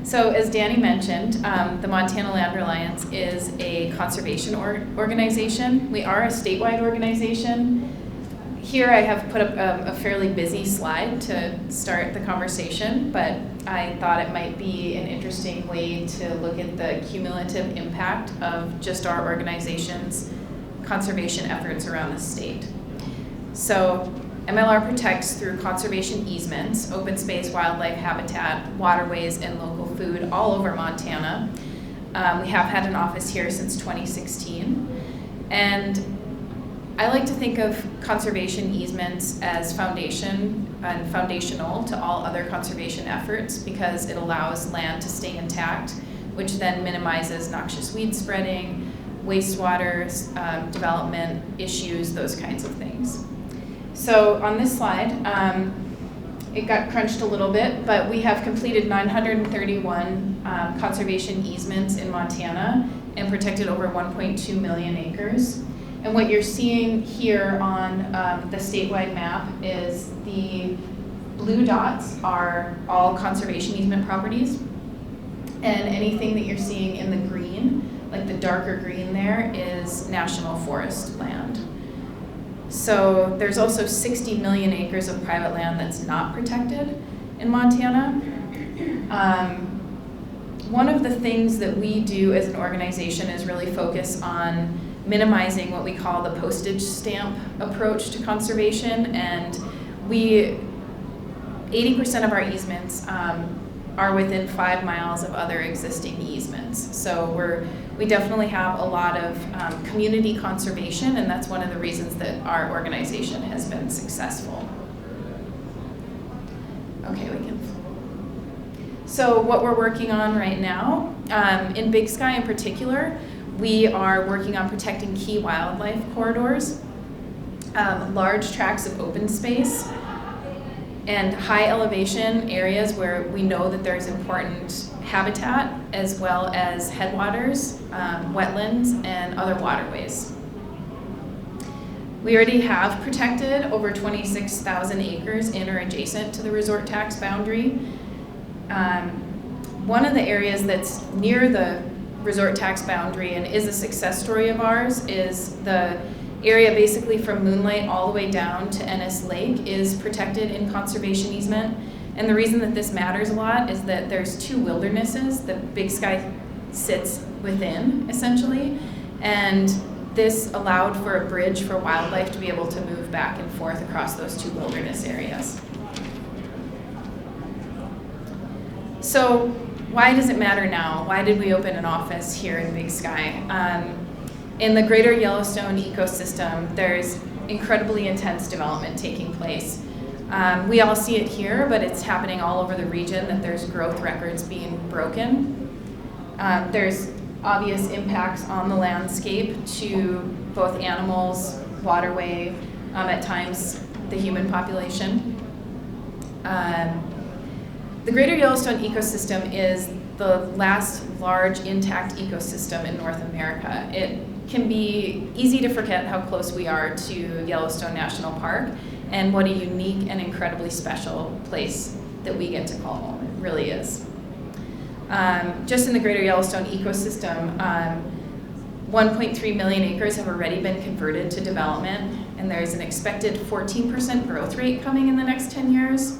So as Danny mentioned, the Montana Land Reliance is a conservation organization. We are a statewide organization. Here I have put up a fairly busy slide to start the conversation, but I thought it might be an interesting way to look at the cumulative impact of just our organization's conservation efforts around the state. So MLR protects through conservation easements, open space, wildlife habitat, waterways, and local food all over Montana. We have had an office here since 2016. And I like to think of conservation easements as foundational to all other conservation efforts, because it allows land to stay intact, which then minimizes noxious weed spreading, wastewater development issues, those kinds of things. So on this slide, it got crunched a little bit, but we have completed 931 conservation easements in Montana and protected over 1.2 million acres. And what you're seeing here on the statewide map is the blue dots are all conservation easement properties. And anything that you're seeing in the green, like the darker green there, is national forest land. So there's also 60 million acres of private land that's not protected in Montana. One of the things that we do as an organization is really focus on minimizing what we call the postage stamp approach to conservation, and 80% of our easements are within 5 miles of other existing easements. So we definitely have a lot of community conservation, and that's one of the reasons that our organization has been successful. Okay, we can. So what we're working on right now, in Big Sky in particular, we are working on protecting key wildlife corridors, large tracts of open space, and high elevation areas where we know that there's important habitat, as well as headwaters, wetlands, and other waterways. We already have protected over 26,000 acres in or adjacent to the resort tax boundary. One of the areas that's near the resort tax boundary and is a success story of ours is the area basically from Moonlight all the way down to Ennis Lake is protected in conservation easement. And the reason that this matters a lot is that there's two wildernesses that Big Sky sits within, essentially. And this allowed for a bridge for wildlife to be able to move back and forth across those two wilderness areas. So why does it matter now? Why did we open an office here in Big Sky? In the greater Yellowstone ecosystem, there's incredibly intense development taking place. We all see it here, but it's happening all over the region that there's growth records being broken. There's obvious impacts on the landscape to both animals, waterway, at times the human population. The greater Yellowstone ecosystem is the last large intact ecosystem in North America. It can be easy to forget how close we are to Yellowstone National Park and what a unique and incredibly special place that we get to call home. It really is. Just in the greater Yellowstone ecosystem, 1.3 million acres have already been converted to development, and there's an expected 14% growth rate coming in the next 10 years.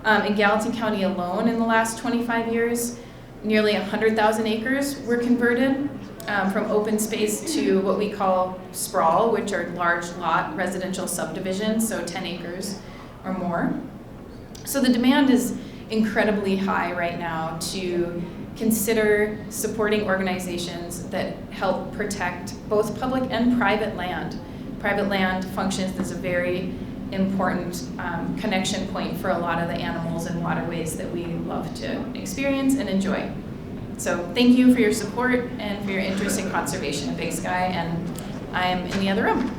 In Gallatin County alone in the last 25 years, nearly 100,000 acres were converted from open space to what we call sprawl, which are large lot residential subdivisions, so 10 acres or more. So the demand is incredibly high right now to consider supporting organizations that help protect both public and private land. Private land functions as a very important connection point for a lot of the animals and waterways that we love to experience and enjoy. So thank you for your support and for your interest in conservation in Big Sky, and I am in the other room.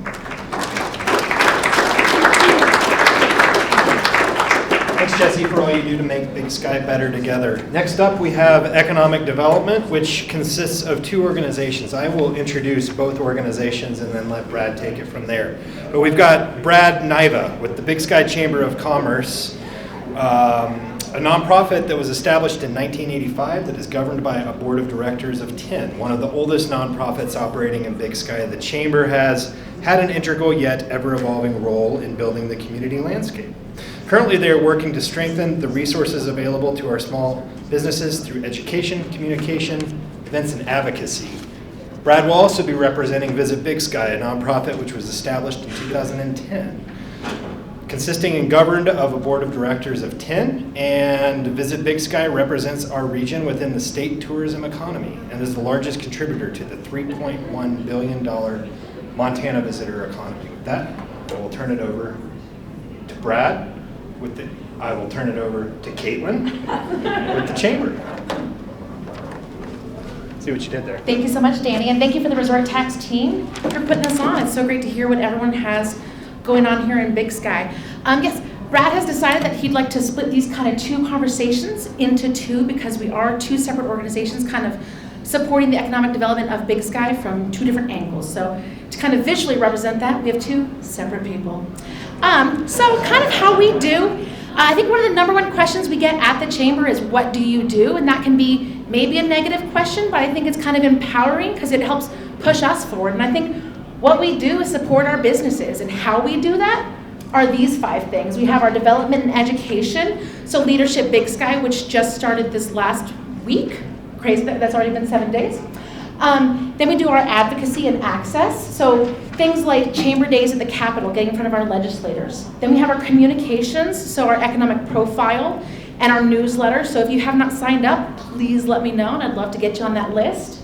Thanks, Jesse, for all you do to make Big Sky better together. Next up, we have economic development, which consists of two organizations. I will introduce both organizations and then let Brad take it from there. But we've got Brad Niva with the Big Sky Chamber of Commerce, a nonprofit that was established in 1985 that is governed by a board of directors of 10, one of the oldest nonprofits operating in Big Sky. The Chamber has had an integral yet ever-evolving role in building the community landscape. Currently, they are working to strengthen the resources available to our small businesses through education, communication, events, and advocacy. Brad will also be representing Visit Big Sky, a nonprofit which was established in 2010. Consisting and governed of a board of directors of 10, and Visit Big Sky represents our region within the state tourism economy and is the largest contributor to the $3.1 billion Montana visitor economy. With that, I will turn it over to Brad. I will turn it over to Caitlin with the Chamber. See what you did there. Thank you so much, Danny, and thank you for the Resort Tax team for putting us on. It's so great to hear what everyone has going on here in Big Sky. Yes, Brad has decided that he'd like to split these kind of two conversations into two because we are two separate organizations kind of supporting the economic development of Big Sky from two different angles. So to kind of visually represent that, we have two separate people. So kind of how we do, I think one of the number one questions we get at the Chamber is, what do you do? And that can be maybe a negative question, but I think it's kind of empowering because it helps push us forward. And I think what we do is support our businesses, and how we do that are these 5 things. We have our development and education, so Leadership Big Sky, which just started this last week. Crazy, that's already been 7 days. Then we do our advocacy and access, so things like Chamber Days at the Capitol, getting in front of our legislators. Then we have our communications, so our economic profile and our newsletter. So if you have not signed up, please let me know, and I'd love to get you on that list.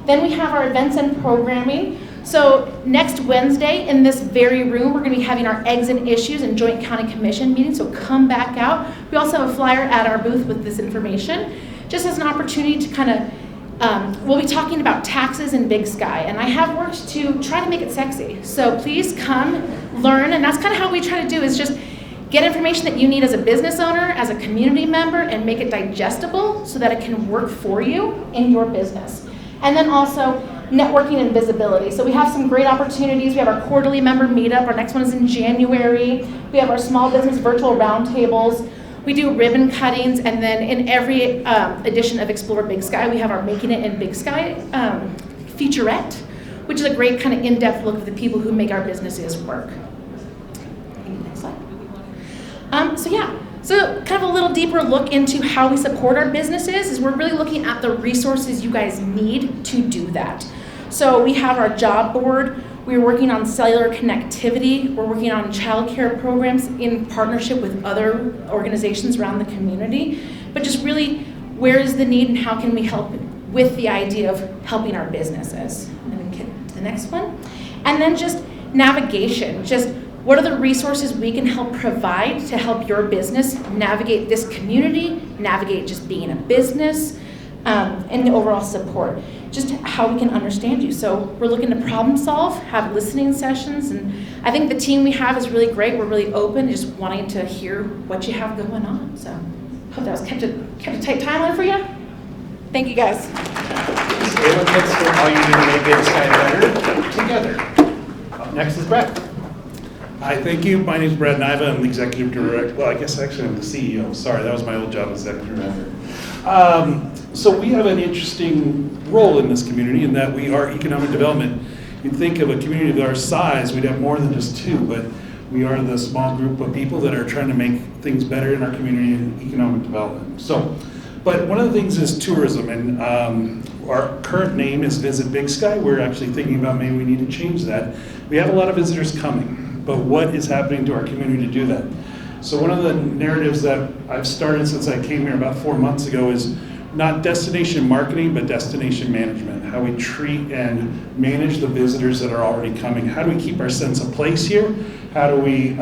Then we have our events and programming. So next Wednesday in this very room, we're going to be having our Eggs and Issues and Joint County Commission meeting, so come back out. We also have a flyer at our booth with this information, just as an opportunity to kind of, we'll be talking about taxes in Big Sky, and I have worked to try to make it sexy. So please come, learn, and that's kind of how we try to do is just get information that you need as a business owner, as a community member, and make it digestible so that it can work for you in your business. And then also, networking and visibility. So we have some great opportunities. We have our quarterly member meetup. Our next one is in January. We have our small business virtual roundtables. We do ribbon cuttings, and then in every edition of Explore Big Sky, we have our Making It in Big Sky featurette, which is a great kind of in-depth look at the people who make our businesses work. Next slide. So kind of a little deeper look into how we support our businesses is we're really looking at the resources you guys need to do that. So we have our job board, we're working on cellular connectivity, we're working on childcare programs in partnership with other organizations around the community, but just really where is the need and how can we help with the idea of helping our businesses. And then get to the next one. And then just navigation, just what are the resources we can help provide to help your business navigate this community, navigate just being a business, and the overall support, just how we can understand you. So we're looking to problem solve, have listening sessions, and I think the team we have is really great. We're really open, just wanting to hear what you have going on. So hope that was kept a tight timeline for you. Thank you guys. Thanks for all you do to make Big Sky better together. Up next is Brett. Hi, thank you. My name is Brad Niva. I'm the executive director. Well, I guess actually I'm the CEO. Sorry, that was my old job as executive director. So we have an interesting role in this community in that we are economic development. You'd think of a community of our size, we'd have more than just two, but we are the small group of people that are trying to make things better in our community and economic development. But one of the things is tourism, and our current name is Visit Big Sky. We're actually thinking about maybe we need to change that. We have a lot of visitors coming, but what is happening to our community to do that? So one of the narratives that I've started since I came here about 4 months ago is not destination marketing, but destination management. How we treat and manage the visitors that are already coming. How do we keep our sense of place here? How do we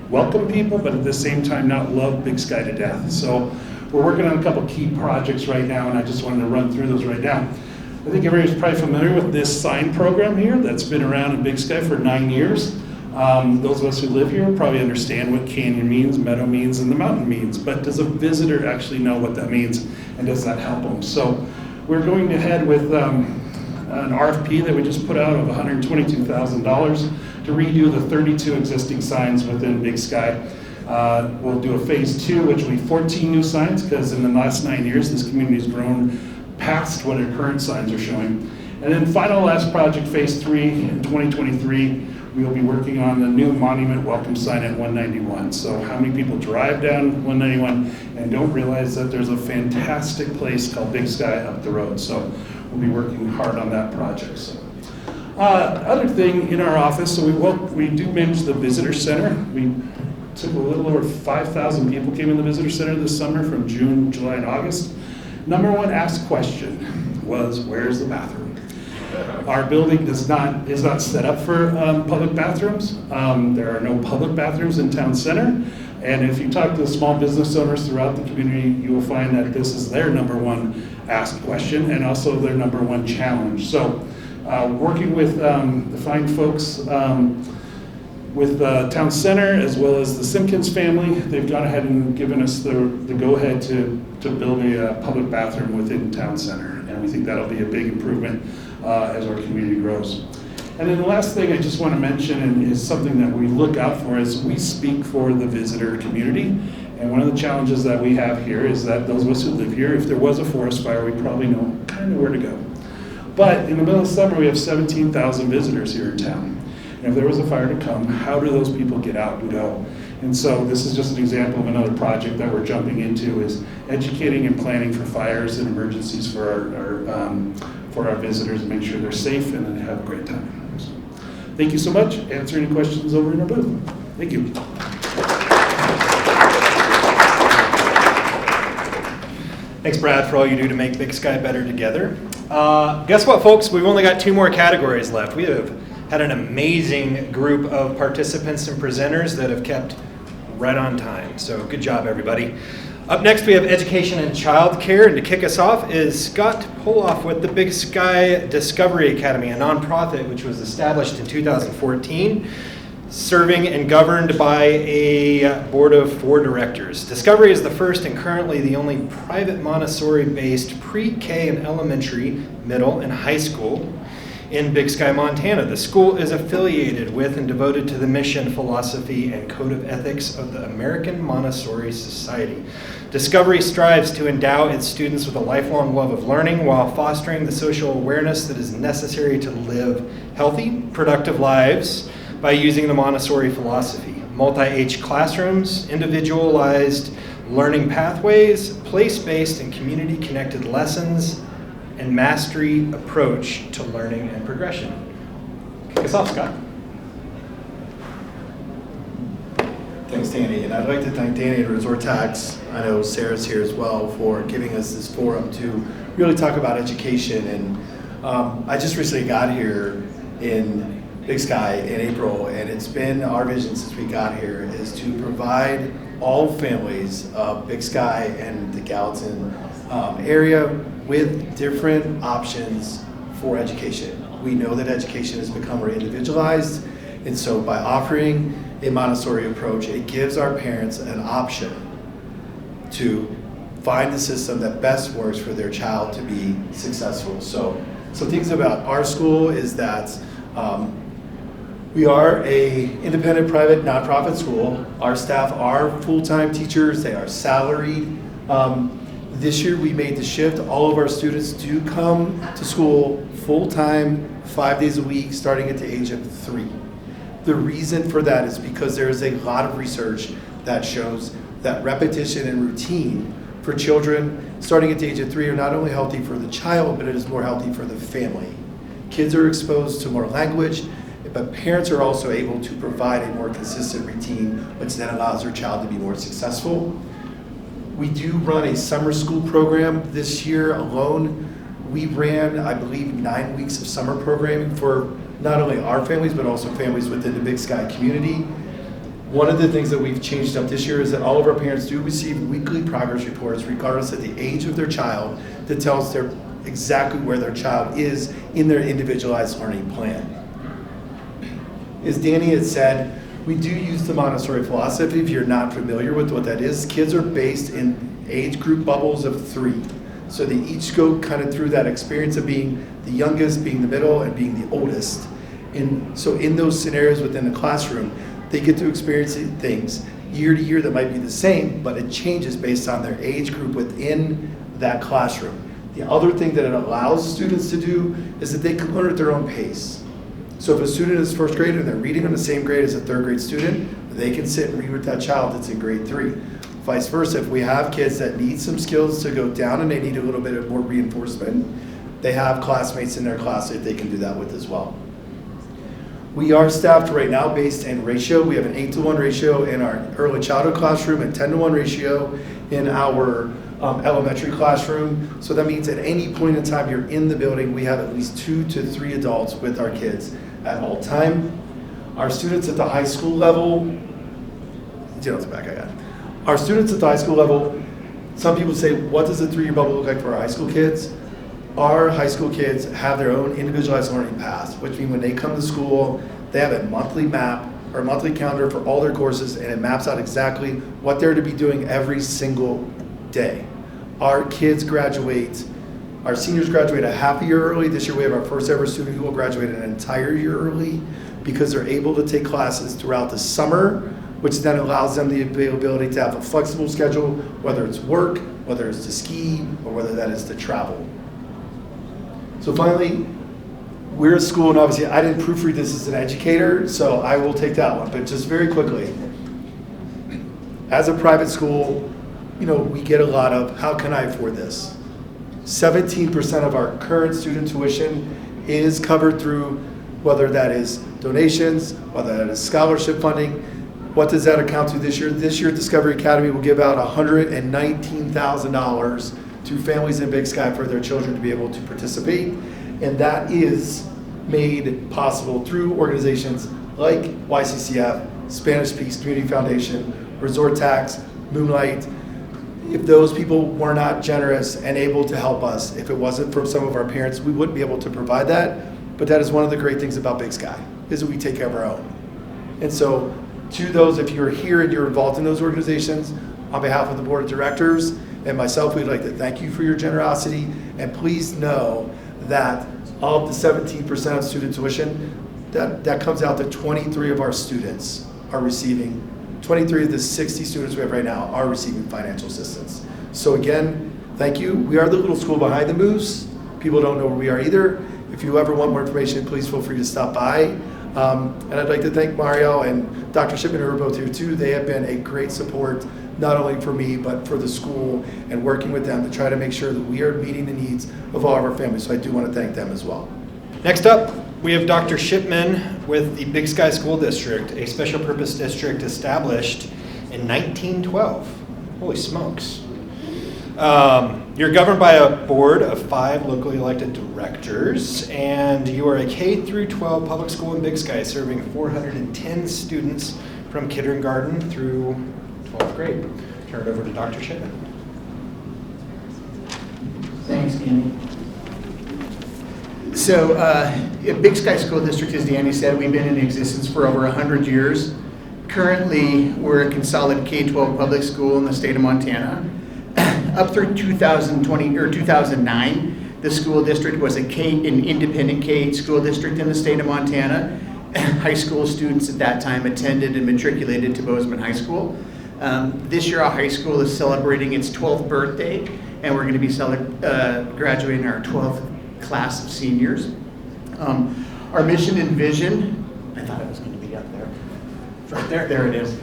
welcome people, but at the same time not love Big Sky to death? So we're working on a couple key projects right now, and I just wanted to run through those right now. I think everybody's probably familiar with this sign program here that's been around in Big Sky for 9 years. Those of us who live here probably understand what canyon means, meadow means, and the mountain means, but does a visitor actually know what that means, and does that help them? So we're going ahead with an RFP that we just put out of $122,000 to redo the 32 existing signs within Big Sky. We'll do a phase 2, which will be 14 new signs, because in the last 9 years, this community has grown past what our current signs are showing. And then last project, phase 3 in 2023, we'll be working on the new monument welcome sign at 191. So how many people drive down 191 and don't realize that there's a fantastic place called Big Sky up the road? So we'll be working hard on that project. So, other thing in our office, so we do manage the visitor center. We took a little over 5,000 people came in the visitor center this summer from June, July, and August. Number one asked question was, where's the bathroom? Our building is not set up for public bathrooms. There are no public bathrooms in town center. And if you talk to the small business owners throughout the community, you will find that this is their number one asked question and also their number one challenge. So working with the fine folks with town center as well as the Simpkins family, they've gone ahead and given us the go-ahead to build a public bathroom within town center. And we think that'll be a big improvement as our community grows. And then the last thing I just want to mention, and is something that we look out for, is we speak for the visitor community. And one of the challenges that we have here is that those of us who live here, if there was a forest fire, we probably know kind of where to go. But in the middle of summer, we have 17,000 visitors here in town. And if there was a fire to come, how do those people get out and go? And so this is just an example of another project that we're jumping into, is educating and planning for fires and emergencies for our visitors and make sure they're safe and they have a great time. So, thank you so much. Answer any questions over in our booth. Thank you. Thanks, Brad, for all you do to make Big Sky better together. Guess what, folks? We've only got 2 more categories left. We have had an amazing group of participants and presenters that have kept right on time. So good job, everybody. Up next, we have education and childcare. And to kick us off is Scott Poloff with the Big Sky Discovery Academy, a nonprofit which was established in 2014. Serving and governed by a board of 4 directors. Discovery is the first and currently the only private Montessori-based pre-K and elementary, middle, and high school in Big Sky, Montana. The school is affiliated with and devoted to the mission, philosophy, and code of ethics of the American Montessori Society. Discovery strives to endow its students with a lifelong love of learning while fostering the social awareness that is necessary to live healthy, productive lives by using the Montessori philosophy. Multi-age classrooms, individualized learning pathways, place-based and community-connected lessons, and mastery approach to learning and progression. Kick us off, Scott. Thanks, Danny. And I'd like to thank Danny and Resort Tax. I know Sarah's here as well for giving us this forum to really talk about education. And I just recently got here in Big Sky in April, and it's been our vision since we got here is to provide all families of Big Sky and the Gallatin area with different options for education. We know that education has become more individualized, and so by offering a Montessori approach, it gives our parents an option to find the system that best works for their child to be successful. So things about our school is that we are an independent private nonprofit school. Our staff are full-time teachers. They are salaried. This year we made the shift. All of our students do come to school full-time, 5 days a week, starting at the age of 3. The reason for that is because there is a lot of research that shows that repetition and routine for children starting at the age of 3 are not only healthy for the child, but it is more healthy for the family. Kids are exposed to more language, but parents are also able to provide a more consistent routine, which then allows their child to be more successful. We do run a summer school program. This year alone, we ran, I believe, 9 weeks of summer programming for not only our families, but also families within the Big Sky community. One of the things that we've changed up this year is that all of our parents do receive weekly progress reports, regardless of the age of their child, that tells them exactly where their child is in their individualized learning plan. As Danny had said, we do use the Montessori philosophy. If you're not familiar with what that is, kids are based in age group bubbles of 3. So they each go kind of through that experience of being the youngest, being the middle, and being the oldest. And so in those scenarios within the classroom, they get to experience things year to year that might be the same, but it changes based on their age group within that classroom. The other thing that it allows students to do is that they can learn at their own pace. So if a student is first grade and they're reading on the same grade as a 3rd grade student, they can sit and read with that child that's in grade 3. Vice versa, if we have kids that need some skills to go down and they need a little bit of more reinforcement, they have classmates in their class that they can do that with as well. We are staffed right now based in ratio. We have an 8-to-1 ratio in our early childhood classroom and 10-to-1 ratio in our elementary classroom. So that means at any point in time you're in the building, we have at least 2 to 3 adults with our kids at all time. Our students at the high school level, Our students at the high school level, some people say, what does a 3-year bubble look like for our high school kids? Our high school kids have their own individualized learning paths, which means when they come to school, they have a monthly map or a monthly calendar for all their courses, and it maps out exactly what they're to be doing every single day. Our kids graduate, our seniors graduate a half a year early. This year we have our first ever student who will graduate an entire year early because they're able to take classes throughout the summer, which then allows them the availability to have a flexible schedule, whether it's work, whether it's to ski, or whether that is to travel. So finally, we're a school, and obviously I didn't proofread this as an educator, so I will take that one, but just very quickly. As a private school, we get a lot of, how can I afford this? 17% of our current student tuition is covered through, whether that is donations, whether that is scholarship funding. What does that account to this year? This year, Discovery Academy will give out $119,000 to families in Big Sky for their children to be able to participate. And that is made possible through organizations like YCCF, Spanish Peace Community Foundation, Resort Tax, Moonlight. If those people were not generous and able to help us, if it wasn't from some of our parents, we wouldn't be able to provide that. But that is one of the great things about Big Sky, is that we take care of our own. And so to those, if you're here and you're involved in those organizations, on behalf of the board of directors and myself, we'd like to thank you for your generosity. And please know that of the 17% of student tuition, that comes out to 23 of our students are receiving, 23 of the 60 students we have right now are receiving financial assistance. So again, thank you. We are the little school behind the moose. People don't know where we are either. If you ever want more information, please feel free to stop by. And I'd like to thank Mario and Dr. Shipman, who are both here too. They have been a great support, not only for me, but for the school, and working with them to try to make sure that we are meeting the needs of all of our families. So I do want to thank them as well. Next up, we have Dr. Shipman with the Big Sky School District, a special purpose district established in 1912. Holy smokes. You're governed by a board of 5 locally elected directors, and you are a K through 12 public school in Big Sky, serving 410 students from kindergarten through 12th grade. Turn it over to Dr. Shipman. Thanks, Danny. So, Big Sky School District, as Danny said, we've been in existence for over 100 years. Currently, we're a consolidated K-12 public school in the state of Montana. Up through 2009, the school district was an independent K school district in the state of Montana. High school students at that time attended and matriculated to Bozeman High School. This year, our high school is celebrating its 12th birthday, and we're going to be graduating our 12th class of seniors. Our mission and vision, I thought it was going to be up there. Right there. There it is.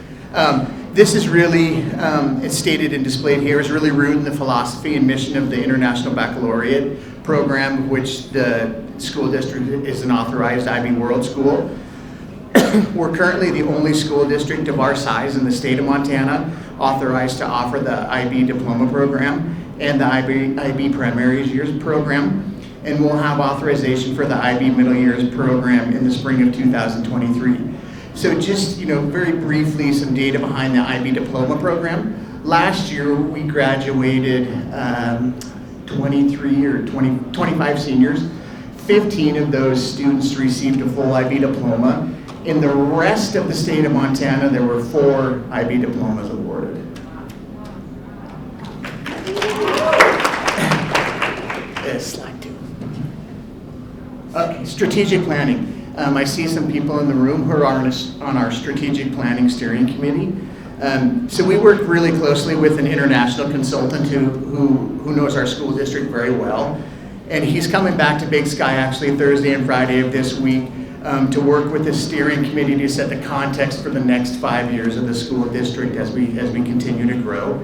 This is really, it's stated and displayed here, is really rooted in the philosophy and mission of the International Baccalaureate program, of which the school district is an authorized IB World School. We're currently the only school district of our size in the state of Montana authorized to offer the IB Diploma Program and the IB Primary Years Program. And we'll have authorization for the IB Middle Years Program in the spring of 2023. So just, very briefly, some data behind the IB Diploma Program. Last year, we graduated 25 seniors. 15 of those students received a full IB diploma. In the rest of the state of Montana, there were 4 IB diplomas awarded. Slide 2. Okay, strategic planning. I see some people in the room who are on our strategic planning steering committee. So we work really closely with an international consultant who knows our school district very well. And he's coming back to Big Sky actually Thursday and Friday of this week to work with the steering committee to set the context for the next 5 years of the school district as we continue to grow.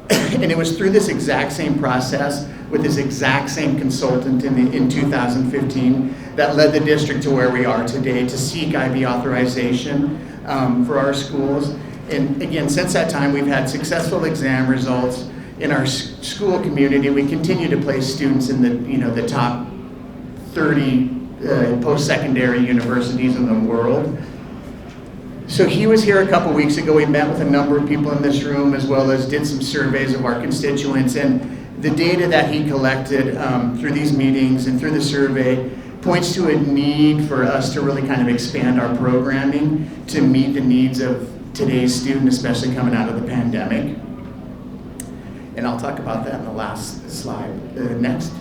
And it was through this exact same process with this exact same consultant in 2015 that led the district to where we are today to seek IB authorization for our schools. And again, since that time, we've had successful exam results in our school community. We continue to place students in the top 30 post-secondary universities in the world. So he was here a couple weeks ago. We met with a number of people in this room, as well as did some surveys of our constituents. And the data that he collected through these meetings and through the survey points to a need for us to really kind of expand our programming to meet the needs of today's student, especially coming out of the pandemic. And I'll talk about that in the last slide. Next.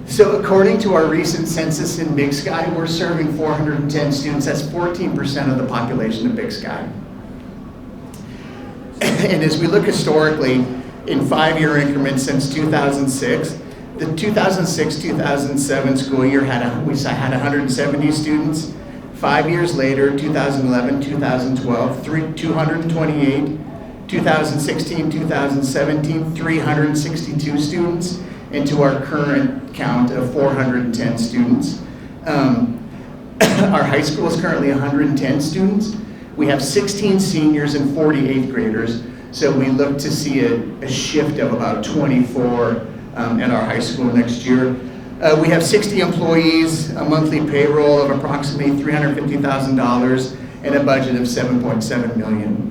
So according to our recent census in Big Sky, we're serving 410 students. That's 14% of the population of Big Sky. And as we look historically, in 5-year increments since 2006, the 2006-2007 school year had 170 students. 5 years later, 2011, 2012, 228, 2016, 2017, 362 students, and to our current count of 410 students. Our high school is currently 110 students. We have 16 seniors and 40 8th graders. So we look to see a shift of about 24 at our high school next year. We have 60 employees, a monthly payroll of approximately $350,000, and a budget of $7.7 million.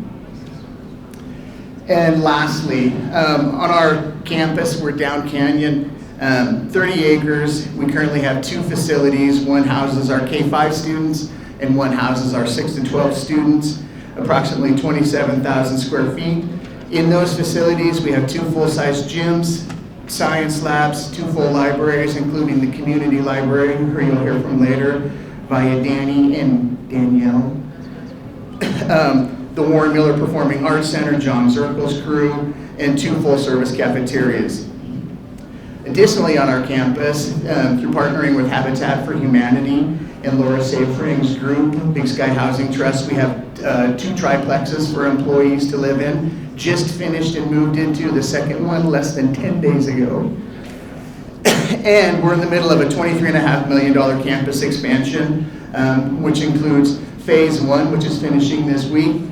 And lastly, on our campus, we're down Canyon, 30 acres. We currently have 2 facilities. One houses our K-5 students, and one houses our 6 to 12 students, approximately 27,000 square feet. In those facilities, we have 2 full-size gyms, science labs, 2 full libraries, including the community library, who you'll hear from later, via Danny and Danielle. The Warren Miller Performing Arts Center, John Zirkle's crew, and 2 full-service cafeterias. Additionally, on our campus, through partnering with Habitat for Humanity and Laura Safring's group, Big Sky Housing Trust, we have 2 triplexes for employees to live in. Just finished and moved into the second one less than 10 days ago. And we're in the middle of a $23.5 million campus expansion, which includes phase 1, which is finishing this week,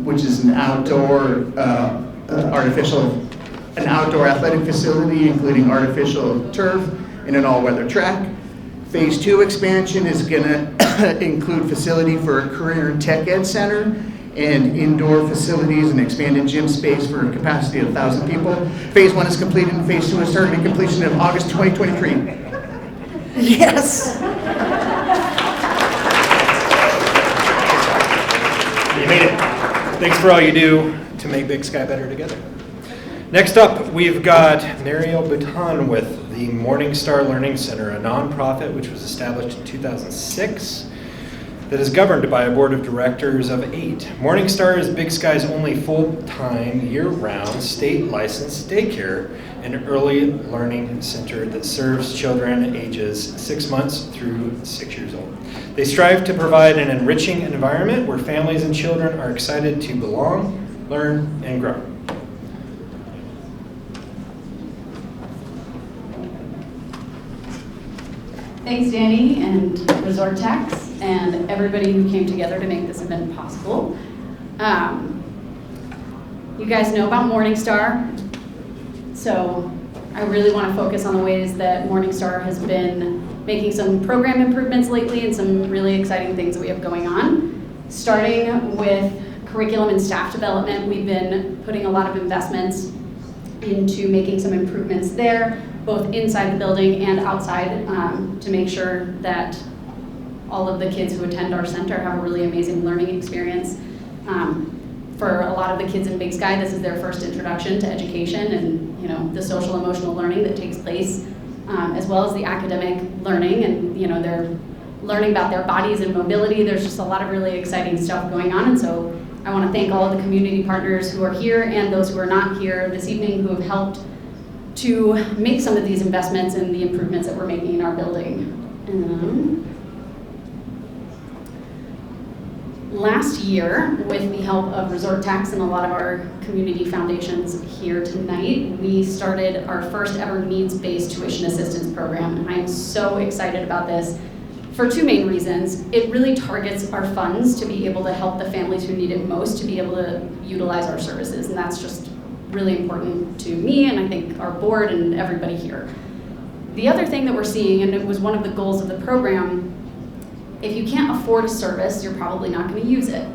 which is an outdoor outdoor athletic facility, including artificial turf and an all-weather track. Phase 2 expansion is going to include facility for a career and tech ed center, and indoor facilities and expanded gym space for a capacity of 1,000 people. Phase 1 is completed, and phase 2 is targeting completion in August 2023. Yes! You made it. Thanks for all you do to make Big Sky better together. Next up, we've got Mariel Bouton with the Morning Star Learning Center, a nonprofit which was established in 2006 that is governed by a board of directors of 8. Morning Star is Big Sky's only full-time, year-round, state-licensed daycare and early learning center that serves children ages 6 months through 6 years old. They strive to provide an enriching environment where families and children are excited to belong, learn, and grow. Thanks, Danny, and Resort Tax, and everybody who came together to make this event possible. You guys know about Morningstar, so I really want to focus on the ways that Morningstar has been making some program improvements lately and some really exciting things that we have going on. Starting with curriculum and staff development, we've been putting a lot of investments into making some improvements there, both inside the building and outside, to make sure that all of the kids who attend our center have a really amazing learning experience. For a lot of the kids in Big Sky, this is their first introduction to education and the social emotional learning that takes place, as well as the academic learning, and they're learning about their bodies and mobility. There's just a lot of really exciting stuff going on, and so I want to thank all of the community partners who are here and those who are not here this evening who have helped to make some of these investments and the improvements that we're making in our building. Last year, with the help of Resort Tax and a lot of our community foundations here tonight, we started our first ever needs-based tuition assistance program, and I am so excited about this for 2 main reasons. It really targets our funds to be able to help the families who need it most to be able to utilize our services, and that's just really important to me and I think our board and everybody here. The other thing that we're seeing, and it was one of the goals of the program, if you can't afford a service, you're probably not going to use it.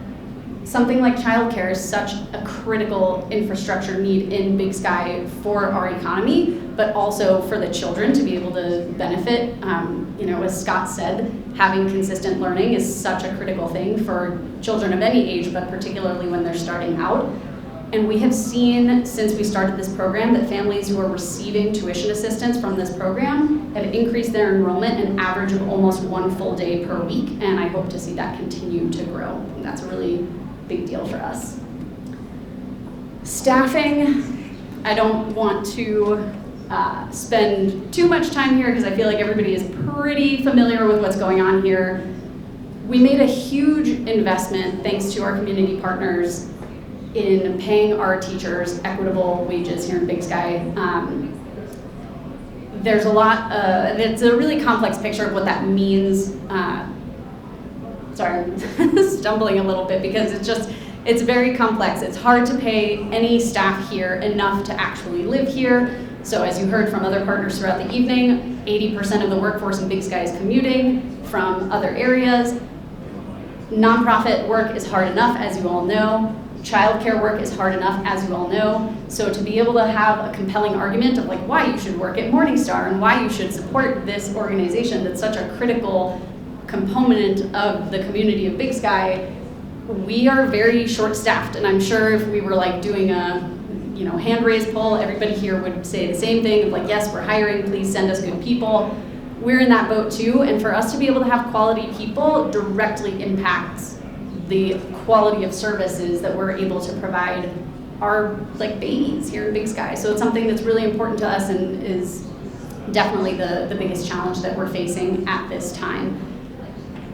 Something like childcare is such a critical infrastructure need in Big Sky for our economy, but also for the children to be able to benefit. As Scott said, having consistent learning is such a critical thing for children of any age, but particularly when they're starting out. And we have seen since we started this program that families who are receiving tuition assistance from this program have increased their enrollment an average of almost 1 full day per week, and I hope to see that continue to grow. And that's a really big deal for us. Staffing, I don't want to spend too much time here because I feel like everybody is pretty familiar with what's going on here. We made a huge investment, thanks to our community partners, in paying our teachers equitable wages here in Big Sky. There's a lot, it's a really complex picture of what that means. Sorry, I'm stumbling a little bit because It's very complex. It's hard to pay any staff here enough to actually live here. So as you heard from other partners throughout the evening, 80% of the workforce in Big Sky is commuting from other areas. Nonprofit work is hard enough, as you all know. Childcare work is hard enough, as you all know. So to be able to have a compelling argument of like why you should work at Morningstar and why you should support this organization that's such a critical component of the community of Big Sky, we are very short-staffed. And I'm sure if we were like doing a hand raise poll, everybody here would say the same thing of like, yes, we're hiring, please send us good people. We're in that boat too, and for us to be able to have quality people directly impacts the quality of services that we're able to provide our like babies here in Big Sky. So it's something that's really important to us and is definitely the biggest challenge that we're facing at this time.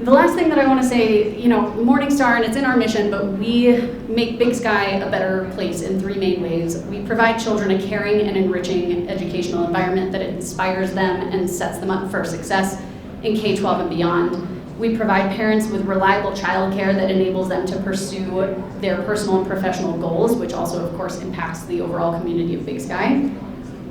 The last thing that I want to say, Morningstar, and it's in our mission, but we make Big Sky a better place in 3 main ways. We provide children a caring and enriching educational environment that inspires them and sets them up for success in K-12 and beyond. We provide parents with reliable childcare that enables them to pursue their personal and professional goals, which also, of course, impacts the overall community of Big Sky.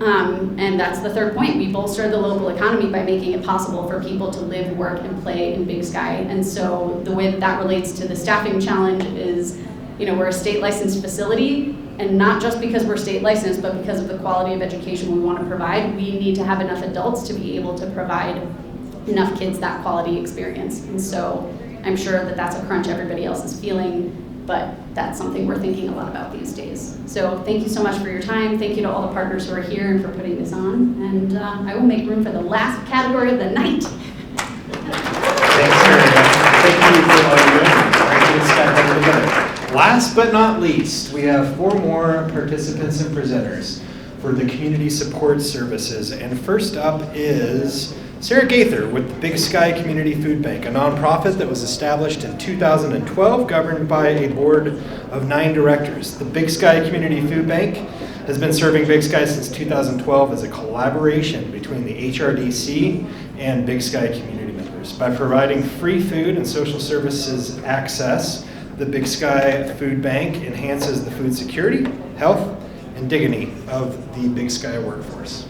And that's the third point. We bolster the local economy by making it possible for people to live, work, and play in Big Sky. And so the way that relates to the staffing challenge is, we're a state licensed facility, and not just because we're state licensed, but because of the quality of education we want to provide, we need to have enough adults to be able to provide enough kids that quality experience. And so I'm sure that that's a crunch everybody else is feeling, but that's something we're thinking a lot about these days. So thank you so much for your time. Thank you to all the partners who are here and for putting this on. And I will make room for the last category of the night. Thanks, Meredith. Thank you for all you're doing. Great to staff everybody together. Last but not least, we have 4 more participants and presenters for the community support services. And first up is Sarah Gaither with the Big Sky Community Food Bank, a nonprofit that was established in 2012, governed by a board of 9 directors. The Big Sky Community Food Bank has been serving Big Sky since 2012 as a collaboration between the HRDC and Big Sky community members. By providing free food and social services access, the Big Sky Food Bank enhances the food security, health, and dignity of the Big Sky workforce.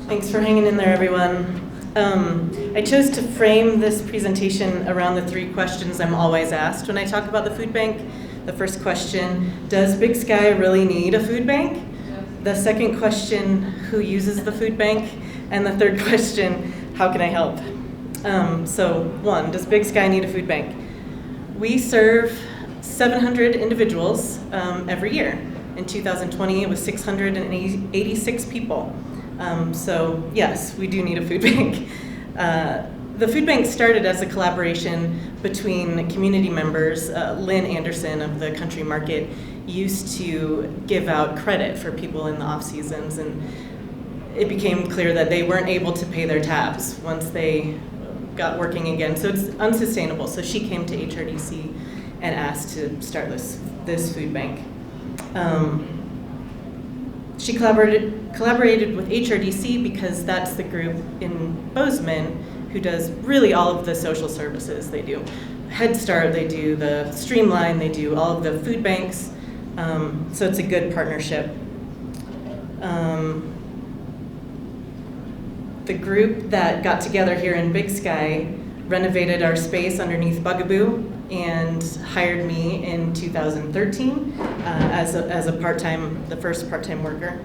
Thanks for hanging in there, everyone. I chose to frame this presentation around the 3 questions I'm always asked when I talk about the food bank. The first question, does Big Sky really need a food bank? The second question, who uses the food bank? And the third question, how can I help? So 1, does Big Sky need a food bank? We serve 700 individuals every year. In 2020, it was 686 people. So yes, we do need a food bank. The food bank started as a collaboration between community members. Lynn Anderson of the Country Market used to give out credit for people in the off seasons, and it became clear that they weren't able to pay their tabs once they got working again. So it's unsustainable. So she came to HRDC and asked to start this food bank. She collaborated with HRDC because that's the group in Bozeman who does really all of the social services. They do Head Start, they do the Streamline, they do all of the food banks. So it's a good partnership. The group that got together here in Big Sky renovated our space underneath Bugaboo and hired me in 2013 as a part-time, the first part-time worker.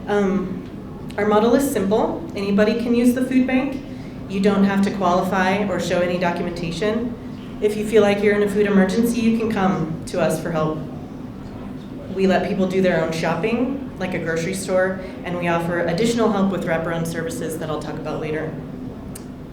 Our model is simple. Anybody can use the food bank. You don't have to qualify or show any documentation. If you feel like you're in a food emergency, you can come to us for help. We let people do their own shopping, like a grocery store, and we offer additional help with wraparound services that I'll talk about later.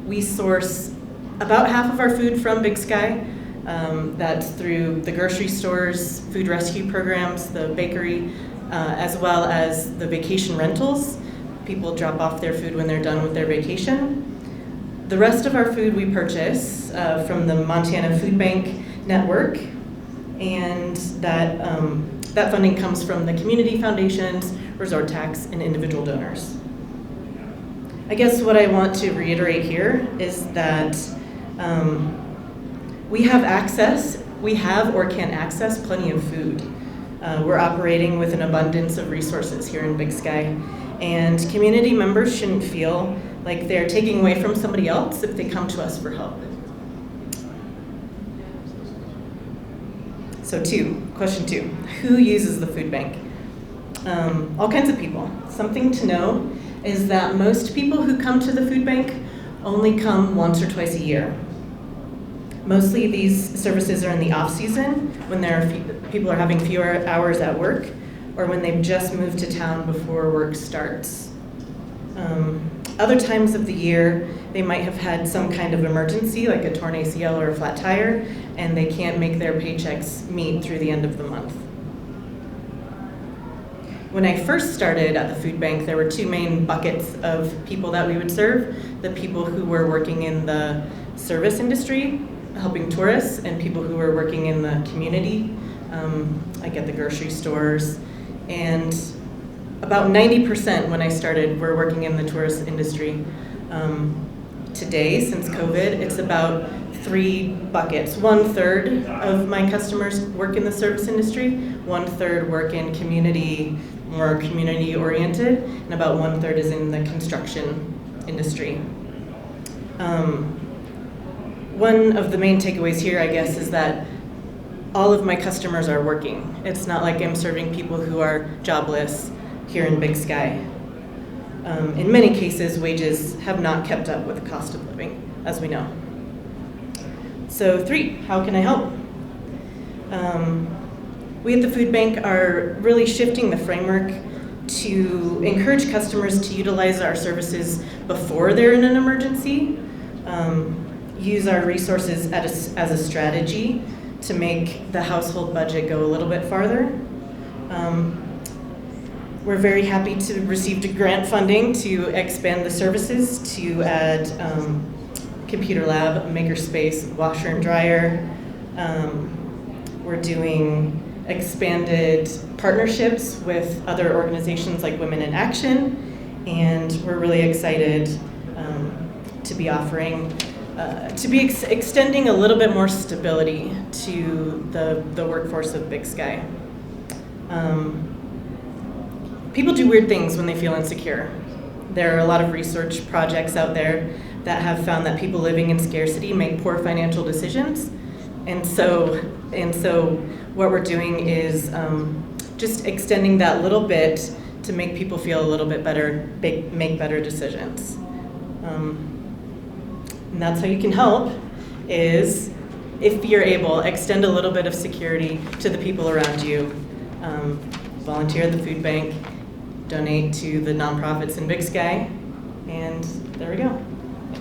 We source about half of our food from Big Sky. That's through the grocery stores, food rescue programs, the bakery, as well as the vacation rentals. People drop off their food when they're done with their vacation. The rest of our food we purchase from the Montana Food Bank Network, and that funding comes from the community foundations, resort tax, and individual donors. I guess what I want to reiterate here is that We have or can access plenty of food. We're operating with an abundance of resources here in Big Sky, and community members shouldn't feel like they're taking away from somebody else if they come to us for help. So question two, who uses the food bank? All kinds of people. Something to know is that most people who come to the food bank only come once or twice a year. Mostly these services are in the off-season when people are having fewer hours at work, or when they've just moved to town before work starts. Other times of the year, they might have had some kind of emergency, like a torn ACL or a flat tire, and they can't make their paychecks meet through the end of the month. When I first started at the food bank, there were two main buckets of people that we would serve: the people who were working in the service industry, helping tourists, and people who were working in the community, like at the grocery stores. And about 90% when I started were working in the tourist industry. Today, since COVID, it's about 3 buckets. 1/3 of my customers work in the service industry, 1/3 work in community, more community oriented, and about 1/3 is in the construction industry. One of the main takeaways here, I guess, is that all of my customers are working. It's not like I'm serving people who are jobless here in Big Sky. In many cases, wages have not kept up with the cost of living, as we know. So 3, how can I help? We at the food bank are really shifting the framework to encourage customers to utilize our services before they're in an emergency, use our resources as a strategy to make the household budget go a little bit farther. We're very happy to receive grant funding to expand the services, to add computer lab, makerspace, washer and dryer. We're doing expanded partnerships with other organizations like Women in Action, and we're really excited to be offering, extending a little bit more stability to the workforce of Big Sky. People do weird things when they feel insecure. There are a lot of research projects out there that have found that people living in scarcity make poor financial decisions. And so what we're doing is just extending that little bit to make people feel a little bit better, make better decisions. And that's how you can help, is if you're able, extend a little bit of security to the people around you. Volunteer at the food bank, donate to the nonprofits in Big Sky, and there we go.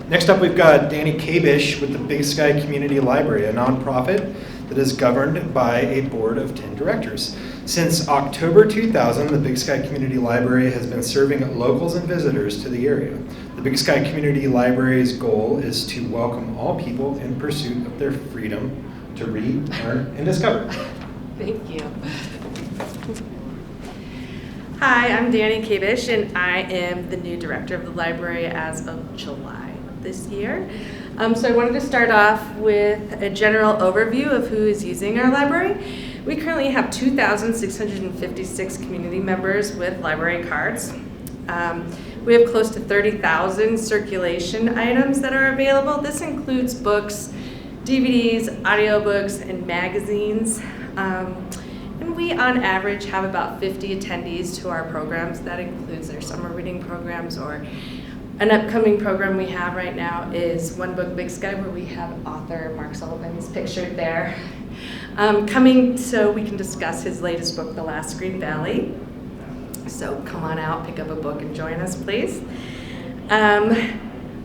Next up, we've got Danny Kabish with the Big Sky Community Library, a nonprofit that is governed by a board of 10 directors. Since October 2000, the Big Sky Community Library has been serving locals and visitors to the area. The Big Sky Community Library's goal is to welcome all people in pursuit of their freedom to read, learn, and discover. Thank you. Hi, I'm Danny Kabish, and I am the new director of the library as of July of this year. So I wanted to start off with a general overview of who is using our library. We currently have 2,656 community members with library cards. We have close to 30,000 circulation items that are available. This includes books, DVDs, audiobooks, and magazines. And we, on average, have about 50 attendees to our programs. That includes their summer reading programs, or an upcoming program we have right now is One Book Big Sky, where we have author Mark Sullivan's pictured there. Coming so we can discuss his latest book, The Last Green Valley. So come on out, pick up a book, and join us, please.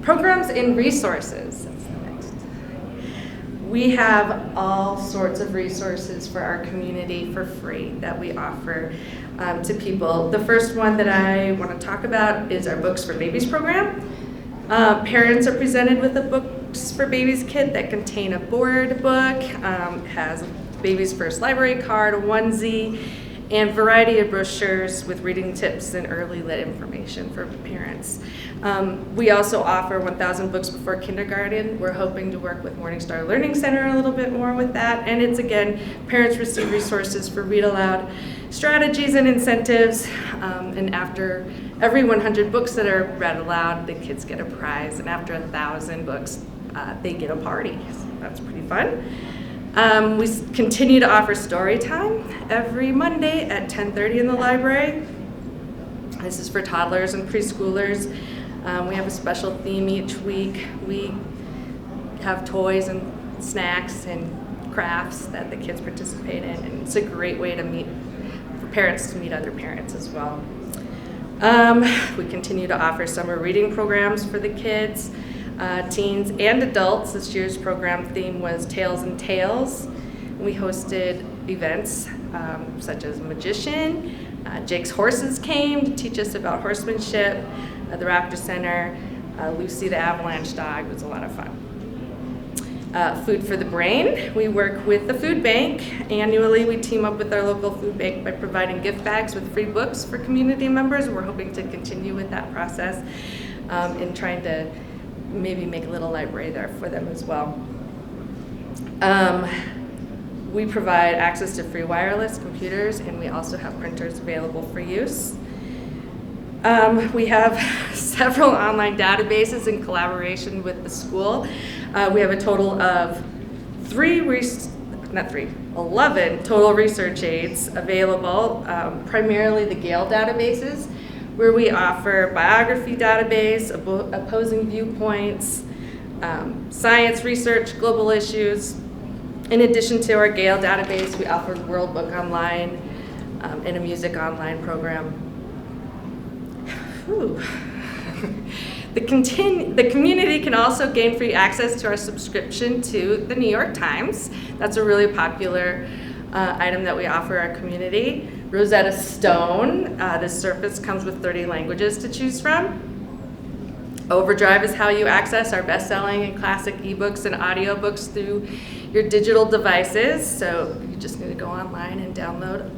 Programs and resources. That's the next. We have all sorts of resources for our community for free that we offer to people. The first one that I want to talk about is our Books for Babies program. Parents are presented with a Books for Babies kit that contain a board book, has Baby's First Library card, a onesie, and variety of brochures with reading tips and early lit information for parents. We also offer 1,000 books before kindergarten. We're hoping to work with Morningstar Learning Center a little bit more with that. And it's, again, parents receive resources for read aloud strategies and incentives. And after every 100 books that are read aloud, the kids get a prize. And after 1,000 books, they get a party. So that's pretty fun. We continue to offer story time every Monday at 10:30 in the library. This is for toddlers and preschoolers. We have a special theme each week. We have toys and snacks and crafts that the kids participate in, and it's a great way to for parents to meet other parents as well. We continue to offer summer reading programs for the kids, teens, and adults. This year's program theme was Tales and Tales. We hosted events such as Magician, Jake's Horses came to teach us about horsemanship, the Raptor Center, Lucy the Avalanche Dog was a lot of fun. Food for the Brain, we work with the food bank. Annually, we team up with our local food bank by providing gift bags with free books for community members. We're hoping to continue with that process and trying to maybe make a little library there for them as well. We provide access to free wireless computers, and we also have printers available for use. We have several online databases in collaboration with the school. We have a total of 11 total research aids available, primarily the Gale databases, where we offer biography database, opposing viewpoints, science research, global issues. In addition to our Gale database, we offer World Book Online and a music online program. Whew. The community can also gain free access to our subscription to the New York Times. That's a really popular item that we offer our community. Rosetta Stone, this service comes with 30 languages to choose from. Overdrive is how you access our best-selling and classic ebooks and audiobooks through your digital devices. So you just need to go online and download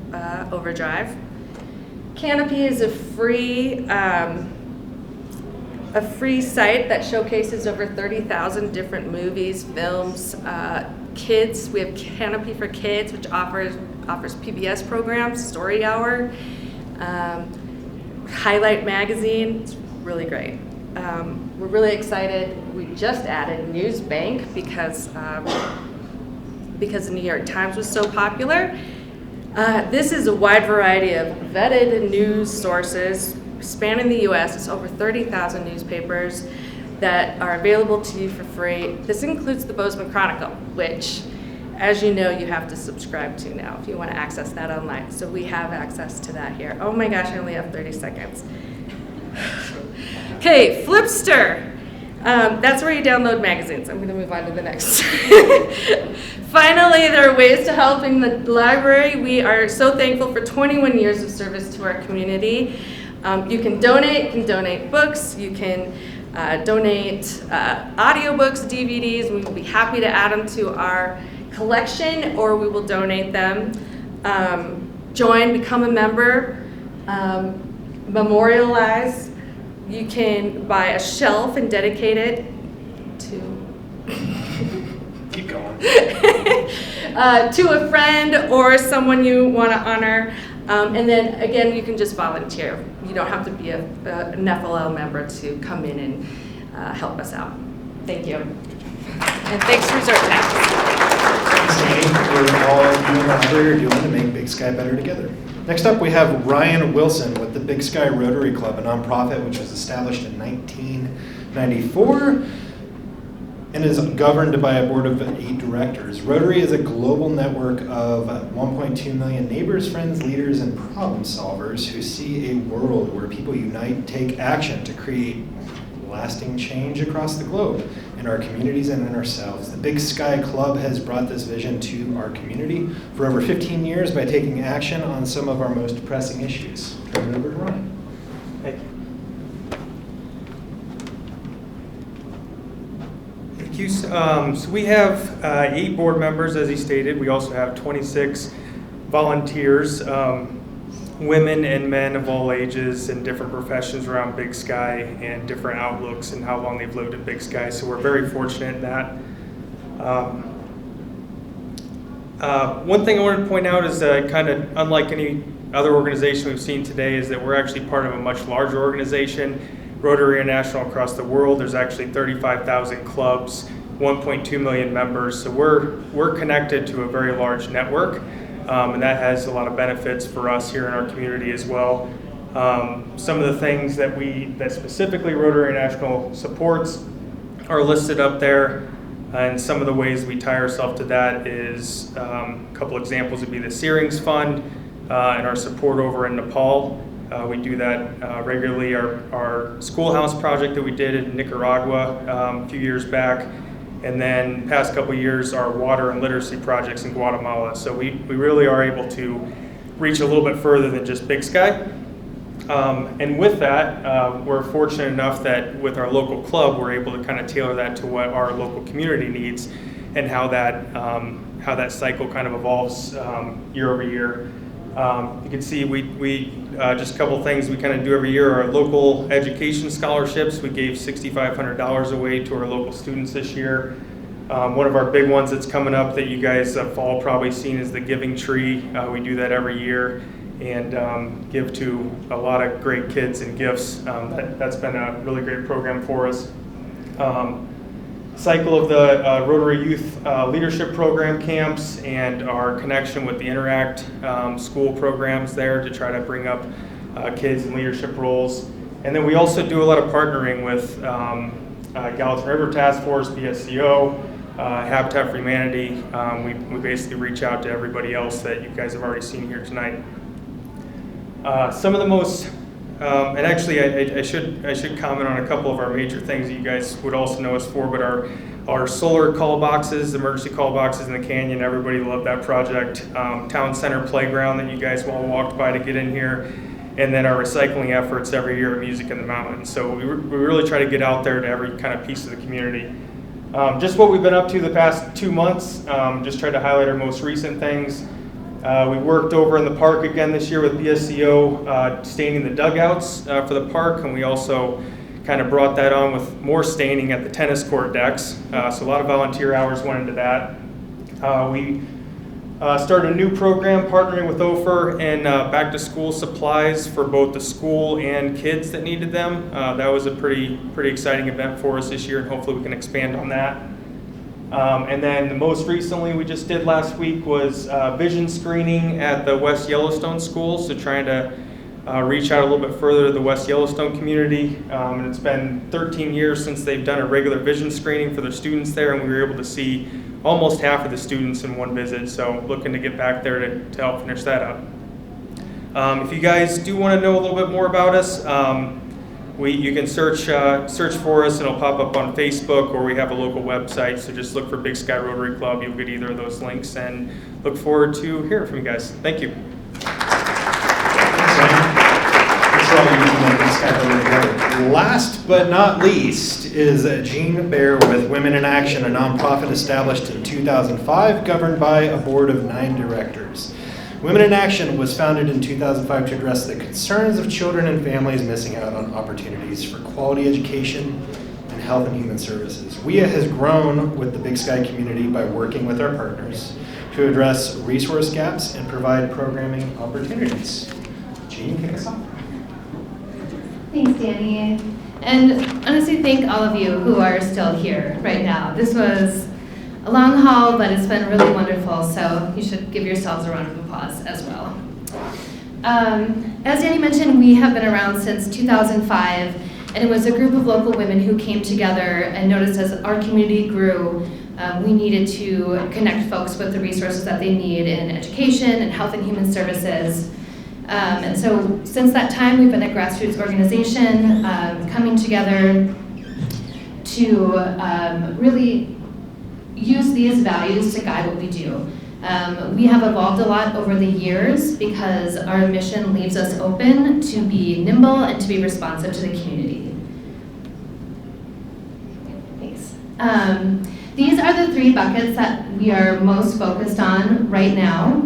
Overdrive. Canopy is a free site that showcases over 30,000 different movies, films, kids. We have Canopy for Kids, which offers PBS programs, Story Hour, Highlight Magazine. It's really great. We're really excited. We just added News Bank because the New York Times was so popular. This is a wide variety of vetted news sources spanning the U.S. It's over 30,000 newspapers that are available to you for free. This includes the Bozeman Chronicle, which, as you know, you have to subscribe to now if you want to access that online. So we have access to that here. Oh my gosh, I only have 30 seconds. Okay, Flipster. That's where you download magazines. I'm going to move on to the next. Finally, there are ways to help in the library. We are so thankful for 21 years of service to our community. You can donate books, you can donate audiobooks, DVDs. We will be happy to add them to our collection, or we will donate them. Join, become a member, memorialize. You can buy a shelf and dedicate it to Keep going. to a friend or someone you want to honor. And then again, you can just volunteer. You don't have to be an FLL member to come in and help us out. Thank you. And thanks, Resort Tax. Thanks, Danny, for all you and the library are doing to make Big Sky better together. Next up, we have Ryan Wilson with the Big Sky Rotary Club, a nonprofit which was established in 1994 and is governed by a board of 8 directors. Rotary is a global network of 1.2 million neighbors, friends, leaders, and problem solvers who see a world where people unite, take action to create lasting change across the globe in our communities and in ourselves. The Big Sky Club has brought this vision to our community for over 15 years by taking action on some of our most pressing issues. Turn it over to Ryan. Thank you. Thank you. So we have 8 board members, as he stated. We also have 26 volunteers. women and men of all ages and different professions around Big Sky and different outlooks and how long they've lived at Big Sky. So we're very fortunate in that. One thing I wanted to point out is that kind of unlike any other organization we've seen today is that we're actually part of a much larger organization, Rotary International across the world. There's actually 35,000 clubs, 1.2 million members. So we're connected to a very large network, and that has a lot of benefits for us here in our community as well. Some of the things that specifically Rotary International supports are listed up there. And some of the ways we tie ourselves to that is a couple examples would be the Searings Fund and our support over in Nepal. We do that regularly. Our schoolhouse project that we did in Nicaragua a few years back, and then past couple years our water and literacy projects in Guatemala. So we really are able to reach a little bit further than just Big Sky. And with that, we're fortunate enough that with our local club, we're able to kind of tailor that to what our local community needs and how that cycle kind of evolves year over year. You can see we just a couple things we kind of do every year. Our local education scholarships, we gave $6,500 away to our local students this year. One of our big ones that's coming up that you guys have all probably seen is the Giving Tree. We do that every year and give to a lot of great kids and gifts. That's been a really great program for us. Cycle of the Rotary Youth Leadership Program camps and our connection with the Interact school programs there to try to bring up kids in leadership roles. And then we also do a lot of partnering with Gallatin River Task Force, BSCO, Habitat for Humanity. We basically reach out to everybody else that you guys have already seen here tonight. Some of the most, and actually I should comment on a couple of our major things that you guys would also know us for, but our solar call boxes, emergency call boxes in the canyon, everybody loved that project. Town Center Playground that you guys all walked by to get in here, and then our recycling efforts every year at Music in the Mountains. So we really try to get out there to every kind of piece of the community. Just what we've been up to the past 2 months, just tried to highlight our most recent things. We worked over in the park again this year with BSCO, staining the dugouts for the park, and we also kind of brought that on with more staining at the tennis court decks. So a lot of volunteer hours went into that. We started a new program partnering with OFER and back to school supplies for both the school and kids that needed them. That was a pretty exciting event for us this year, and hopefully we can expand on that. And then the most recently we just did last week was vision screening at the West Yellowstone School, so trying to reach out a little bit further to the West Yellowstone community. And it's been 13 years since they've done a regular vision screening for their students there, and we were able to see almost half of the students in one visit, so looking to get back there to help finish that up. If you guys do want to know a little bit more about us, you can search for us and it'll pop up on Facebook, or we have a local website, so just look for Big Sky Rotary Club. You'll get either of those links, and look forward to hearing from you guys. Thank you. Last but not least is Jean Baer with Women in Action, a nonprofit established in 2005, governed by a board of 9 directors. Women in Action was founded in 2005 to address the concerns of children and families missing out on opportunities for quality education and health and human services. WIA has grown with the Big Sky community by working with our partners to address resource gaps and provide programming opportunities. Jean, kick us off. Thanks, Danny. And honestly, thank all of you who are still here right now. This was a long haul, but it's been really wonderful, so you should give yourselves a round of applause as well. As Danny mentioned, we have been around since 2005, and it was a group of local women who came together and noticed as our community grew, we needed to connect folks with the resources that they need in education and health and human services. And so since that time, we've been a grassroots organization coming together to really use these values to guide what we do. We have evolved a lot over the years because our mission leaves us open to be nimble and to be responsive to the community. Thanks. These are the 3 buckets that we are most focused on right now.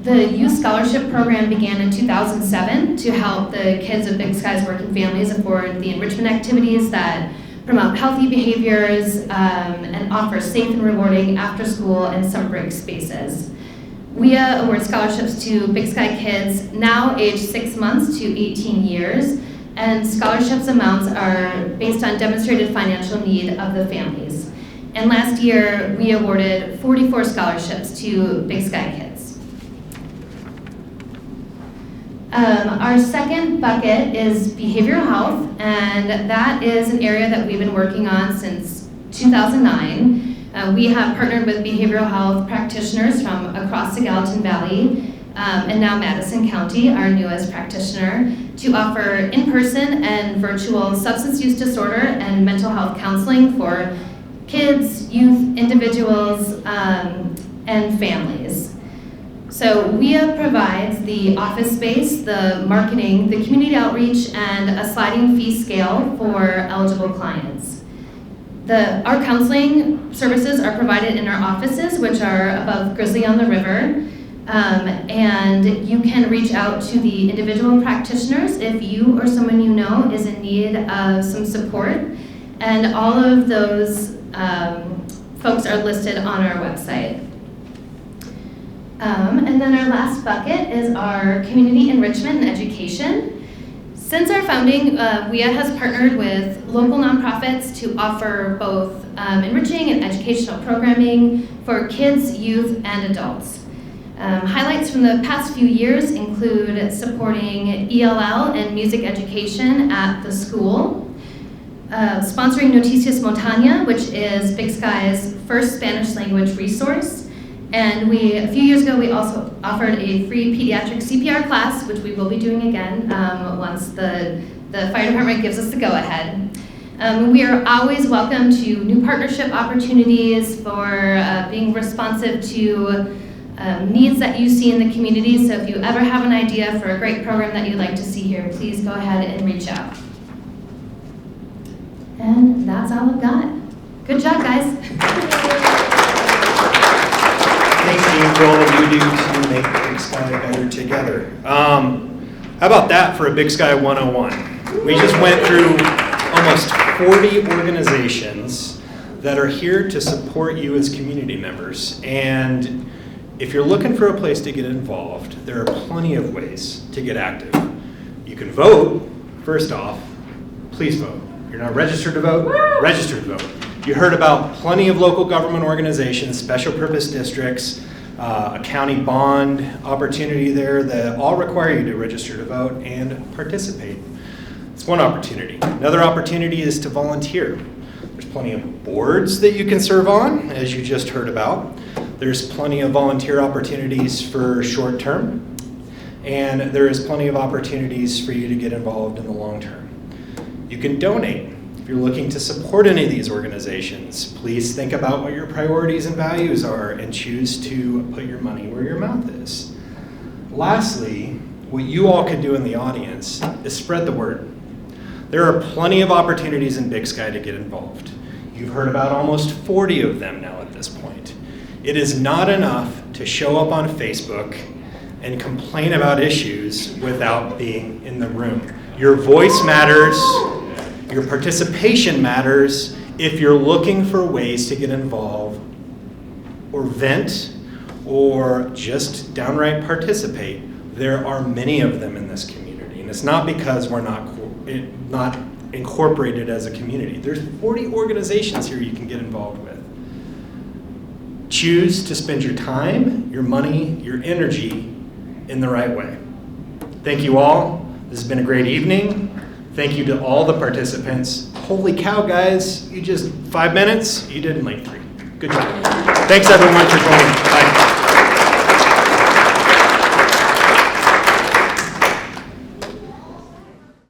The Youth Scholarship Program began in 2007 to help the kids of Big Sky's working families afford the enrichment activities that promote healthy behaviors and offer safe and rewarding after-school and summer break spaces. WIA awards scholarships to Big Sky kids now aged 6 months to 18 years, and scholarships amounts are based on demonstrated financial need of the families. And last year, we awarded 44 scholarships to Big Sky kids. Our second bucket is behavioral health, and that is an area that we've been working on since 2009. We have partnered with behavioral health practitioners from across the Gallatin Valley and now Madison County, our newest practitioner, to offer in-person and virtual substance use disorder and mental health counseling for kids, youth, individuals, and families. So WIA provides the office space, the marketing, the community outreach, and a sliding fee scale for eligible clients. Our counseling services are provided in our offices, which are above Grizzly on the River, and you can reach out to the individual practitioners if you or someone you know is in need of some support, and all of those folks are listed on our website. And then our last bucket is our community enrichment and education. Since our founding, WIA has partnered with local nonprofits to offer both enriching and educational programming for kids, youth, and adults. Highlights from the past few years include supporting ELL and music education at the school, sponsoring Noticias Montaña, which is Big Sky's first Spanish language resource. And a few years ago, we also offered a free pediatric CPR class, which we will be doing again once the fire department gives us the go-ahead. We are always welcome to new partnership opportunities for being responsive to needs that you see in the community. So if you ever have an idea for a great program that you'd like to see here, please go ahead and reach out. And that's all I've got. Good job, guys. Thanks, Dean, for all that you do to make Big Sky better together. How about that for a Big Sky 101? We just went through almost 40 organizations that are here to support you as community members. And if you're looking for a place to get involved, there are plenty of ways to get active. You can vote. First off, please vote. You're not registered to vote? Register to vote. You heard about plenty of local government organizations, special purpose districts, a county bond opportunity there that all require you to register to vote and participate. It's one opportunity. Another opportunity is to volunteer. There's plenty of boards that you can serve on, as you just heard about. There's plenty of volunteer opportunities for short term, and there is plenty of opportunities for you to get involved in the long term. You can donate. If you're looking to support any of these organizations, please think about what your priorities and values are and choose to put your money where your mouth is. Lastly, what you all can do in the audience is spread the word. There are plenty of opportunities in Big Sky to get involved. You've heard about almost 40 of them now at this point. It is not enough to show up on Facebook and complain about issues without being in the room. Your voice matters. Your participation matters. If you're looking for ways to get involved or vent or just downright participate, there are many of them in this community. And it's not because we're not incorporated as a community. There's 40 organizations here you can get involved with. Choose to spend your time, your money, your energy in the right way. Thank you all. This has been a great evening. Thank you to all the participants. Holy cow, guys, you just 5 minutes? You did in like 3. Good job. Thanks everyone for joining.